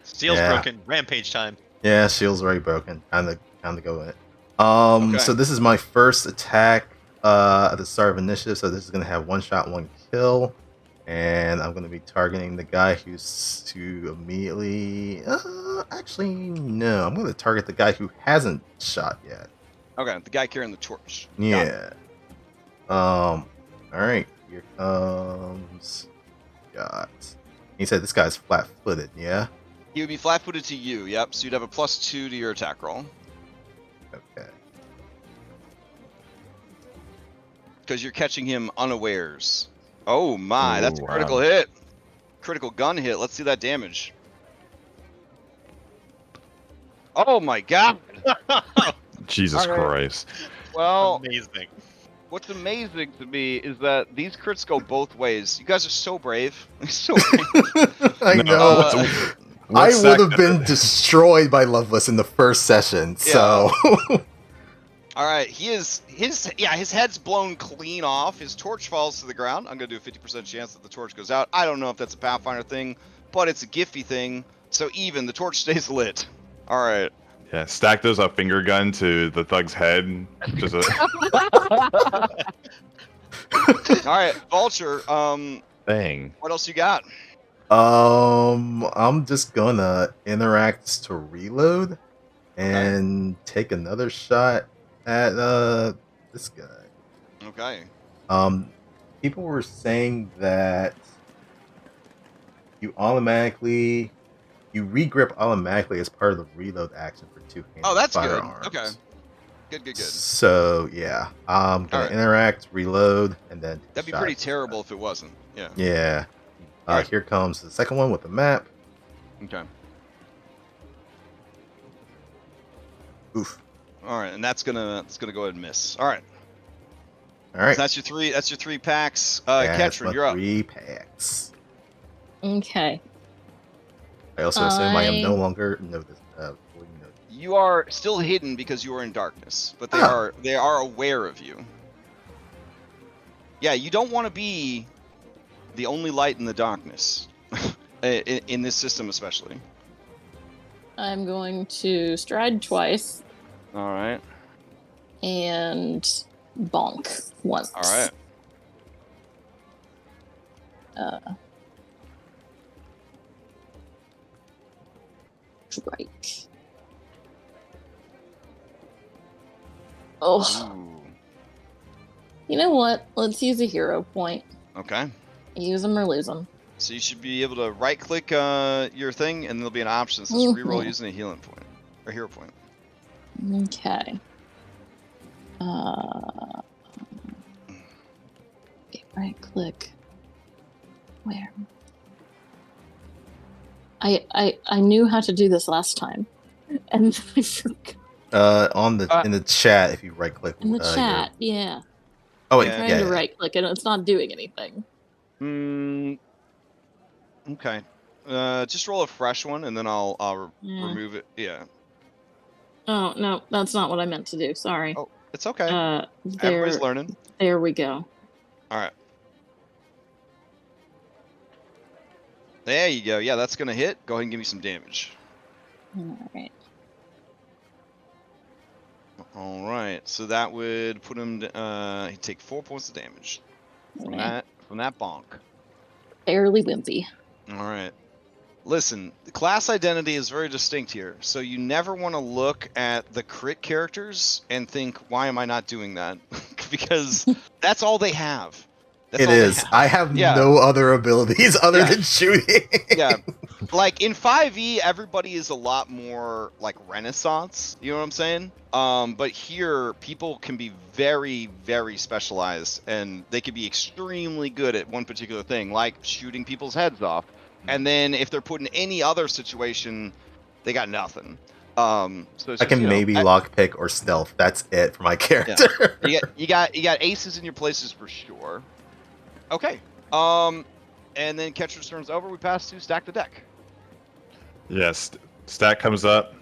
Steel's broken. Rampage time. Yeah, shield's already broken. Time to go in it. Okay. So this is my first attack at the start of initiative. So this is gonna have 1 shot, 1 kill, and I'm gonna be targeting the guy who's to immediately. Actually, no. I'm gonna target the guy who hasn't shot yet. Okay, the guy carrying the torch. Yeah. All right. Here comes. Got. He said this guy's flat-footed. Yeah. He would be flat-footed to you. Yep. So you'd have a +2 to your attack roll. Okay. Because you're catching him unawares. Oh my, that's a Ooh, critical wow. hit. Critical gun hit. Let's see that damage. Oh my god. Jesus All right. Christ. Well, Amazing. what's amazing to me is that these crits go both ways. You guys are so brave. So brave. I No, know. what I would have sector? been destroyed by Loveless in the first session, so All right, his head's blown clean off. His torch falls to the ground. I'm gonna do a 50% chance that the torch goes out. I don't know if that's a Pathfinder thing, but it's a Giphy thing. So even the torch stays lit. All right. Yeah, stack those a finger gun to the thug's head. Just a All right, Vulture. thing. What else you got? I'm just gonna interact to reload and take another shot at this guy. Okay. People were saying that you regrip automatically as part of the reload action for two-handed Oh, that's firearms. good. Okay. Good. So yeah, I'm gonna Alright. interact, reload, and then take a That'd be shot pretty at this terrible guy. if it wasn't. Yeah. Yeah. Alright. Here comes the second one with the map. Okay. Oof. All right, and that's gonna go ahead and miss. All right. All right. So that's your three. That's your 3 packs. That's Ketrin, my you're up. 3 packs. Okay. I also assume I am no longer noticed. Fully noticed. You are still hidden because you are in darkness, but they Oh. are aware of you. Yeah, you don't want to be the only light in the darkness, in this system especially. I'm going to stride twice All right. and bonk once. All right. Strike. Oh, Ooh. you know what? Let's use a hero point. Okay. Use them or lose them. So you should be able to right-click your thing, and there'll be an option that says reroll using a healing point or hero point. Okay. Right click. Where? I knew how to do this last time, and I forgot. In the chat, if you right click In the chat, yeah. Oh, Yeah. Trying to right click and it's not doing anything. Okay. Just roll a fresh one, and then I'll remove it. Yeah. Oh no, that's not what I meant to do. Sorry. Oh, it's okay. There, Everybody's learning. there we go. All right. There you go. Yeah, that's gonna hit. Go ahead and give me some damage. All right. All right. So that would put him. He'd take 4 points of damage from Yeah. that bonk. Fairly wimpy. All right. Listen, the class identity is very distinct here, so you never want to look at the crit characters and think, "Why am I not doing that?" Because that's all they have. That's It all they is. have. I have Yeah. no other abilities other than shooting. Yeah. Like in 5e, everybody is a lot more like Renaissance. You know what I'm saying? But here, people can be very, very specialized, and they can be extremely good at one particular thing, like shooting people's heads off. And then if they're put in any other situation, they got nothing. So it's I just, can maybe lockpick or stealth. That's it for my character. you got aces in your places for sure. Okay. And then catcher's turn's over. We pass to stack the deck. Yes, Stack comes up,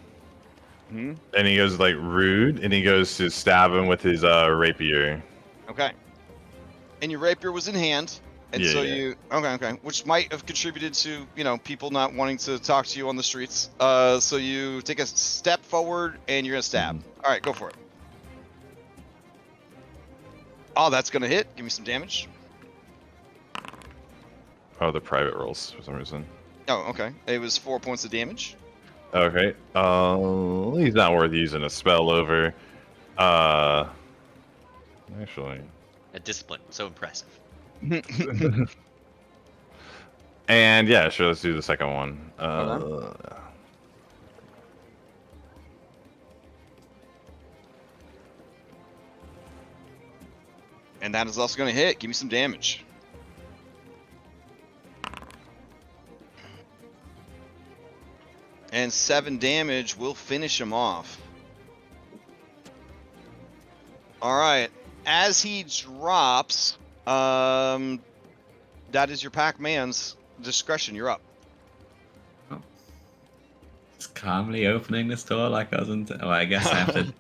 Hmm? and he goes like rude, and he goes to stab him with his rapier. Okay. And your rapier was in hand, and Yeah, so yeah. you okay, which might have contributed to people not wanting to talk to you on the streets. So you take a step forward, and you're gonna stab. All right, go for it. Oh, that's gonna hit. Give me some damage. Oh, the private rolls for some reason. Oh, okay. It was 4 points of damage. Okay. He's not worth using a spell over. Actually. A discipline, so impressive. And yeah, sure. Let's do the second one. And that is also gonna hit. Give me some damage. And 7 damage will finish him off. All right. As he drops, that is your Pac-Man's discretion. You're up. Just calmly opening this door like I wasn't. Oh, I guess I have to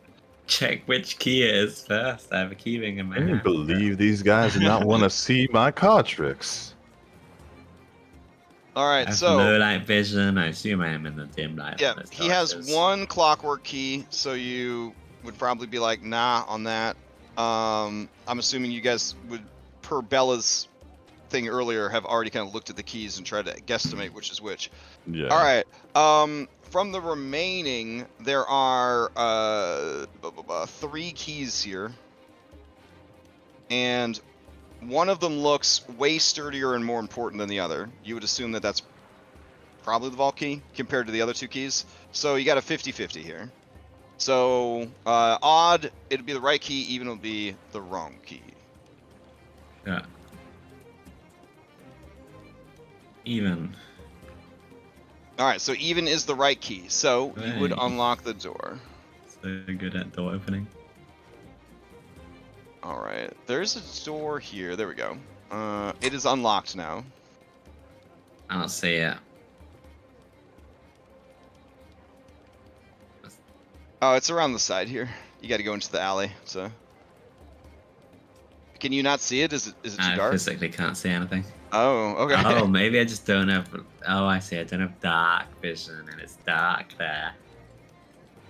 check which key it is first. I have a key ring in my I hand. believe these guys did not want to see my card tricks. All I right. have So low light vision. I assume I am in the dim light. yeah, on this he has torches. one clockwork key, so you would probably be like, nah, on that. I'm assuming you guys would, per Bella's thing earlier, have already kind of looked at the keys and tried to guesstimate which is which. Yeah. All right. From the remaining, there are 3 keys here, and one of them looks way sturdier and more important than the other. You would assume that that's probably the vault key compared to the other 2 keys. So you got a 50-50 here. So odd, it'd be the right key. Even it'll be the wrong key. Yeah. Even. All right. So even is the right key. So you would Right. unlock the door. So good at door opening. All right. There's a door here. There we go. It is unlocked now. I don't see it. Oh, it's around the side here. You got to go into the alley. So, can you not see it? Is it too I dark? physically can't see anything. Oh, okay. Oh, maybe I just don't have. Oh, I see. I don't have dark vision, and it's dark there.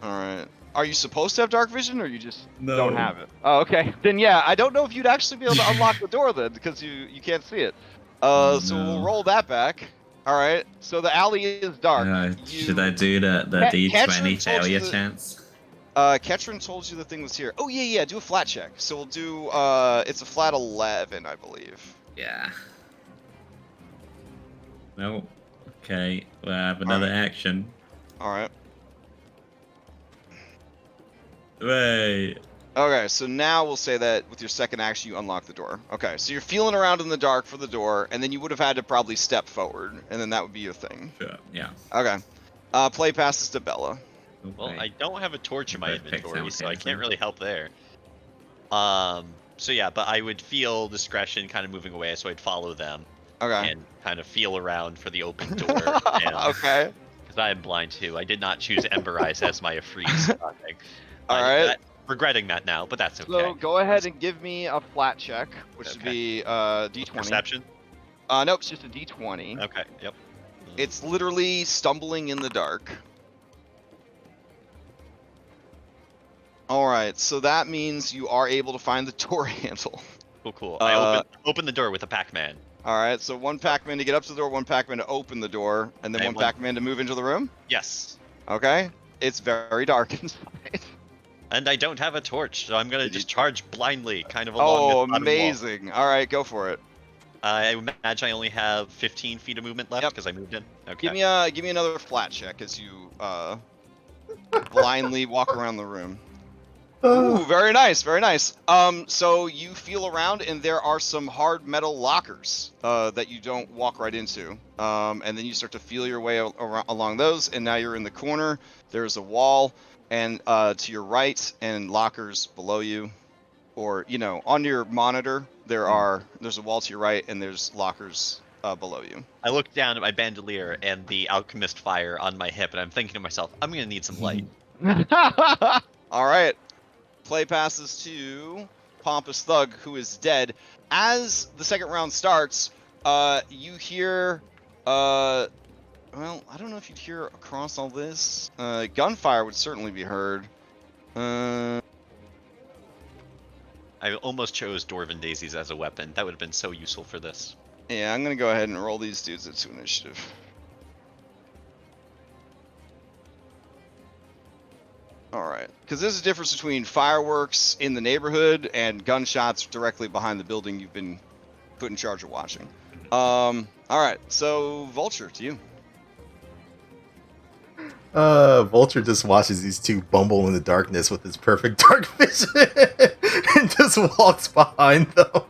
All right. Are you supposed to have dark vision, or you just No. don't have it? Oh, okay. Then yeah, I don't know if you'd actually be able to unlock the door then, because you can't see it. Oh, So no. we'll roll that back. All right. So the alley is dark. Should I do the D20 Ketchum told you failure that- chance? Ketron told you the thing was here. Oh yeah. Do a flat check. So we'll do. It's a flat 11, I believe. Yeah. No. Okay. We'll have another action. All right. Wait. Okay, so now we'll say that with your second action, you unlock the door. Okay, so you're feeling around in the dark for the door, and then you would have had to probably step forward, and then that would be your thing. Sure. Yeah. Okay. Play passes to Bella. Well, Okay. I don't have a torch in my Right, pick inventory, so I simultaneously. can't really help there. So yeah, but I would feel discretion kind of moving away, so I'd follow them Okay. and kind of feel around for the open door. and, Okay. Because I am blind too. I did not choose Ember Eyes as my freeze thing. All right. Regretting that now, but that's okay. So go ahead and give me a flat check, which would be D20. Perception? Nope, it's just a D20. Okay, yep. It's literally stumbling in the dark. All right, so that means you are able to find the door handle. Cool. I open the door with a Pac-Man. All right, so one Pac-Man to get up to the door, one Pac-Man to open the door, and then And one one- Pac-Man to move into the room. Yes. Okay, it's very dark inside. And I don't have a torch, so I'm gonna just charge blindly, kind of along Oh, the bottom wall. amazing! All right, go for it. I imagine I only have 15 feet of movement left Yep. because I moved in. Okay. Give me another flat check as you blindly walk around the room. Ooh, very nice, very nice. So you feel around, and there are some hard metal lockers that you don't walk right into. And then you start to feel your way along those, and now you're in the corner. There's a wall, and to your right, and lockers below you, or on your monitor, there's a wall to your right, and there's lockers below you. I look down at my bandolier and the alchemist fire on my hip, and I'm thinking to myself, I'm gonna need some light. All right. Play passes to Pompous Thug, who is dead. As the second round starts, you hear, well, I don't know if you'd hear across all this. Gunfire would certainly be heard. I almost chose Dwarven Daisies as a weapon. That would have been so useful for this. Yeah, I'm going to go ahead and roll these dudes into initiative. Alright, because there's a difference between fireworks in the neighborhood and gunshots directly behind the building you've been put in charge of watching. Alright, so Vulture, to you. Vulture just watches these two bumble in the darkness with his perfect dark vision and just walks behind them.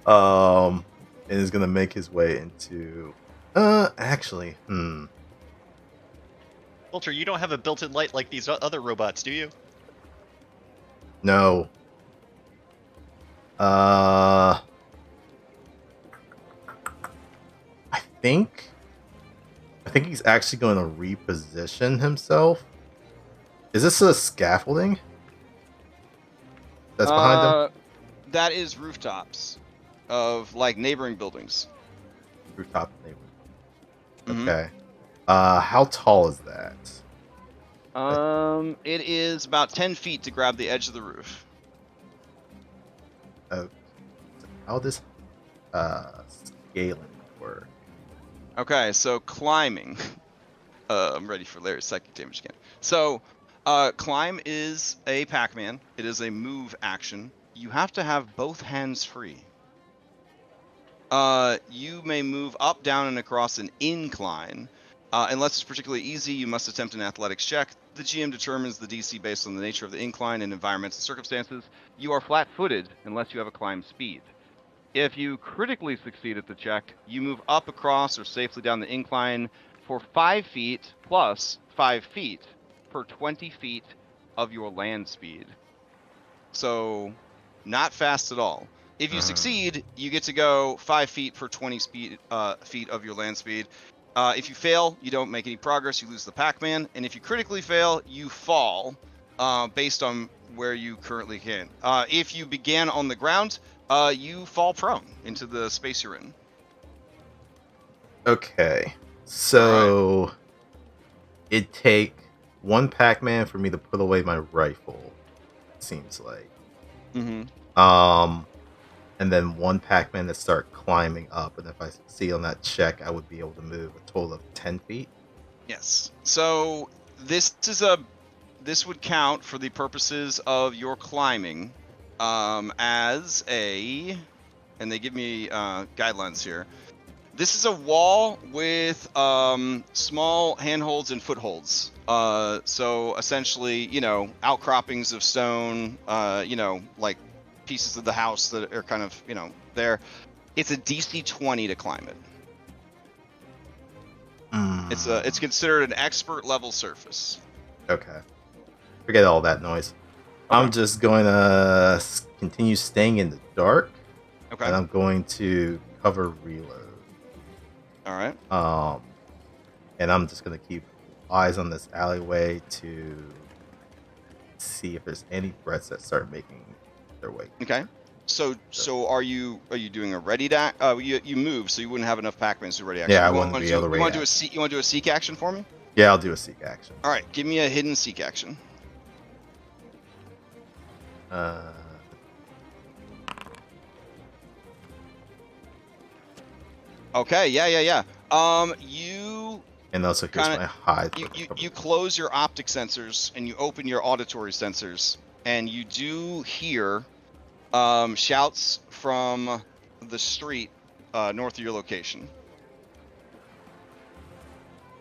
And is gonna make his way into actually, Vulture, you don't have a built-in light like these other robots, do you? No. I think he's actually going to reposition himself. Is this a scaffolding that's behind him? That is rooftops of like neighboring buildings. Rooftop neighbor. Mhm. Okay. How tall is that? It is about 10 feet to grab the edge of the roof. Okay. How does scaling work? Okay, so climbing. I'm ready for Larry's psychic damage again. So, climb is a Pac-Man. It is a move action. You have to have both hands free. You may move up, down, and across an incline. Unless it's particularly easy, you must attempt an athletics check. The GM determines the DC based on the nature of the incline and environmental circumstances. You are flat-footed unless you have a climb speed. If you critically succeed at the check, you move up, across, or safely down the incline for 5 feet plus 5 feet per 20 feet of your land speed. So, not fast at all. If you succeed, you get to go 5 feet per 20 feet of your land speed. If you fail, you don't make any progress. You lose the Pac-Man. And if you critically fail, you fall based on where you currently can. If you began on the ground, you fall prone into the space you're in. Okay. So it'd take one Pac-Man for me to put away my rifle, it seems like. Mm-hmm. And then one Pac-Man to start climbing up, and if I succeed on that check, I would be able to move a total of 10 feet. Yes. So this would count for the purposes of your climbing as a, and they give me guidelines here. This is a wall with small handholds and footholds. So essentially, outcroppings of stone, like pieces of the house that are kind of, there. It's a DC 20 to climb it. It's considered an expert level surface. Okay. Forget all that noise. Okay. I'm just going to continue staying in the dark. Okay. And I'm going to cover reload. All right. And I'm just going to keep eyes on this alleyway to see if there's any threats that start making their way. Okay. So are you doing a ready dash? You move, so you wouldn't have enough Pac-Mans to ready action. Yeah, I wouldn't be able to ready You want to do a seek action for me? Yeah, I'll do a seek action. All right, give me a hidden seek action. Okay, yeah. You and also here's my hide. You close your optic sensors and you open your auditory sensors, and you do hear shouts from the street north of your location.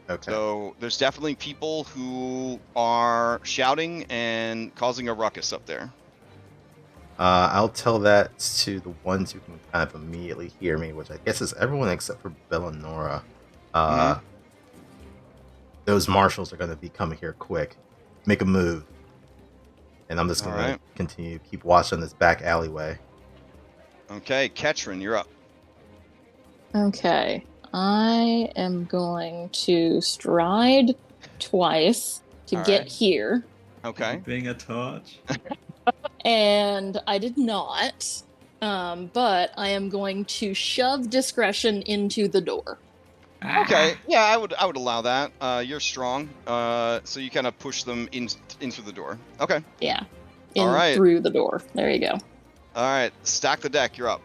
Okay. So there's definitely people who are shouting and causing a ruckus up there. I'll tell that to the ones who can kind of immediately hear me, which I guess is everyone except for Bill and Nora. Those marshals are going to be coming here quick. Make a move. And I'm just going to continue to keep watching this back alleyway. Okay, Ketrin, you're up. Okay. I am going to stride twice to get here. Okay. Being a torch. And I did not. But I am going to shove discretion into the door. Okay. Yeah, I would allow that. You're strong. So you kind of push them into the door. Okay. Yeah. All right. Through the door. There you go. All right. Stack the deck. You're up.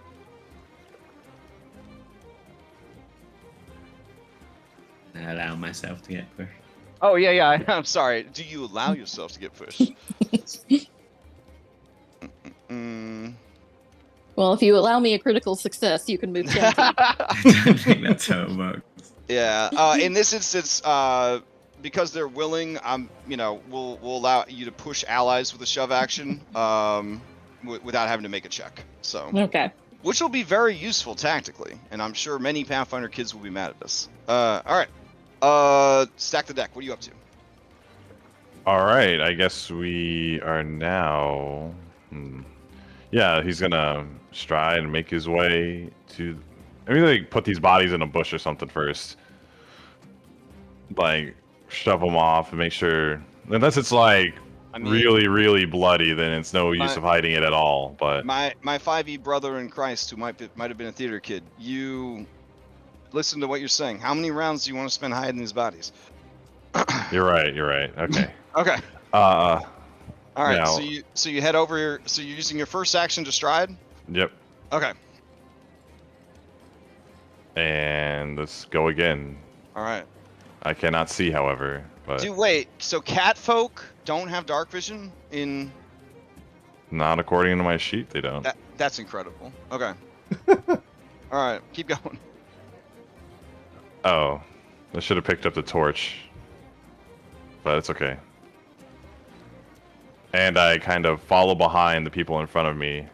I allow myself to get pushed. Oh, yeah. I'm sorry. Do you allow yourself to get pushed? Well, if you allow me a critical success, you can move 10 feet. I don't think that's how it works. Yeah. In this instance, because they're willing, we'll allow you to push allies with a shove action, without having to make a check. So. Okay. Which will be very useful tactically, and I'm sure many Pathfinder kids will be mad at us. All right. Stack the deck. What are you up to? All right. I guess we are now. Yeah, he's gonna stride and make his way to. Maybe like put these bodies in a bush or something first. Like shove them off and make sure. Unless it's like I mean, really, really bloody, then it's no use of hiding it at all. But my 5e brother in Christ, who might have been a theater kid, you listen to what you're saying. How many rounds do you want to spend hiding these bodies? you're right. You're right. Okay. Okay. Uh. All right. Now- So you head over here. So you're using your first action to stride. Yep. Okay. And let's go again. All right. I cannot see, however. But Dude, wait. So cat folk don't have dark vision in. not according to my sheet, they don't. That's incredible. Okay. All right. Keep going. Oh, I should have picked up the torch. But it's okay. And I kind of follow behind the people in front of me.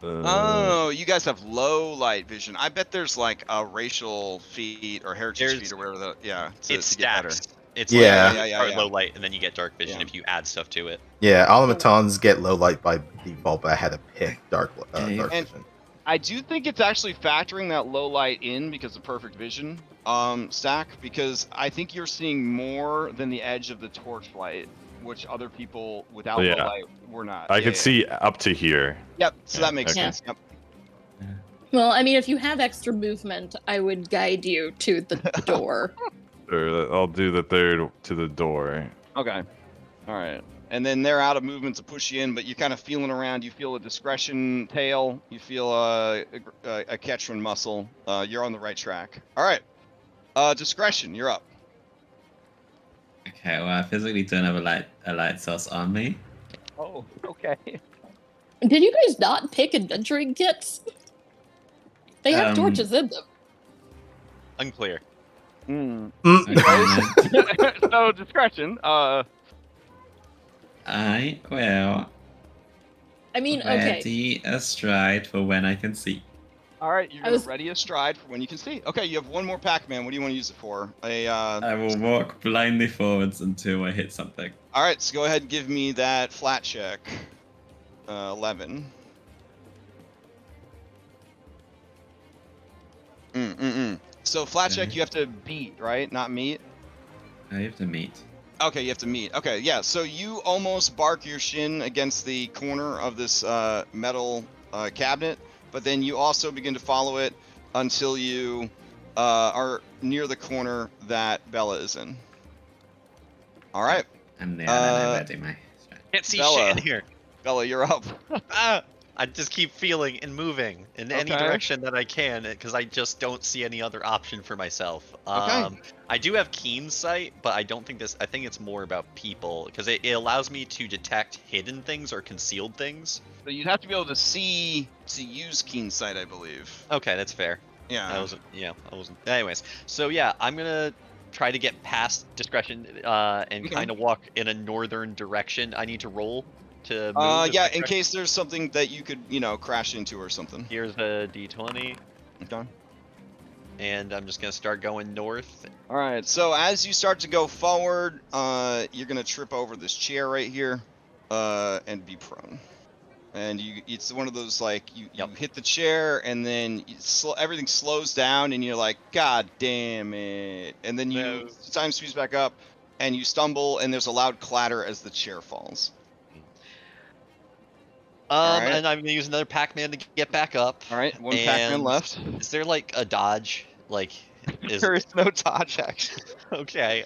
Oh, you guys have low light vision. I bet there's like a racial feat or heritage feat or whatever. It's to get better. stacks. It's Yeah. like Yeah. low light, and then you get dark vision Yeah. if you add stuff to it. Yeah, automatons get low light by default, but I had to pick dark Okay. And- vision. I do think it's actually factoring that low light in because of perfect vision stack, because I think you're seeing more than the edge of the torchlight, which other people without Yeah. low light were not. I could see up to here. Yep. So Yeah, that makes okay. sense. Yep. Well, I mean, if you have extra movement, I would guide you to the door. Or I'll do the third to the door. Okay. All right. And then they're out of movement to push you in, but you're kind of feeling around. You feel a discretion tail. You feel a Ketron muscle. You're on the right track. All right. Discretion, you're up. Okay, well, I physically don't have a light source on me. Oh, okay. Did you guys not pick adventuring kits? They have torches in them. Unclear. Mm. Okay, then So discretion. I will I mean, okay. ready a stride for when I can see. All right, you're I gonna was- ready a stride for when you can see. Okay, you have one more Pac-Man. What do you want to use it for? I will walk blindly forwards until I hit something. All right, so go ahead and give me that flat check. 11. So flat check Okay. you have to beat, right? Not meet. I have to meet. Okay, you have to meet. Okay, yeah. So you almost bark your shin against the corner of this metal cabinet, but then you also begin to follow it until you are near the corner that Bella is in. All right, And then I ready my stride. Can't see Bella. shit in here. Bella, you're up. Ah! I just keep feeling and moving in any Okay. direction that I can because I just don't see any other option for myself. Okay. I do have keen sight, but I don't think this. I think it's more about people because it allows me to detect hidden things or concealed things. So you'd have to be able to see to use keen sight, I believe. Okay, that's fair. Yeah. I wasn't. Anyways, so yeah, I'm gonna try to get past discretion and Okay. kind of walk in a northern direction. I need to roll to move. is Yeah, that in correct? case there's something that you could, crash into or something. Here's a d20, Okay. and I'm just gonna start going north. All right. So as you start to go forward, you're gonna trip over this chair right here, and be prone. And it's one of those like you Yep. hit the chair and then everything slows down and you're like, God damn it! And then No. time speeds back up, and you stumble and there's a loud clatter as the chair falls. Alright. And I'm gonna use another Pac-Man to get back up. All right. One Pac-Man And left. Is there like a dodge? Like, is There is no dodge action. okay.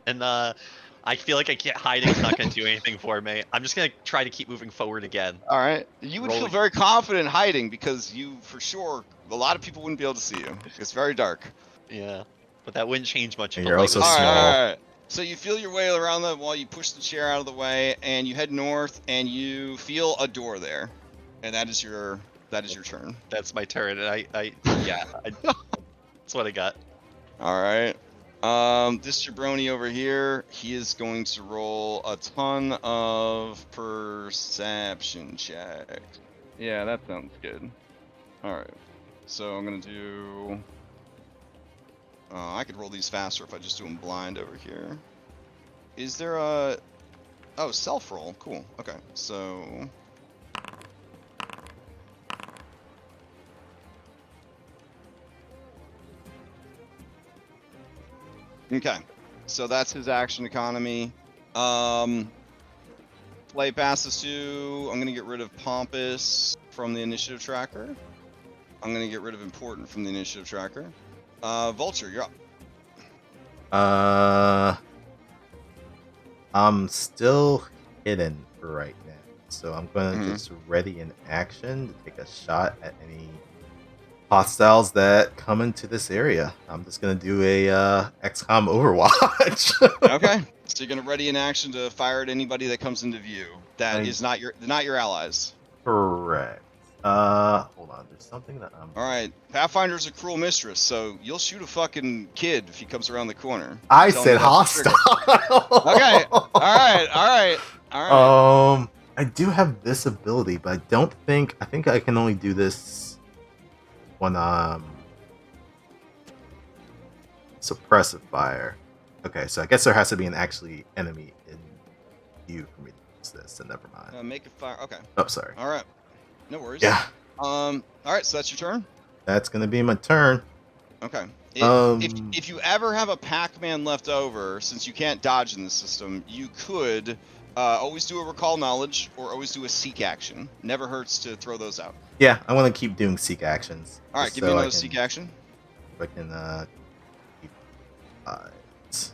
And I feel like hiding's not gonna do anything for me. I'm just gonna try to keep moving forward again. All right. You would feel Rolling. very confident hiding because you, for sure, a lot of people wouldn't be able to see you. It's very dark. Yeah, but that wouldn't change much. And if you're the light also was- All right, small. all right. So you feel your way around the wall. You push the chair out of the way, and you head north, and you feel a door there, and that is your turn. That's my turn, and that's what I got. All right. This jabroni over here, he is going to roll a ton of perception checks. Yeah, that sounds good. All right. So I'm gonna do. I could roll these faster if I just do them blind over here. is there a... Oh, self-roll. Cool. Okay, so... Okay, so that's his action economy. Play passes to... I'm going to get rid of Pompous from the initiative tracker. I'm going to get rid of Important from the initiative tracker. Vulture, you're up. I'm still hidden for right now, so I'm gonna Mhm. just ready in action to take a shot at any hostiles that come into this area. I'm just gonna do a XCOM Overwatch. Okay, so you're going to ready in action to fire at anybody that comes into view. That is not your allies. Correct. Hold on. There's something that I'm. All right, Pathfinder's a cruel mistress, so you'll shoot a fucking kid if he comes around the corner. I Tell me said that's the hostile. trigger. Okay, all right. I do have this ability, but I don't think. I think I can only do this when suppressive fire. Okay, so I guess there has to be an actually enemy in view for me to use this. So never mind. Make a fire. Okay. Oh, sorry. All right. No worries. Yeah, All right, so that's your turn. that's gonna be my turn. Okay. Um, If you ever have a Pac-Man left over, since you can't dodge in the system, you could always do a recall knowledge or always do a seek action. Never hurts to throw those out. Yeah, I want to keep doing seek actions. All right, just give me so I another can- seek action. If I can keep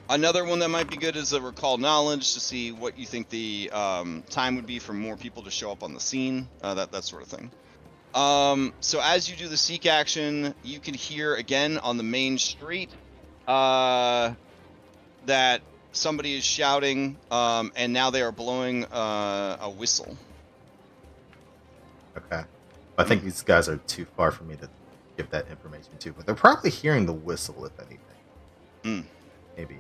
Another one that might be good is a recall knowledge to see what you think the time would be for more people to show up on the scene, that sort of thing. So as you do the seek action, you can hear again on the main street that somebody is shouting, and now they are blowing a whistle. Okay. I think these guys are too far for me to give that information to, but they're probably hearing the whistle, if anything. Maybe.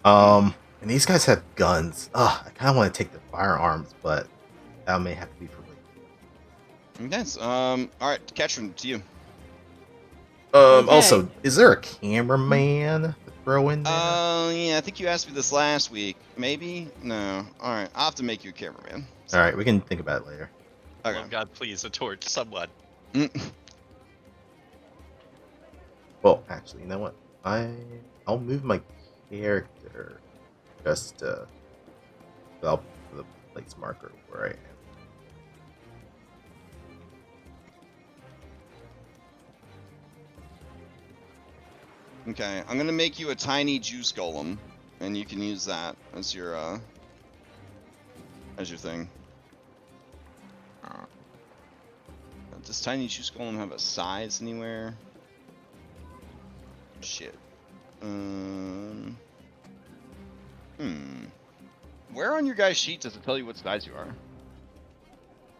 And these guys have guns. I kind of want to take the firearms, but that may have to be for later. Okay. All right, Ketrin, to you. Okay. Also, is there a cameraman to throw in there? Yeah, I think you asked me this last week. Maybe? No. All right, I'll have to make you a cameraman. All right, we can think about it later. Okay. Oh God, please, a torch, someone. Well, actually, you know what? I'll move my character just to I'll put the place marker where I am. Okay, I'm gonna make you a tiny juice golem, and you can use that as your thing. Does tiny juice golem have a size anywhere? Shit. Where on your guys' sheet does it tell you what size you are?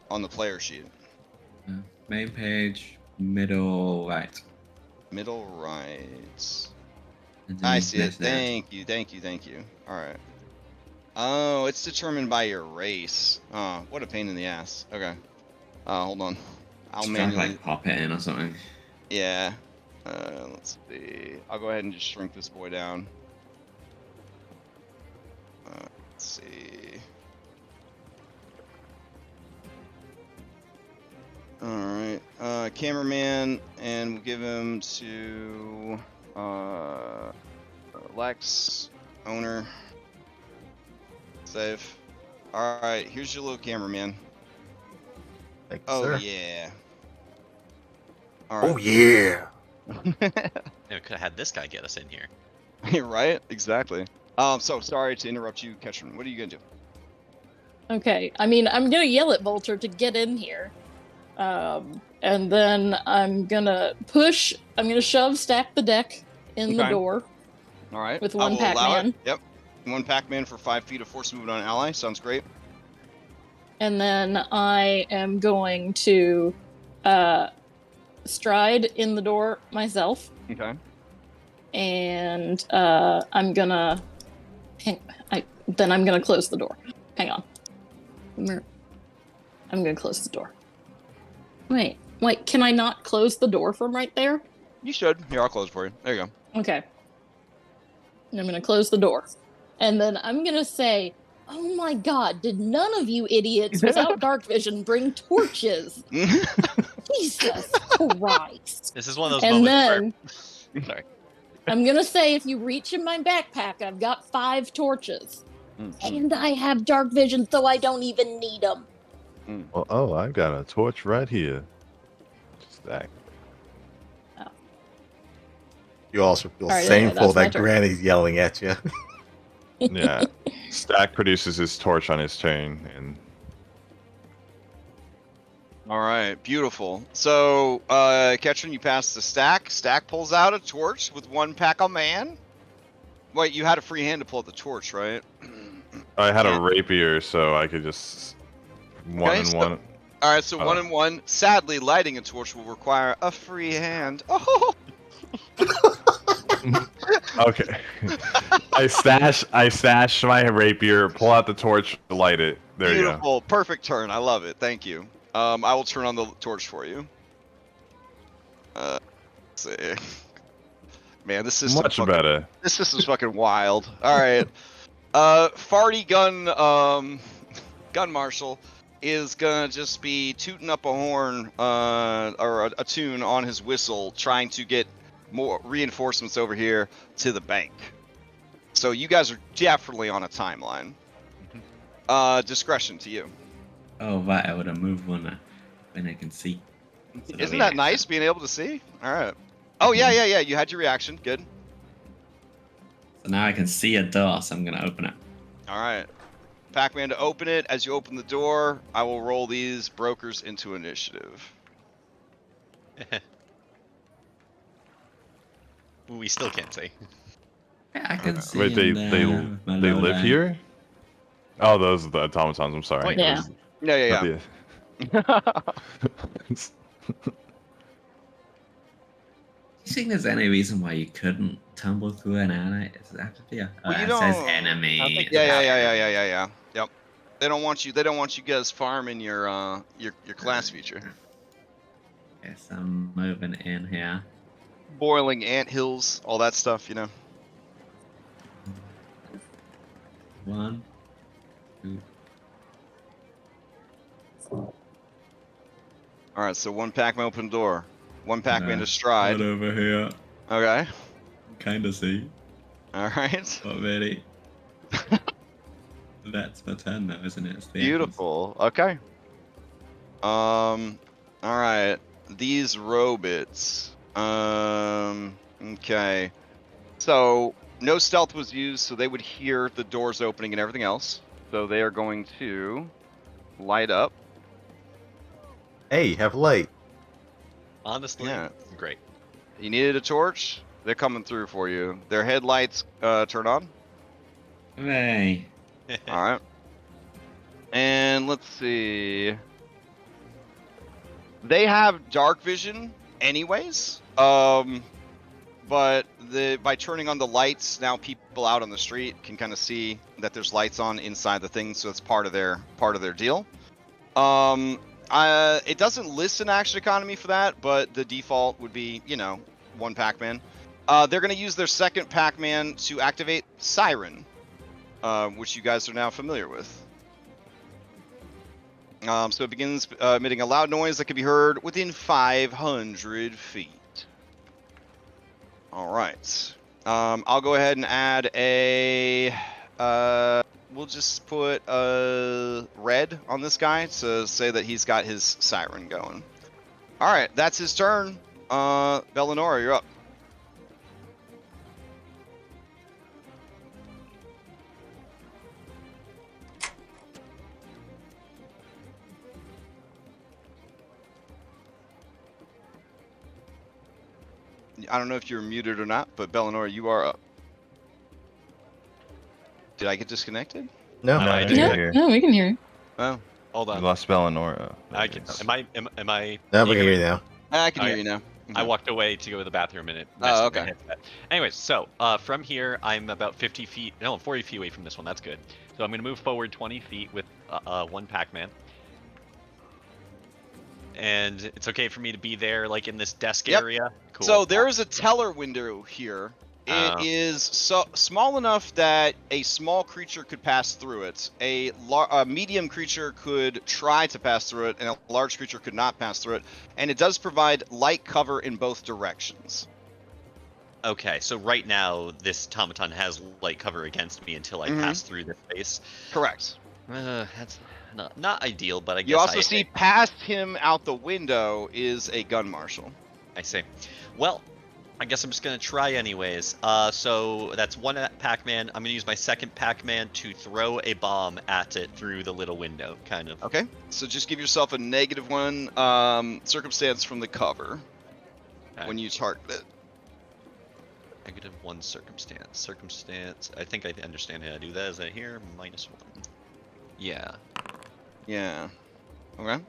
On the player sheet. Main page, middle right. Middle right. And then I see it. there's Thank you. Alright. Oh, it's determined by your race. Oh, what a pain in the ass. Okay. Hold on. I'll Just try to, manually... like pop it in or something. Yeah. Let's see. I'll go ahead and just shrink this boy down. Let's see. Alright. Cameraman, and we'll give him to Lex, owner. Save. Alright, here's your little cameraman. Thank you, Oh sir. yeah. Alright. Oh yeah. Yeah, could have had this guy get us in here. Right? Exactly. So sorry to interrupt you, Ketchum. What are you gonna do? Okay, I mean, I'm gonna yell at Vulture to get in here. And then I'm gonna shove Stack the Deck in the Okay. door Alright. with I one will allow it. Pac-Man. Yep. One Pac-Man for 5 feet of force movement on an ally. Sounds great. And then I am going to stride in the door myself. Okay. And I'm gonna close the door. Hang on. I'm gonna close the door. Wait, can I not close the door from right there? You should. Here, I'll close for you. There you go. Okay. I'm gonna close the door. And then I'm gonna say, oh my god, did none of you idiots without dark vision bring torches? Jesus Christ. This is one of those And moments then Sorry. I'm gonna say, if you reach in my backpack, I've got 5 torches. And I have dark vision, so I don't even need them. Well, oh, I've got a torch right here. Stack. You also feel All right, shameful that's my that turn. Granny's yelling at you. Yeah. Stack produces his torch on his turn, and All right, beautiful. So, Ketron, you pass the Stack. Stack pulls out a torch with 1 pack a man. Wait, you had a free hand to pull out the torch, right? I had Yeah. a rapier, so I could just one Okay, and so- one. All right, so 1 and 1. Sadly, lighting a torch will require a free hand. Oh, Okay. I stash my rapier, pull out the torch, light it. There you go. beautiful, perfect turn. I love it. Thank you. I will turn on the torch for you. Let's see. Man, this system Much better. This system's fucking wild. All right. Farty gun marshal is gonna just be tooting up a horn or a tune on his whistle, trying to get more reinforcements over here to the bank. So you guys are definitely on a timeline. Discretion to you. Oh, right, I would have moved one when I can see. So Isn't that nice being able to see? All right. Oh yeah. You had your reaction. Good. So now I can see a door, so I'm gonna open it. All right. Pac-Man to open it. As you open the door, I will roll these brokers into initiative. We still can't see. Yeah, I can see. Wait, in they there with my they low live light. here? Oh, those are the automatons. I'm sorry. Wait, Yeah. Yeah. Do you think there's any reason why you couldn't tumble through an alley? Does it have to be a... Well, you it says don't- enemy. I think- Yeah. Yep. They don't want you guys farming your class feature. Guess I'm moving in here. Boiling ant hills, all that stuff, you know. 1, 2. All right, so 1 Pac-Man open door, 1 Pac-Man to Right stride. over here. Okay. Kind of see. All right. Not really. That's my turn now, isn't it? It's the Beautiful. Okay. All right. These robots. Okay. So no stealth was used, so they would hear the doors opening and everything else. So they are going to light up. Hey, you have light. Honestly, Yeah. great. You needed a torch? They're coming through for you. Their headlights turn on. Hooray. All right. And let's see. They have dark vision anyways. But by turning on the lights, now people out on the street can kind of see that there's lights on inside the thing, so it's part of their deal. It doesn't list an action economy for that, but the default would be, 1 Pac-Man. They're going to use their second Pac-Man to activate Siren, which you guys are now familiar with. So it begins emitting a loud noise that can be heard within 500 feet. All right. I'll go ahead and add a... we'll just put a red on this guy to say that he's got his siren going. All right, that's his turn. Bellinora, you're up. I don't know if you're muted or not, but Bellinora, you are up. Did I get disconnected? No, No, I I didn't didn't hear hear. No, we can hear you. Oh, Hold We on. lost Bellinora. I can. Am I? No, we can hear you now. I can Oh, hear yeah. you now. I walked away to go to the bathroom and it Oh, messed with my okay. headset. Anyways, so from here, I'm about 50 feet, no, 40 feet away from this one. That's good. So I'm going to move forward 20 feet with 1 Pac-Man. And it's okay for me to be there, like in this desk Yep. area. Cool. So there is a teller window here It is so small enough that a small creature could pass through it. A medium creature could try to pass through it, and a large creature could not pass through it. And it does provide light cover in both directions. Okay, so right now this automaton has light cover against me until I pass through the space. Correct. That's not ideal, but I guess you also see past him out the window is a gun marshal. I see. Well, I guess I'm just gonna try anyways. So that's one Pac-Man. I'm gonna use my second Pac-Man to throw a bomb at it through the little window, kind of. Okay. So just give yourself a -1 circumstance from the cover when you target it. -1 circumstance. Circumstance. I think I understand how to do that. Is that here? -1. Yeah. Yeah. Okay.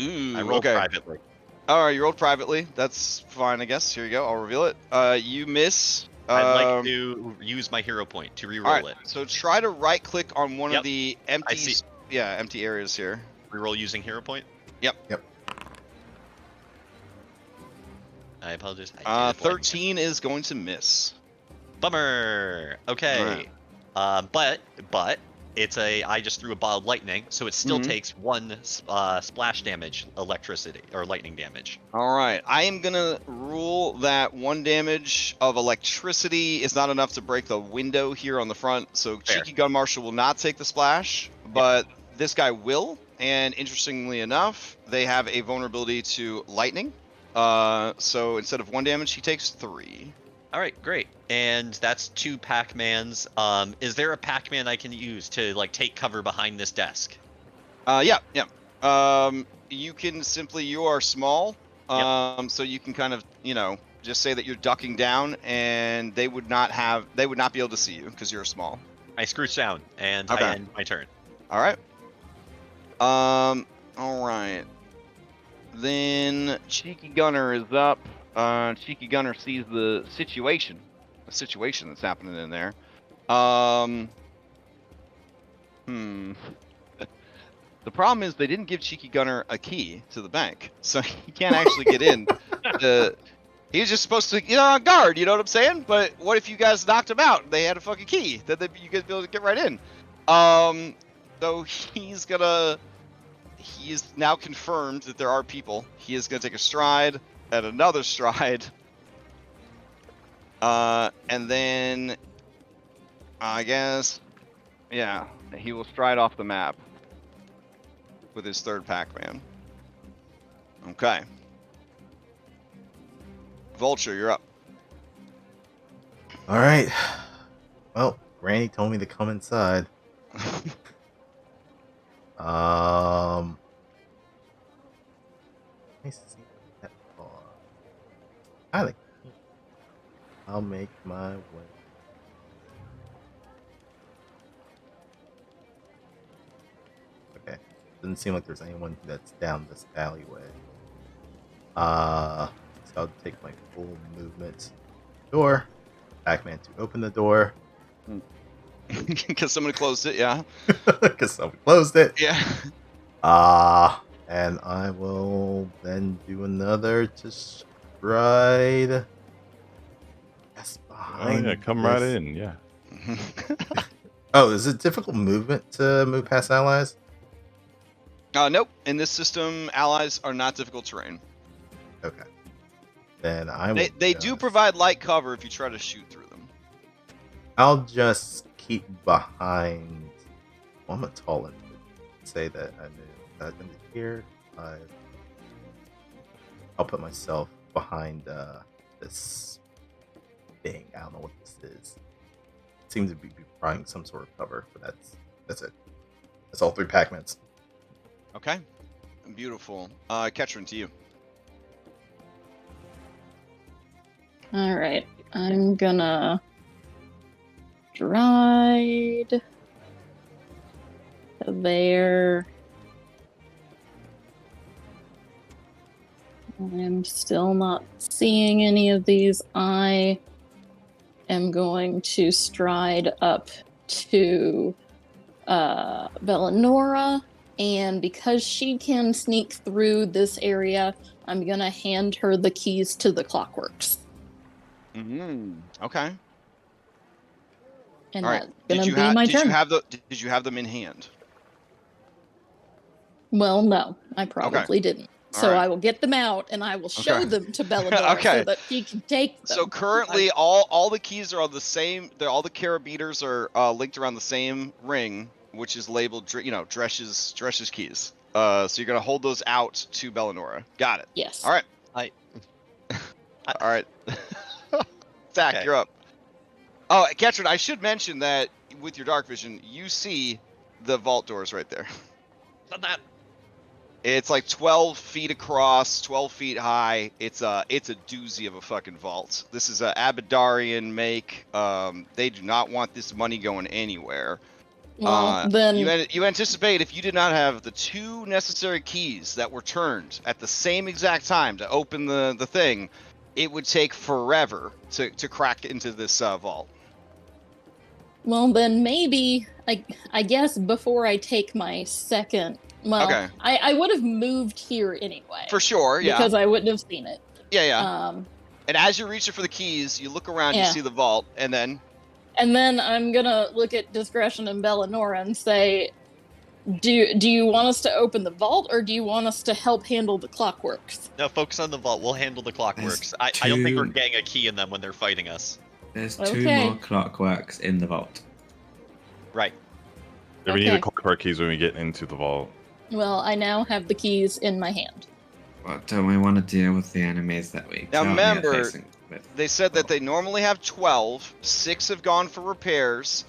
Ooh. I rolled okay. privately. All right, you rolled privately. That's fine, I guess. Here you go. I'll reveal it. You miss. I'd like to use my hero point to reroll it. So try to right-click on one of the empty. I see. Yeah, empty areas here. Reroll using hero point. Yep. I apologize. 13 is going to miss. Bummer. Okay. But it's I just threw a ball of lightning, so it still takes 1 splash damage, electricity or lightning damage. All right. I am gonna rule that 1 damage of electricity is not enough to break the window here on the front. So Cheeky Gun Marshal will not take the splash, but this guy will. And interestingly enough, they have a vulnerability to lightning. So instead of 1 damage, he takes 3. All right, great. And that's 2 Pac-Mans. Is there a Pac-Man I can use to like take cover behind this desk? Yeah. You can simply, you are small, so you can kind of, just say that you're ducking down, and they would not be able to see you because you're small. I scrooge down, and I end my turn. All right. All right. Then Cheeky Gunner is up. Cheeky Gunner sees the situation that's happening in there. The problem is they didn't give Cheeky Gunner a key to the bank, so he can't actually get in. He was just supposed to get on guard, you know what I'm saying? But what if you guys knocked him out? They had a fucking key that you guys be able to get right in. So he is now confirmed that there are people. He is going to take a stride and another stride. And then, I guess, yeah, he will stride off the map with his third Pac-Man. Okay. Vulture, you're up. All right. Well, Granny told me to come inside. Let me see that far. I'll make my way. Okay. Doesn't seem like there's anyone that's down this alleyway. So I'll take my full movement. Door. Pac-Man to open the door. Because someone closed it, yeah. Because someone closed it. Yeah. And I will then do another to stride. Yes, behind. Oh, yeah, come right in, yeah. Oh, is it difficult movement to move past allies? Nope. In this system, allies are not difficult terrain. Okay. Then I will. They do provide light cover if you try to shoot through them. I'll just keep behind. Well, I'm a tall end. Say that I move into here. I'll put myself behind this thing. I don't know what this is. It seems to be providing some sort of cover, but that's it. That's all 3 Pac-Mans. Okay. Beautiful. Ketrin, to you. All right, I'm gonna stride there. I'm still not seeing any of these. I am going to stride up to Bellanora, and because she can sneak through this area, I'm gonna hand her the keys to the clockworks. Okay. And All right. that's gonna be my turn. Did you have them in hand? Well, no, I Okay. probably didn't. All So right. I will get them out and I will show Okay. them to Belladora Okay. so that she can take them. So currently, all the keys are on the same. All the carabiners are linked around the same ring, which is labeled, Dresh's keys. So you're gonna hold those out to Bellanora. Got it. Yes. All right. I All right. Zach, Okay. you're up. Oh, Ketrin, I should mention that with your dark vision, you see the vault doors right there. that. It's like 12 feet across, 12 feet high. It's a doozy of a fucking vault. This is a Abadarian make. They do not want this money going anywhere. Well, then You anticipate if you did not have the 2 necessary keys that were turned at the same exact time to open the thing, it would take forever to crack into this vault. Well, then maybe I guess before I take my second. Well, Okay. I would have moved here anyway. For sure, yeah. Because I wouldn't have seen it. Yeah. And as you're reaching for the keys, you look around, you Yeah. see the vault, and then. And then I'm gonna look at Discretion and Bellanora and say, do you want us to open the vault or do you want us to help handle the clockworks? No, focus on the vault. We'll handle the clockworks. There's I don't think we're two- getting a key in them when they're fighting us. There's two Okay. more clockworks in the vault. Right. Yeah, we need the Okay. clockwork keys when we get into the vault. Well, I now have the keys in my hand. Well, don't we want to deal with the enemies that we Now currently are remember, facing with? They said that they normally have 12. 6 have gone for repairs.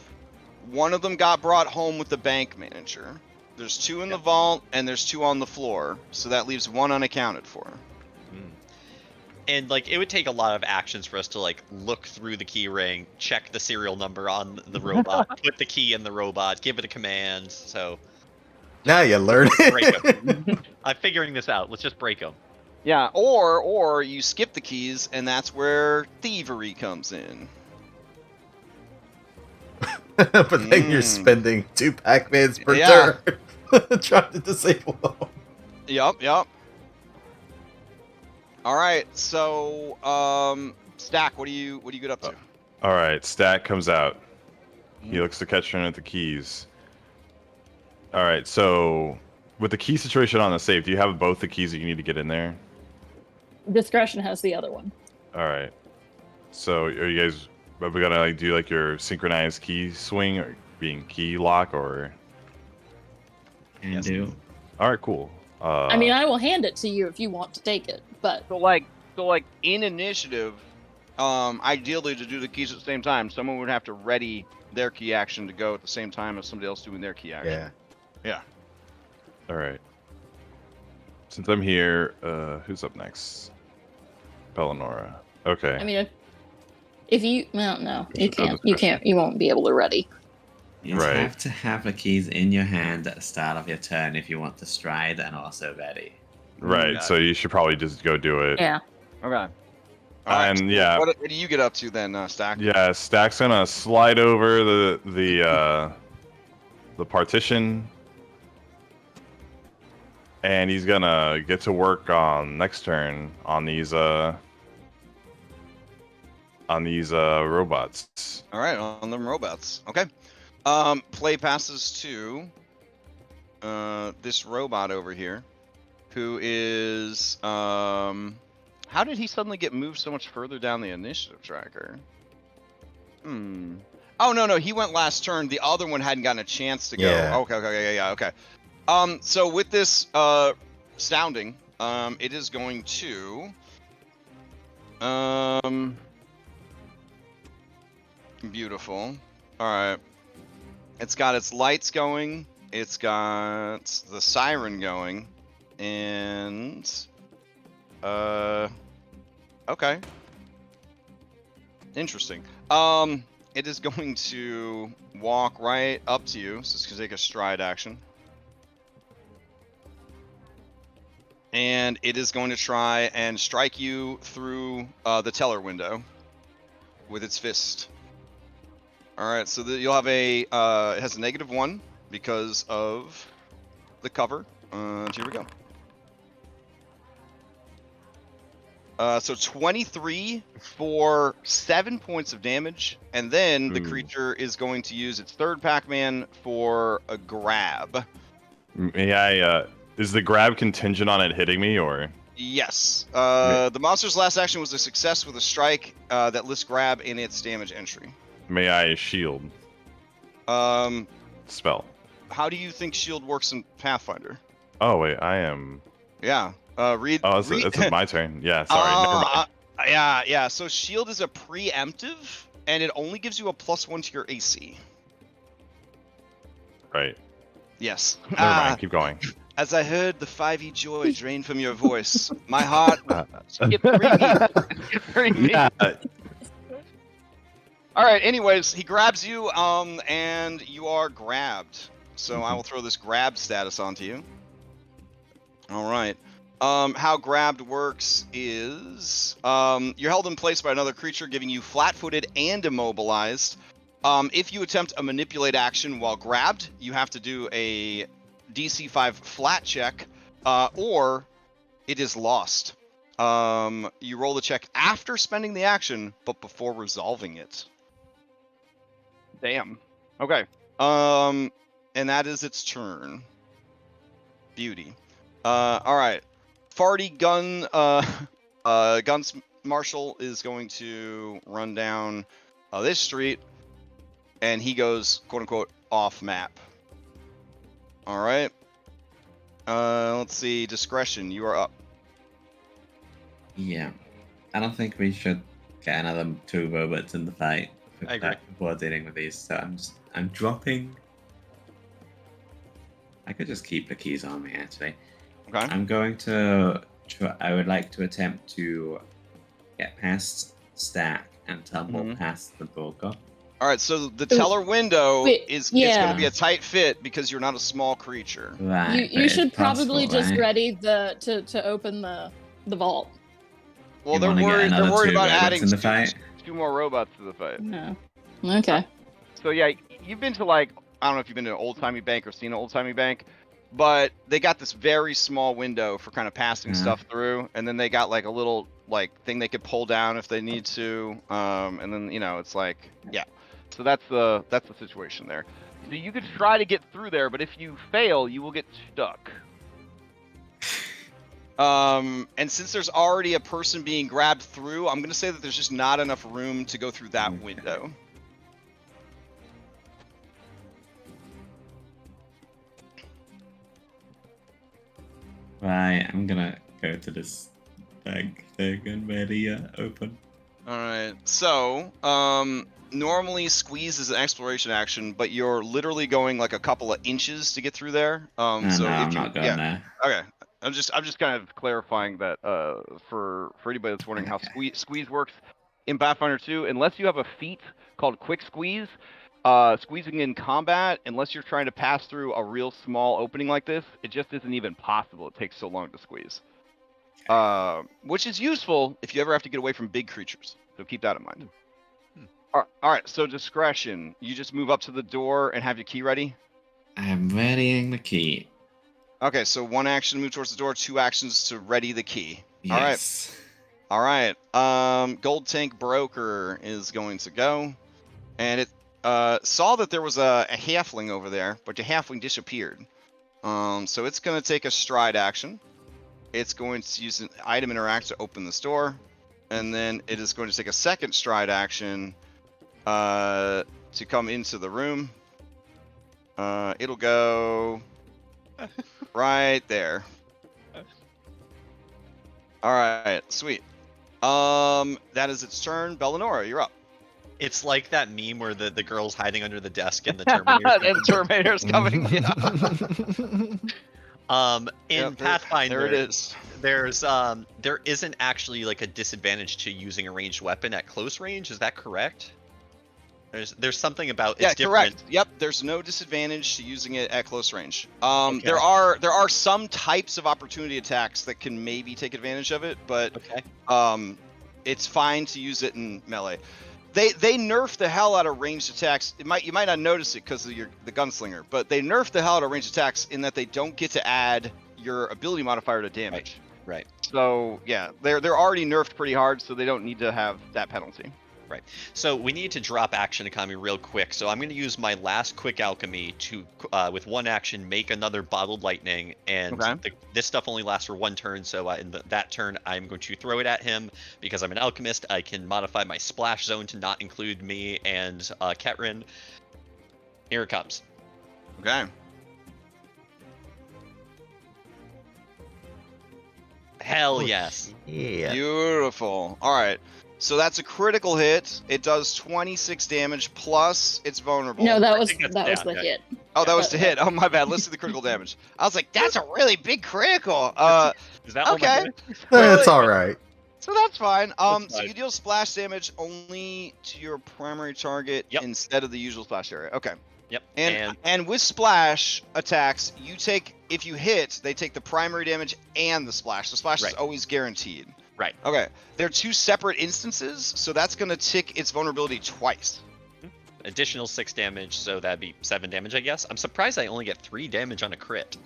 1 of them got brought home with the bank manager. There's 2 in the vault, and there's 2 on the floor. So that leaves 1 unaccounted for. And like it would take a lot of actions for us to like look through the key ring, check the serial number on the robot, put the key in the robot, give it a command. So Now you learn break it. them. I'm figuring this out. Let's just break them. Yeah, or you skip the keys, and that's where thievery comes in. But then you're spending 2 Pac-Mans per Yeah. turn trying to disable them. Yup. All right, so Stack, what do you get up to? All right, Stack comes out. He looks to Ketchern at the keys. All right, so with the key situation on the safe, do you have both the keys that you need to get in there? Discretion has the other one. All right. So are you guys? Are we gonna like do like your synchronized key swing or being key lock or? Can do. All right, cool. I mean, I will hand it to you if you want to take it, but So like in initiative, ideally to do the keys at the same time, someone would have to ready their key action to go at the same time as somebody else doing their key action. Yeah. All right. Since I'm here, who's up next? Bellanora. Okay. I mean, if you no, you Should go can't. You discretion. can't. You won't be able to ready. You Right. have to have the keys in your hand at the start of your turn if you want to stride and also ready. Right. So you should probably just go do it. Yeah. Okay. All right, And so yeah. what do you get up to then, Stack? Yeah, Stack's gonna slide over the partition, and he's gonna get to work on next turn on these robots. All right, on them robots. Okay. Play passes to this robot over here, who is how did he suddenly get moved so much further down the initiative tracker? Oh no, he went last turn. The other one hadn't gotten a chance to go. Yeah. Okay. So with this sounding, it is going to beautiful. All right. It's got its lights going. It's got the siren going, and okay. Interesting. It is going to walk right up to you, so it's gonna take a stride action. And it is going to try and strike you through the teller window with its fist. Alright, so you'll have it has a -1 because of the cover. Here we go. So 23 for 7 points of damage, and then the Ooh. creature is going to use its third Pac-Man for a grab. May I? Is the grab contingent on it hitting me, or? Yes. The monster's last action was a success with a strike that lists grab in its damage entry. May I shield spell? How do you think shield works in Pathfinder? Oh wait, I am. Yeah. Read. Oh, read... it's my turn. Yeah, sorry. Never mind. Yeah. So shield is a preemptive, and it only gives you a +1 to your AC. Right. Yes. Never mind. Keep going. As I heard the 5e joy drain from your voice, my heart skipped 3 beats. Yeah. All right. Anyways, he grabs you, and you are grabbed. So I will throw this grab status onto you. All right. How grabbed works is you're held in place by another creature, giving you flat-footed and immobilized. If you attempt a manipulate action while grabbed, you have to do a DC 5 flat check, or it is lost. You roll the check after spending the action, but before resolving it. Damn. Okay. And that is its turn. Beauty. All right. Farty Guns Marshall is going to run down this street, and he goes, quote unquote, off map. All right. Let's see. Discretion, you are up. Yeah. I don't think we should get another 2 robots in the fight I agree. before dealing with these. So I'm dropping. I could just keep the keys on me actually. Okay. I'm going to try. I would like to attempt to get past Stack and tumble past the broker. All right. So the teller window is going to be a tight fit because you're not a small creature. Right. You should probably possible, just right? ready to open the vault. Well, You they're wanna get worried. They're another worried 2 about robots adding in the fight? 2 more robots to the fight. No. Okay. So yeah, you've been to like, I don't know if you've been to an old-timey bank or seen an old-timey bank, But they got this very small window for kind of passing stuff through, and then they got like a little like thing they could pull down if they need to, and then it's like so that's the situation there. So you could try to get through there, but if you fail, you will get stuck. And since there's already a person being grabbed through, I'm gonna say that there's just not enough room to go through that window. Right, I'm gonna go to this bag thing and ready open. All right. So, normally squeeze is an exploration action, but you're literally going like a couple of inches to get through there. So I'm not going there. Okay. I'm just kind of clarifying that for anybody that's wondering how squeeze works in Pathfinder 2. Unless you have a feat called Quick Squeeze, squeezing in combat, unless you're trying to pass through a real small opening like this, it just isn't even possible. It takes so long to squeeze. Which is useful if you ever have to get away from big creatures. So keep that in mind. All right. So discretion. You just move up to the door and have your key ready. I'm readying the key. Okay. So 1 action to move towards the door. 2 actions to ready the key. Yes. All right. Gold Tank Broker is going to go, and it saw that there was a halfling over there, but the halfling disappeared. So it's going to take a stride action. It's going to use an item interact to open this door, and then it is going to take a second stride action to come into the room. It'll go right there. All right, sweet. That is its turn. Bellinora, you're up. It's like that meme where the girl's hiding under the desk and the Terminator's And Terminator's coming. In Pathfinder, there it is. There isn't actually like a disadvantage to using a ranged weapon at close range. Is that correct? There's something about it's different. Correct. Yep, there's no disadvantage to using it at close range. Okay. There are some types of opportunity attacks that can maybe take advantage of it, but it's fine to use it in melee. They nerfed the hell out of ranged attacks. You might not notice it because of the gunslinger, but they nerfed the hell out of ranged attacks in that they don't get to add your ability modifier to damage. Right. So yeah, they're already nerfed pretty hard, so they don't need to have that penalty. So we need to drop action economy real quick. So I'm going to use my last quick alchemy to, with one action, make another bottled lightning. And Okay. this stuff only lasts for one turn. So in that turn, I'm going to throw it at him. Because I'm an alchemist, I can modify my splash zone to not include me and Ketrin. Here it comes. Okay. Hell yes. Yeah. Beautiful. All right. So that's a critical hit. It does 26 damage plus it's vulnerable. No, that was think that's the down, yeah. hit. Oh, that was to hit. Oh, my bad. Let's do the critical damage. I was like, that's a really big critical. Is that okay. one? That's all right. So that's fine. That's So fine. you deal splash damage only to your primary target Yep. instead of the usual splash area. Okay. Yep. And with splash attacks, you take, if you hit, they take the primary damage and the splash. The splash is Right. always guaranteed. Right. Okay. They're two separate instances, so that's going to tick its vulnerability twice. Additional 6 damage, so that'd be 7 damage, I guess. I'm surprised I only get 3 damage on a crit.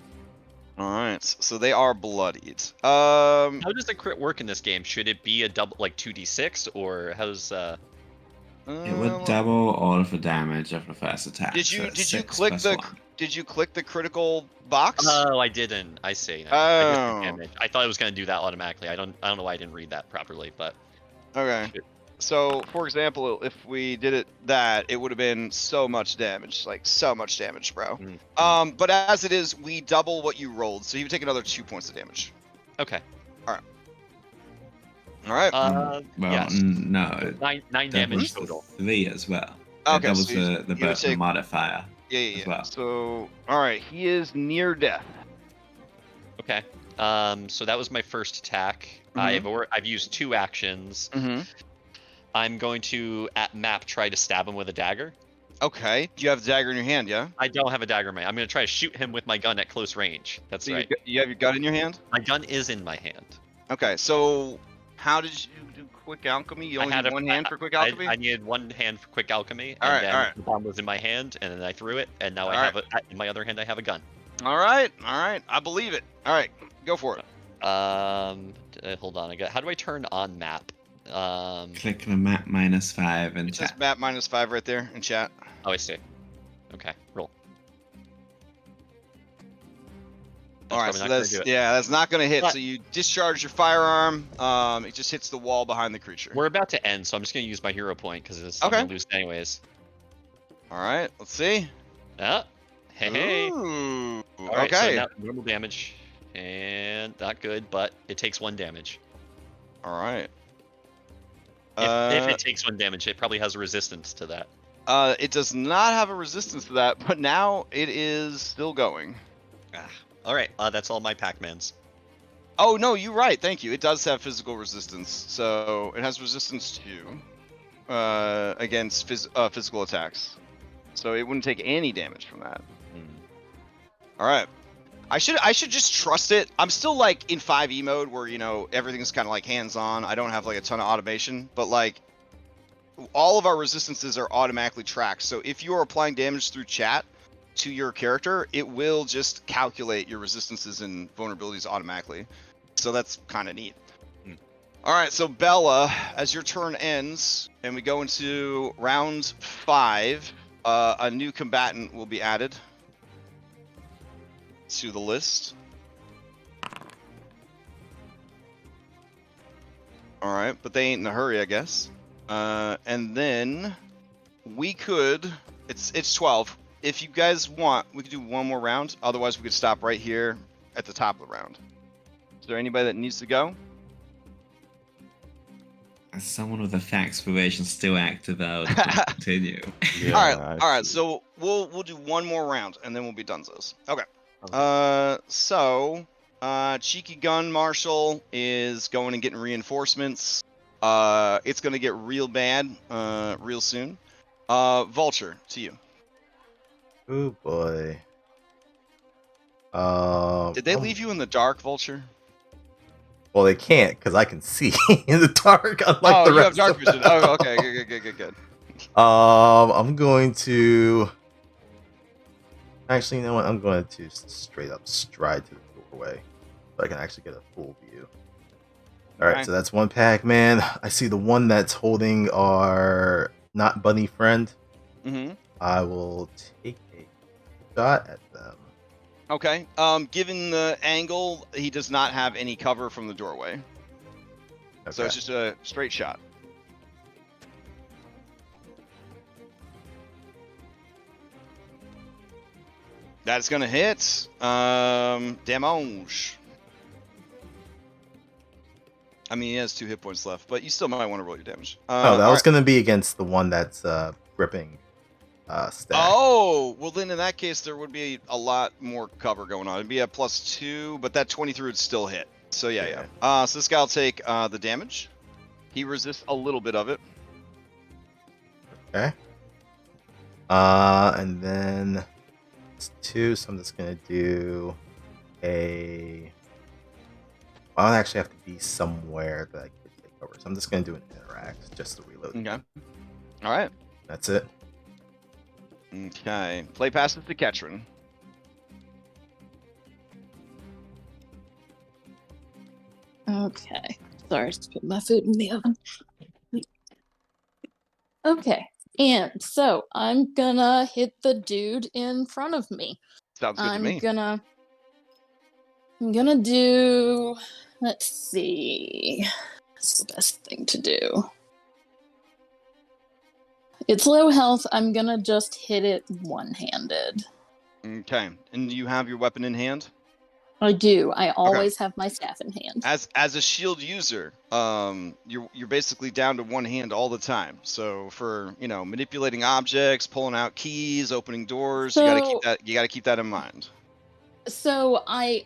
All right. So they are bloodied. How does the crit work in this game? Should it be a double, like 2d6, or how's It would double all of the damage of the first attack. Did so you it's 6 click plus the 1. Did you click the critical box? Oh, I didn't. I see. Now. I guess Oh. the damage. I thought it was gonna do that automatically. I don't know why I didn't read that properly, but Okay. So, for example, if we did it it would have been so much damage, like so much damage, bro. Mm. But as it is, we double what you rolled, so you would take another 2 points of damage. okay. All right. Well, yes. no. 9 That damage was total. 3 as well. Okay, That was so you the would take- modifier Yeah. as well. So all right, he is near death. Okay. So that was my first attack. I've used 2 actions. Mm-hmm. I'm going to at map try to stab him with a dagger. Okay. Do you have the dagger in your hand? Yeah. I don't have a dagger in my. I'm going to try to shoot him with my gun at close range. That's So right. you have your gun in your hand. My gun is in my hand. Okay. So how did you do quick alchemy? You I only had had one hand for quick alchemy. I needed one hand for quick alchemy, and Alright, then alright. the bomb was in my hand, and then I threw it, and now I Alright. have in my other hand I have a gun. All right. I believe it. All right. Go for it. Hold on. How do I turn on map? Click the map -5 and It says chat. map -5 right there in chat. Oh, I see. Okay, roll. All right, probably so not gonna that's do it. that's not gonna hit. But- So you discharge your firearm. It just hits the wall behind the creature. We're about to end, so I'm just gonna use my hero point because I'm Okay. gonna lose anyways. All right, let's see. Hey. Ooh, All right, okay. so now normal damage, and not good, but it takes 1 damage. All right. If it takes 1 damage, it probably has a resistance to that. It does not have a resistance to that, but now it is still going. All right, that's all my Pac-Mans. Oh no, you're right. Thank you. It does have physical resistance, so it has resistance to against physical attacks. So it wouldn't take any damage from that. All right. I should just trust it. I'm still like in 5e mode where, you know, everything's kind of like hands-on. I don't have like a ton of automation, but like all of our resistances are automatically tracked. So if you are applying damage through chat to your character, it will just calculate your resistances and vulnerabilities automatically. So that's kind of neat. All right, so Bella, as your turn ends and we go into round 5, a new combatant will be added to the list. All right, but they ain't in a hurry, I guess. And then we could. It's 12. If you guys want, we could do one more round. Otherwise, we could stop right here at the top of the round. Is there anybody that needs to go? As someone with a fact expiration still active, I would continue. All right. So we'll do one more round and then we'll be donezo. Okay. So Cheeky Gun Marshal is going and getting reinforcements. It's gonna get real bad real soon. Vulture, to you. Oh boy. Did they leave you in the dark, Vulture? Well, they can't because I can see in the dark. Unlike the you have rest dark of vision. them. Oh, okay, good. I'm going to. Actually, you know what? I'm going to straight up stride to the doorway. so I can actually get a full view. All right, Okay. so that's one Pac-Man. I see the one that's holding our not bunny friend. Mm-hmm. I will take a shot at them. Okay. Given the angle, he does not have any cover from the doorway, so Okay. it's just a straight shot. That's gonna hit. Damage. I mean, he has 2 hit points left, but you still might want to roll your damage. Oh, that all was right. going to be against the one that's gripping Stack. Oh, well then in that case there would be a lot more cover going on. It'd be a +2, but that 23 would still hit. So yeah. So this guy will take the damage. He resists a little bit of it. Okay. And then it's 2, so I'm just going to do a... I don't actually have to be somewhere that I could take cover, so I'm just going to do an interact just to reload. Okay. All right. That's it. Okay. Play passes to Ketrin. Okay. Sorry, just put my food in the oven. Okay. And so I'm gonna hit the dude in front of me. Sounds good to me. I'm gonna do, let's see. What's the best thing to do? It's low health. I'm gonna just hit it one-handed. Okay. And you have your weapon in hand? I do. I always have my staff in hand. As a shield user, you're basically down to one hand all the time. So for manipulating objects, pulling out keys, opening doors, you gotta keep that in mind. So I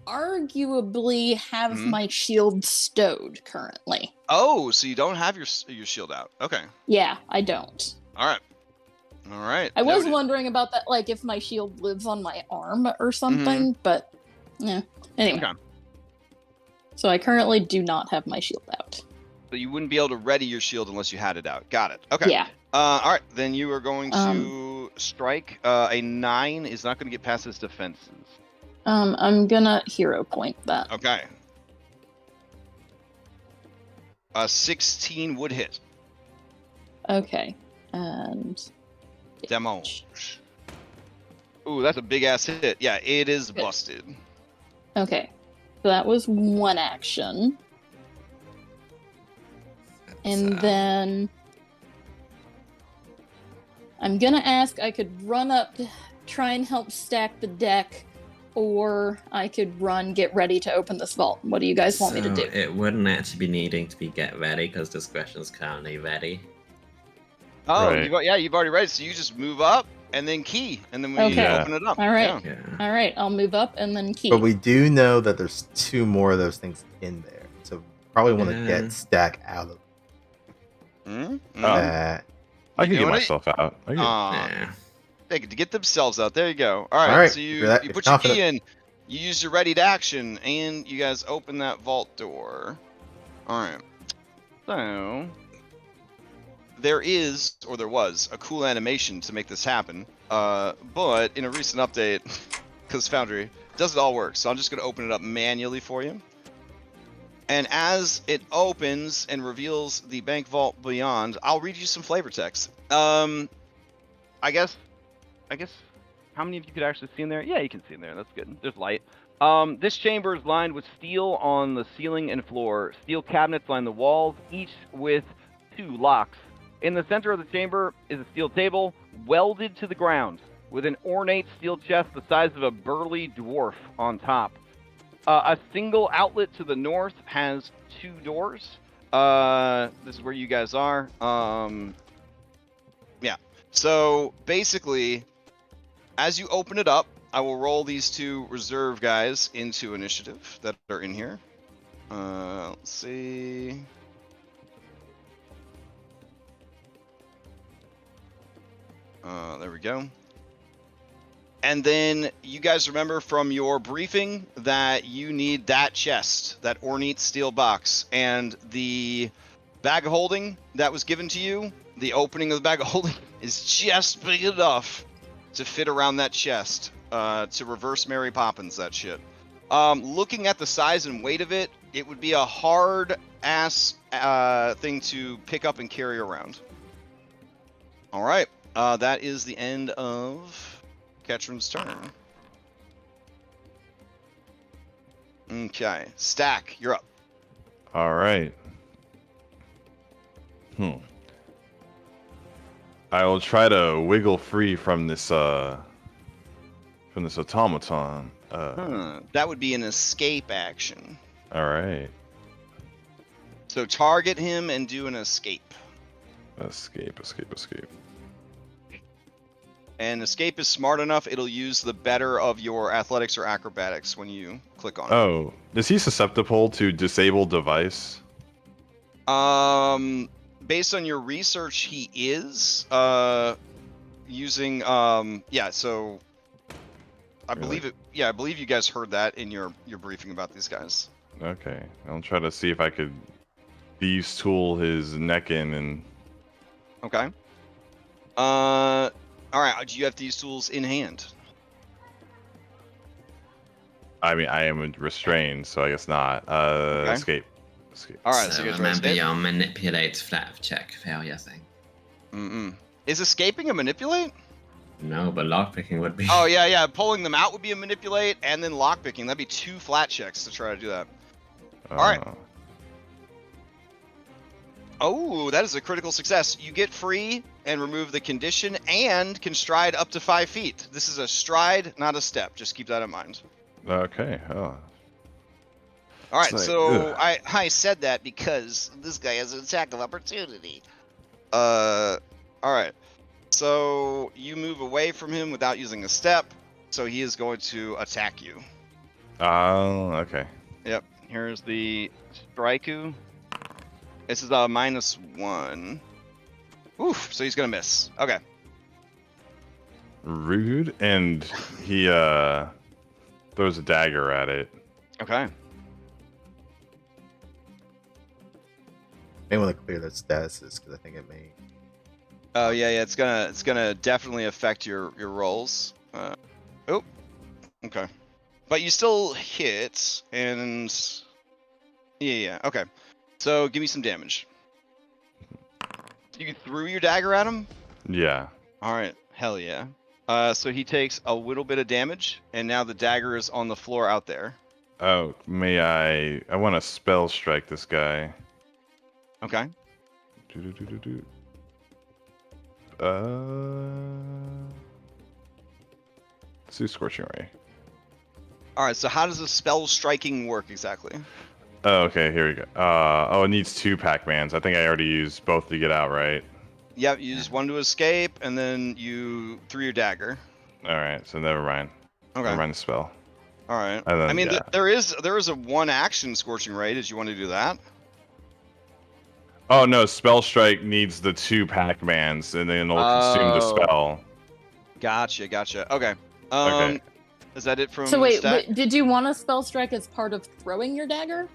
arguably have my shield stowed currently. Oh, so you don't have your shield out? Okay. Yeah, I don't. All right. I was Noted. wondering about that, like if my shield lives on my arm or something, but yeah. Anyway. Okay. So I currently do not have my shield out. So you wouldn't be able to ready your shield unless you had it out. Got it. Okay. Yeah. All right. Then you are going to strike. A 9 is not going to get past his defenses. I'm gonna hero point that. Okay. A 16 would hit. Okay. And Demo. Ooh, that's a big ass hit. Yeah, it is Good. busted. Okay. So that was one action. And then I'm gonna ask, I could run up to try and help stack the deck, or I could run, get ready to open this vault. What do you guys want me to do? It wouldn't actually be needing to be get ready because discretion's currently ready. Oh, Right. you've already read. So you just move up and then key, and then we Okay. open it up. All right. Yeah. Yeah. All right, I'll move up and then key. But we do know that there's 2 more of those things in there, so we probably want to Yeah. get Stack out of Mm-hmm. that. I can get doing it? myself out. Yeah. They get to get themselves out. There you go. All right. All right, So if you you're that- you if put you're your key confident. in, you use your ready to action, and you guys open that vault door. All right. So there is, or there was, a cool animation to make this happen. But in a recent update, because Foundry doesn't all work, so I'm just going to open it up manually for you. And as it opens and reveals the bank vault beyond, I'll read you some flavor text. I guess, how many of you could actually see in there? Yeah, you can see in there. That's good. There's light. This chamber is lined with steel on the ceiling and floor. Steel cabinets line the walls, each with 2 locks. In the center of the chamber is a steel table welded to the ground with an ornate steel chest the size of a burly dwarf on top. A single outlet to the north has 2 doors. This is where you guys are. Yeah. So basically, as you open it up, I will roll these 2 reserve guys into initiative that are in here. Let's see. There we go. And then you guys remember from your briefing that you need that chest, that ornate steel box, and the bag of holding that was given to you, the opening of the bag of holding is just big enough to fit around that chest, to reverse Mary Poppins that shit. Looking at the size and weight of it, it would be a hard ass thing to pick up and carry around. All right, that is the end of Ketron's turn. Okay, Stack, you're up. All right. I will try to wiggle free from this automaton. That would be an escape action. All right. So target him and do an escape. Escape. And escape is smart enough, it'll use the better of your athletics or acrobatics when you click on it. Oh, is he susceptible to disable device? Based on your research, he is using yeah, so I believe it. Yeah, I believe you guys heard that in your briefing about these guys. Okay, I'll try to see if I could thieves tool his neck in and. Okay. All right. Do you have these tools in hand? I mean, I am restrained, so I guess not. Okay. Escape. All right. So So you guys remember escape? your manipulate flat check failure thing. Is escaping a manipulate? No, but lockpicking would be. Oh yeah. Pulling them out would be a manipulate, and then lockpicking. That'd be 2 flat checks to try to do that. All right. Oh, that is a critical success. You get free and remove the condition and can stride up to 5 feet. This is a stride, not a step. Just keep that in mind. Okay. Oh. All right, It's like, so ugh. I said that because this guy has an attack of opportunity. All right. So you move away from him without using a step, so he is going to attack you. Oh, okay. Yep. Here's the Straiku. This is a -1. Oof, so he's gonna miss. Okay. Rude, and he throws a dagger at it. Okay. May want to clear that statuses because I think it may. Oh yeah, it's gonna definitely affect your rolls. Oh, okay. But you still hit, and yeah, okay. So give me some damage. You threw your dagger at him? Yeah. All right, hell yeah. So he takes a little bit of damage, and now the dagger is on the floor out there. Oh, may I want to spell strike this guy. Okay. Do. Let's do Scorching Ray. All right, so how does the spell striking work exactly? Oh, okay, here we go. Oh, it needs 2 Pac-Mans. I think I already used both to get out, right? Yep, you use one to escape, and then you threw your dagger. All right, so never mind. Okay. Never mind the spell. All right. And then, I mean, yeah. there is a 1 action Scorching Ray. Did you want to do that? Oh no, spell strike needs the 2 Pac-Mans, and then it'll consume the spell. Gotcha. Okay. Okay. Is that it from? So wait, Stack? did you want a spell strike as part of throwing your dagger?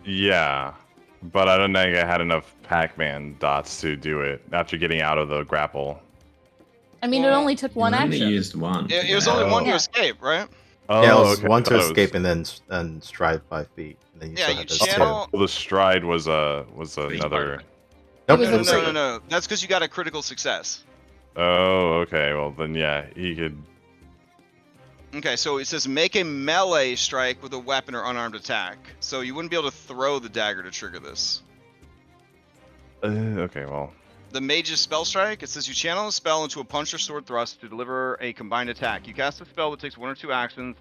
Yeah, but I don't think I had enough Pac-Man dots to do it after getting out of the grapple. I mean, it only took one You only action. used one. It was only Oh. one to Yeah. escape, right? Oh, Yeah, it was okay. one to I thought it escape was- and then stride 5 feet. And then you Yeah, still you have to channel- Well, the stride was another. Nope, was it a was three. like- No. That's because you got a critical success. Oh, okay. Well, then yeah, he could. Okay, so it says make a melee strike with a weapon or unarmed attack. So you wouldn't be able to throw the dagger to trigger this. Okay, well. The mage's spell strike, it says you channel a spell into a punch or sword thrust to deliver a combined attack. You cast a spell that takes 1 or 2 actions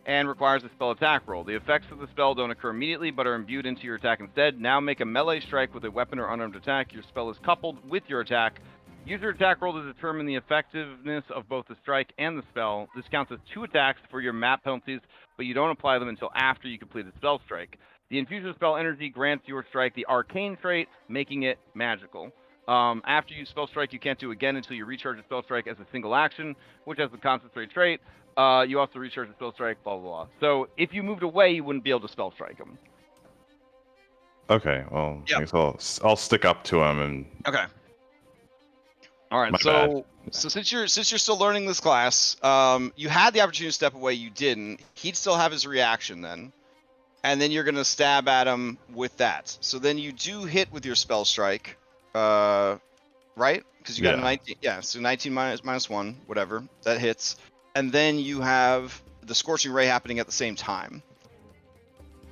and requires a spell attack roll. The effects of the spell don't occur immediately but are imbued into your attack instead. Now make a melee strike with a weapon or unarmed attack. Your spell is coupled with your attack. Use your attack roll to determine the effectiveness of both the strike and the spell. This counts as 2 attacks for your map penalties, but you don't apply them until after you complete a spell strike. The infusion spell energy grants your strike the arcane trait, making it magical. After you spell strike, you can't do again until you recharge a spell strike as a single action, which has the concentrate trait. You also recharge a spell strike, blah, blah, blah. So if you moved away, you wouldn't be able to spell strike him. Okay, well, Yep. I guess I'll stick up to him and. Okay. All right, My so since you're still learning this class, you had the opportunity to step away, you didn't. He'd still have his reaction then, and then you're gonna stab at him with that. So then you do hit with your spell strike, right? Because you got a 19. Yeah, so 19 minus 1, whatever that hits, and then you have the scorching ray happening at the same time.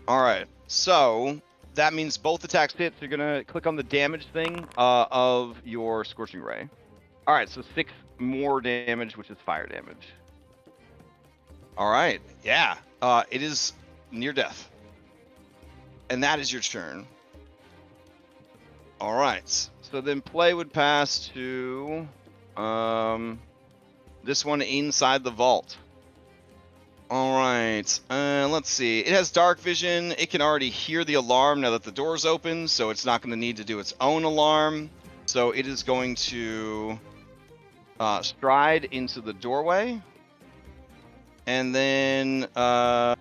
All right, so that means both attacks hit. So you're gonna click on the damage thing of your scorching ray. All right, so 6 more damage, which is fire damage. All right, yeah, it is near death, and that is your turn. All right, so then play would pass to this one inside the vault. All right, let's see. It has dark vision. It can already hear the alarm now that the door's open, so it's not going to need to do its own alarm. So it is going to stride into the doorway, and then well,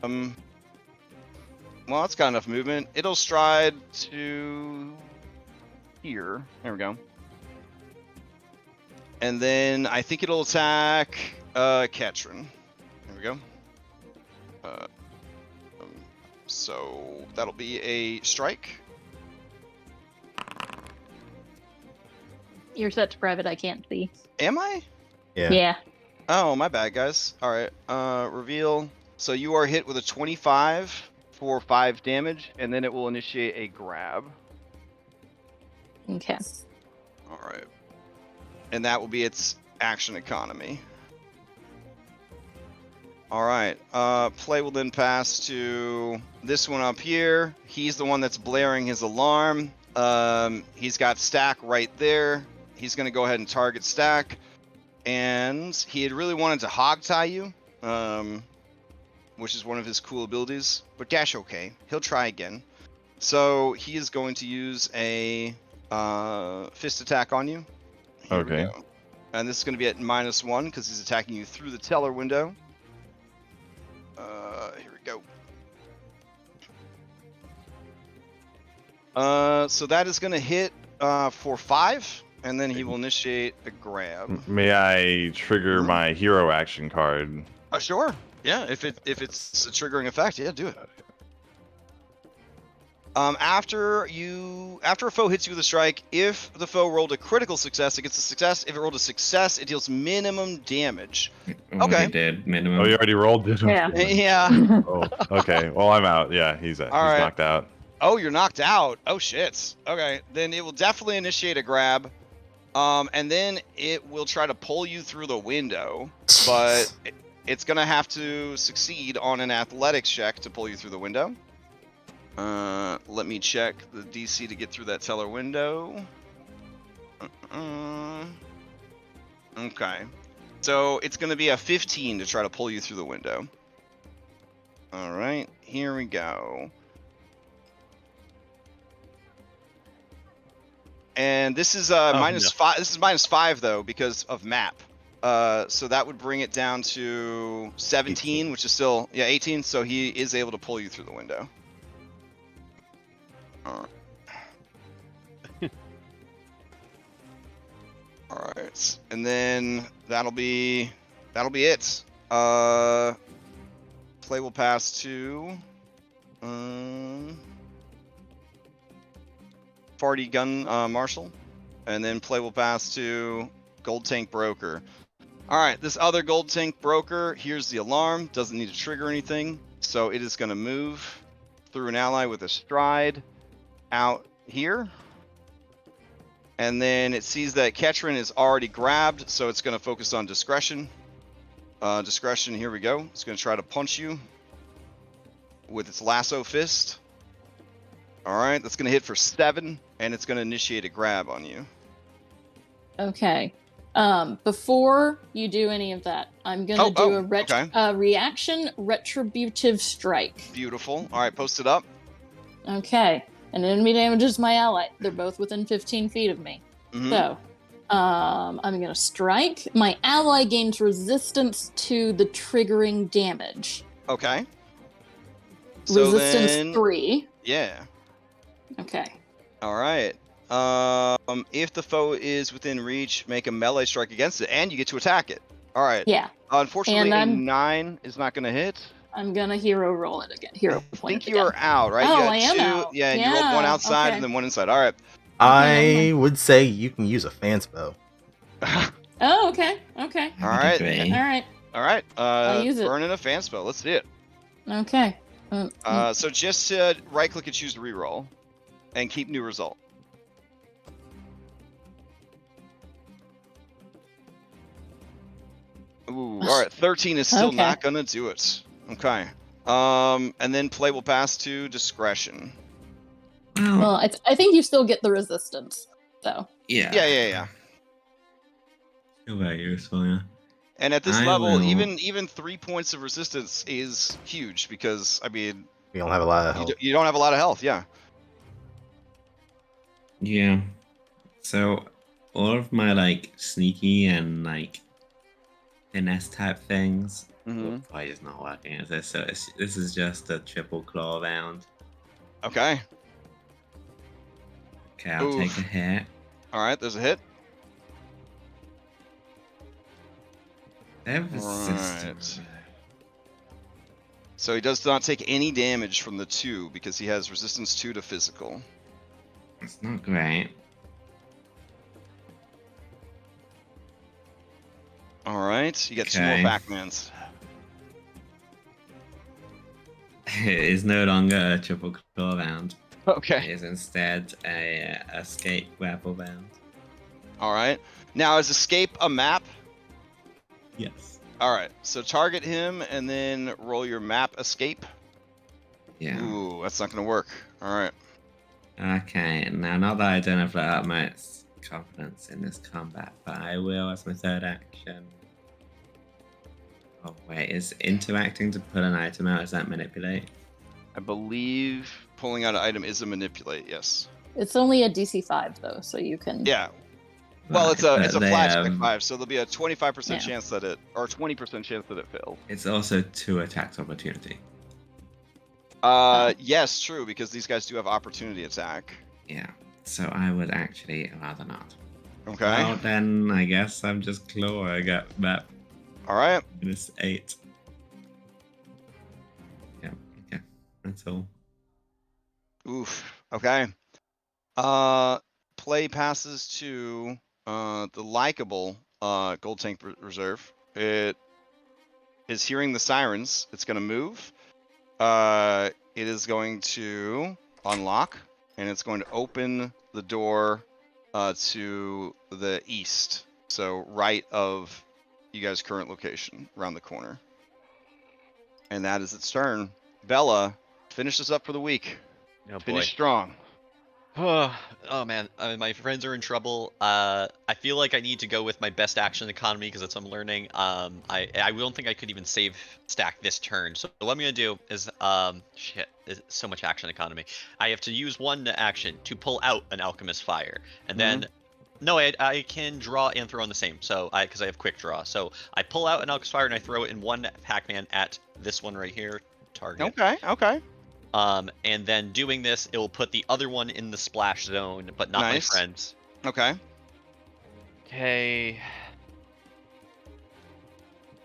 it's got enough movement. It'll stride to here. There we go. And then I think it'll attack Ketrin. There we go. So that'll be a strike. You're such private, I can't see. Am I? Yeah. Oh, my bad, guys. All right. Reveal. So you are hit with a 25 for 5 damage, and then it will initiate a grab. Okay. All right. And that will be its action economy. All right. Play will then pass to this one up here. He's the one that's blaring his alarm. He's got Stack right there. He's going to go ahead and target Stack. And he had really wanted to hogtie you, which is one of his cool abilities. But dash okay. He'll try again. So he is going to use a fist attack on you. Here we Okay. go. And this is going to be at -1 because he's attacking you through the teller window. Here we go. So that is going to hit for 5, and then he will initiate a grab. May I trigger my hero action card? Sure. Yeah, if it's a triggering effect, yeah, do it. After a foe hits you with a strike, if the foe rolled a critical success, it gets a success. If it rolled a success, it deals minimum damage. Okay. It did minimum. Oh, you already rolled it? Yeah. Yeah. Oh, okay. Well, I'm out. Yeah, he's right. knocked out. Oh, you're knocked out. Oh shit. Okay, then it will definitely initiate a grab, and then it will try to pull you through the window, but it's gonna have to succeed on an athletics check to pull you through the window. Let me check the DC to get through that teller window. Okay. So it's going to be a 15 to try to pull you through the window. All right, here we go. And this is -5. This is -5 though because of map. So that would bring it down to 17, 18. Which is still 18. So he is able to pull you through the window. All right, and then that'll be it. Play will pass to Farty Gun Marshal, and then play will pass to Gold Tank Broker. All right, this other Gold Tank Broker hears the alarm, doesn't need to trigger anything, so it is going to move through an ally with a stride out here. And then it sees that Ketrin is already grabbed, so it's going to focus on discretion. Discretion, here we go. It's going to try to punch you with its lasso fist. All right, that's going to hit for 7, and it's going to initiate a grab on you. Okay. Before you do any of that, I'm going to do a reaction retributive strike. Beautiful. All right, post it up. Okay. An enemy damages my ally. They're both within 15 feet of me. Mm-hmm. So, I'm going to strike. My ally gains resistance to the triggering damage. Okay. So resistance 3. Yeah. Okay. All right. If the foe is within reach, make a melee strike against it, and you get to attack it. All right. Yeah. Unfortunately, And a I'm 9 is not going to hit. I'm gonna hero roll it again. Hero I point think it you again. are out, right? Oh, you had I am 2. out. Yeah, and you rolled 1 outside okay. and then 1 inside. All right. I would say you can use a fan spell. Oh, okay. Okay. All right. All right. All right. I'll use it. Burn in a fan spell. Let's see it. Okay. So just right click and choose reroll, and keep new result. Ooh, all right. 13 is still Okay. not gonna do it. Okay. And then play will pass to discretion. Well, I think you still get the resistance. So. Yeah. Yeah. Still very useful, yeah. And at this I level, will- even 3 points of resistance is huge because I mean We don't have a lot of health. you don't have a lot of health. Yeah. Yeah. So all of my like sneaky and like finesse type things, quite is not working as this. So this is just a triple claw round. Okay. Okay, I'll take a hit. All right. There's a hit. Right. So he does not take any damage from the 2 because he has resistance 2 to physical. It's not great. All right, you get 2 more Okay. Pac-Mans. It is no longer a triple claw round. It Okay. is instead a escape grapple round. All right. Now is escape a map? Yes. All right. So target him and then roll your map escape. Yeah. Ooh, that's not gonna work. All right. Okay, now not that I don't have that utmost confidence in this combat, but I will as my third action. Oh wait, is interacting to pull an item out, is that manipulate? I believe pulling out an item is a manipulate. Yes. It's only a DC 5 though, so you can. Yeah. Well, it's Right, a but they, flat check 5, so there'll be a 25% Yeah. chance that it, or 20% chance that it fails. It's also 2 attacks opportunity. Yes, true, because these guys do have opportunity attack. Yeah, so I would actually rather not. Okay. Well, then I guess I'm just claw. I got that All right. -8. Yeah, okay, that's all. Oof. Okay. Play passes to the likable Gold Tank Reserve. It is hearing the sirens. It's going to move. It is going to unlock, and it's going to open the door to the east. So right of you guys' current location, around the corner. And that is its turn. Bella, finish this up for the week. Oh, Finish strong. Oh man, my friends are in trouble. I feel like I need to go with my best action economy because that's what I'm learning. I don't think I could even save stack this turn. So what I'm gonna do is shit, is so much action economy. I have to use 1 action to pull out an alchemist fire, and then no, I can draw and throw on the same. So because I have quick draw, so I pull out an alchemist fire and I throw it in 1 Pac-Man at this one right here, target. Okay. And then doing this, it will put the other one in the splash zone, but not Nice. my friends. Okay. Okay.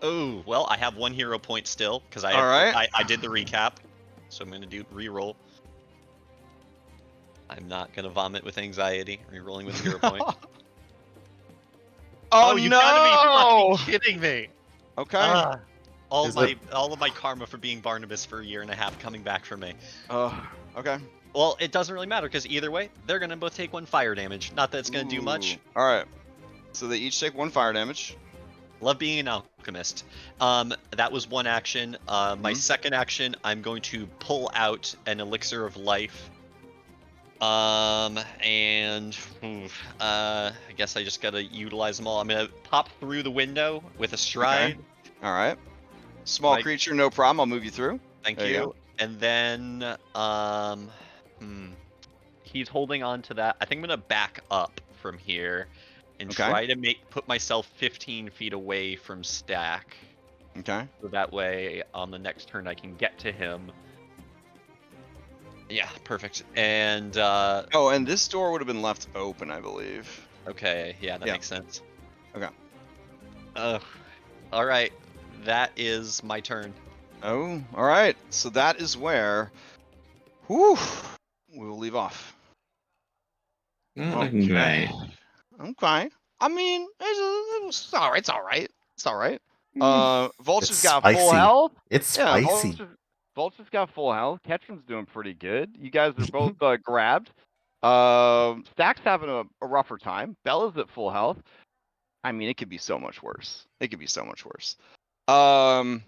Oh, well, I have 1 hero point still, because I, All right. I did the recap. So I'm going to do reroll. I'm not going to vomit with anxiety, rerolling with 0 point. Oh, you no! gotta be fucking kidding me! Okay. All Is of my karma for being Barnabas for a year and a half coming back from me. Okay. Well, it doesn't really matter because either way, they're gonna both take 1 fire damage. Not that it's gonna do much. All right. So they each take 1 fire damage. Love being an alchemist. That was 1 action. My second action, I'm going to pull out an elixir of life. I guess I just gotta utilize them all. I'm gonna pop through the window with a stride. Okay. All right. Small Like- creature, no problem. I'll move you through. Thank There you you. go. And then, he's holding on to that. I think I'm gonna back up from here and Okay. try to put myself 15 feet away from Stack. Okay. So that way, on the next turn, I can get to him. Yeah, perfect. And Oh, and this door would have been left open, I believe. okay, yeah, that Yeah. makes sense. Okay. All right, that is my turn. Oh, all right. So that is where, whew, we will leave off. Okay. Okay. I mean, it's all right. It's all right. It's all right. Mm. Vulture's It's got full spicy. health. It's Yeah, spicy. Vulture's got full health. Ketchum's doing pretty good. You guys are both grabbed. Stack's having a rougher time. Bella's at full health. I mean, it could be so much worse. It could be so much worse. All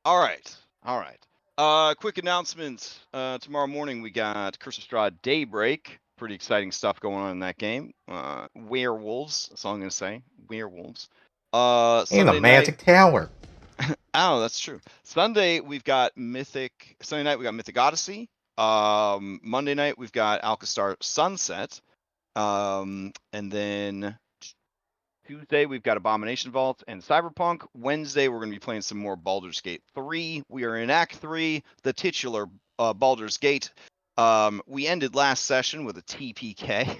right. All right. Quick announcement. Tomorrow morning we got Curse of Strahd Daybreak. Pretty exciting stuff going on in that game. Werewolves. That's all I'm gonna say. Werewolves. And a Sunday night. magic tower. Oh, that's true. Sunday we've got Mythic. Sunday night we got Mythic Odyssey. Monday night we've got Alkenstar Sunset. And then Tuesday we've got Abomination Vault and Cyberpunk. Wednesday we're going to be playing some more Baldur's Gate 3. We are in Act 3, the titular Baldur's Gate. We ended last session with a TPK,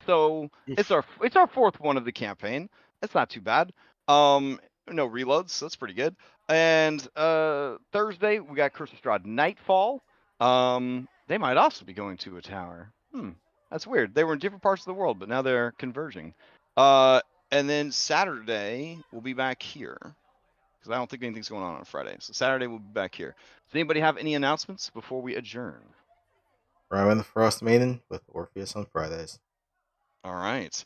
so it's our fourth one of the campaign. It's not too bad. No reloads, so that's pretty good. And Thursday we got Curse of Strahd Nightfall. They might also be going to a tower. That's weird. They were in different parts of the world, but now they're converging. And then Saturday we'll be back here because I don't think anything's going on Friday. So Saturday we'll be back here. Does anybody have any announcements before we adjourn? Ryman the Frost Maiden with Orpheus on Fridays. All right.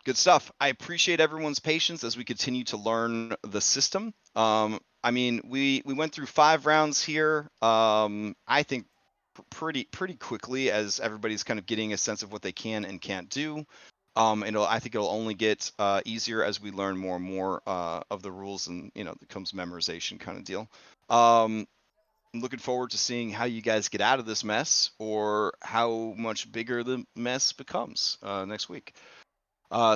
Good stuff. I appreciate everyone's patience as we continue to learn the system. I mean, we went through 5 rounds here. I think pretty quickly as everybody's kind of getting a sense of what they can and can't do. And I think it'll only get easier as we learn more and more of the rules, and it becomes memorization kind of deal. I'm looking forward to seeing how you guys get out of this mess, or how much bigger the mess becomes next week.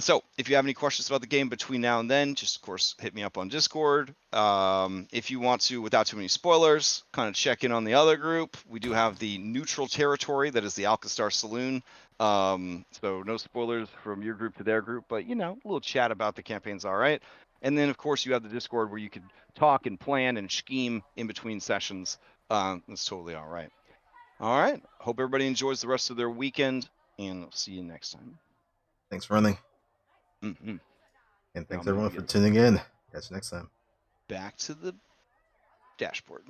So if you have any questions about the game between now and then, just of course hit me up on Discord. If you want to, without too many spoilers, kind of check in on the other group. We do have the neutral territory that is the Alkenstar Saloon. So no spoilers from your group to their group, but a little chat about the campaign's all right. And then of course you have the Discord where you could talk and plan and scheme in between sessions. That's totally all right. All right. Hope everybody enjoys the rest of their weekend, and I'll see you next time. Thanks for running. Mm-hmm. And thanks Yeah, everyone for tuning in. Catch you next time. Back to the dashboard.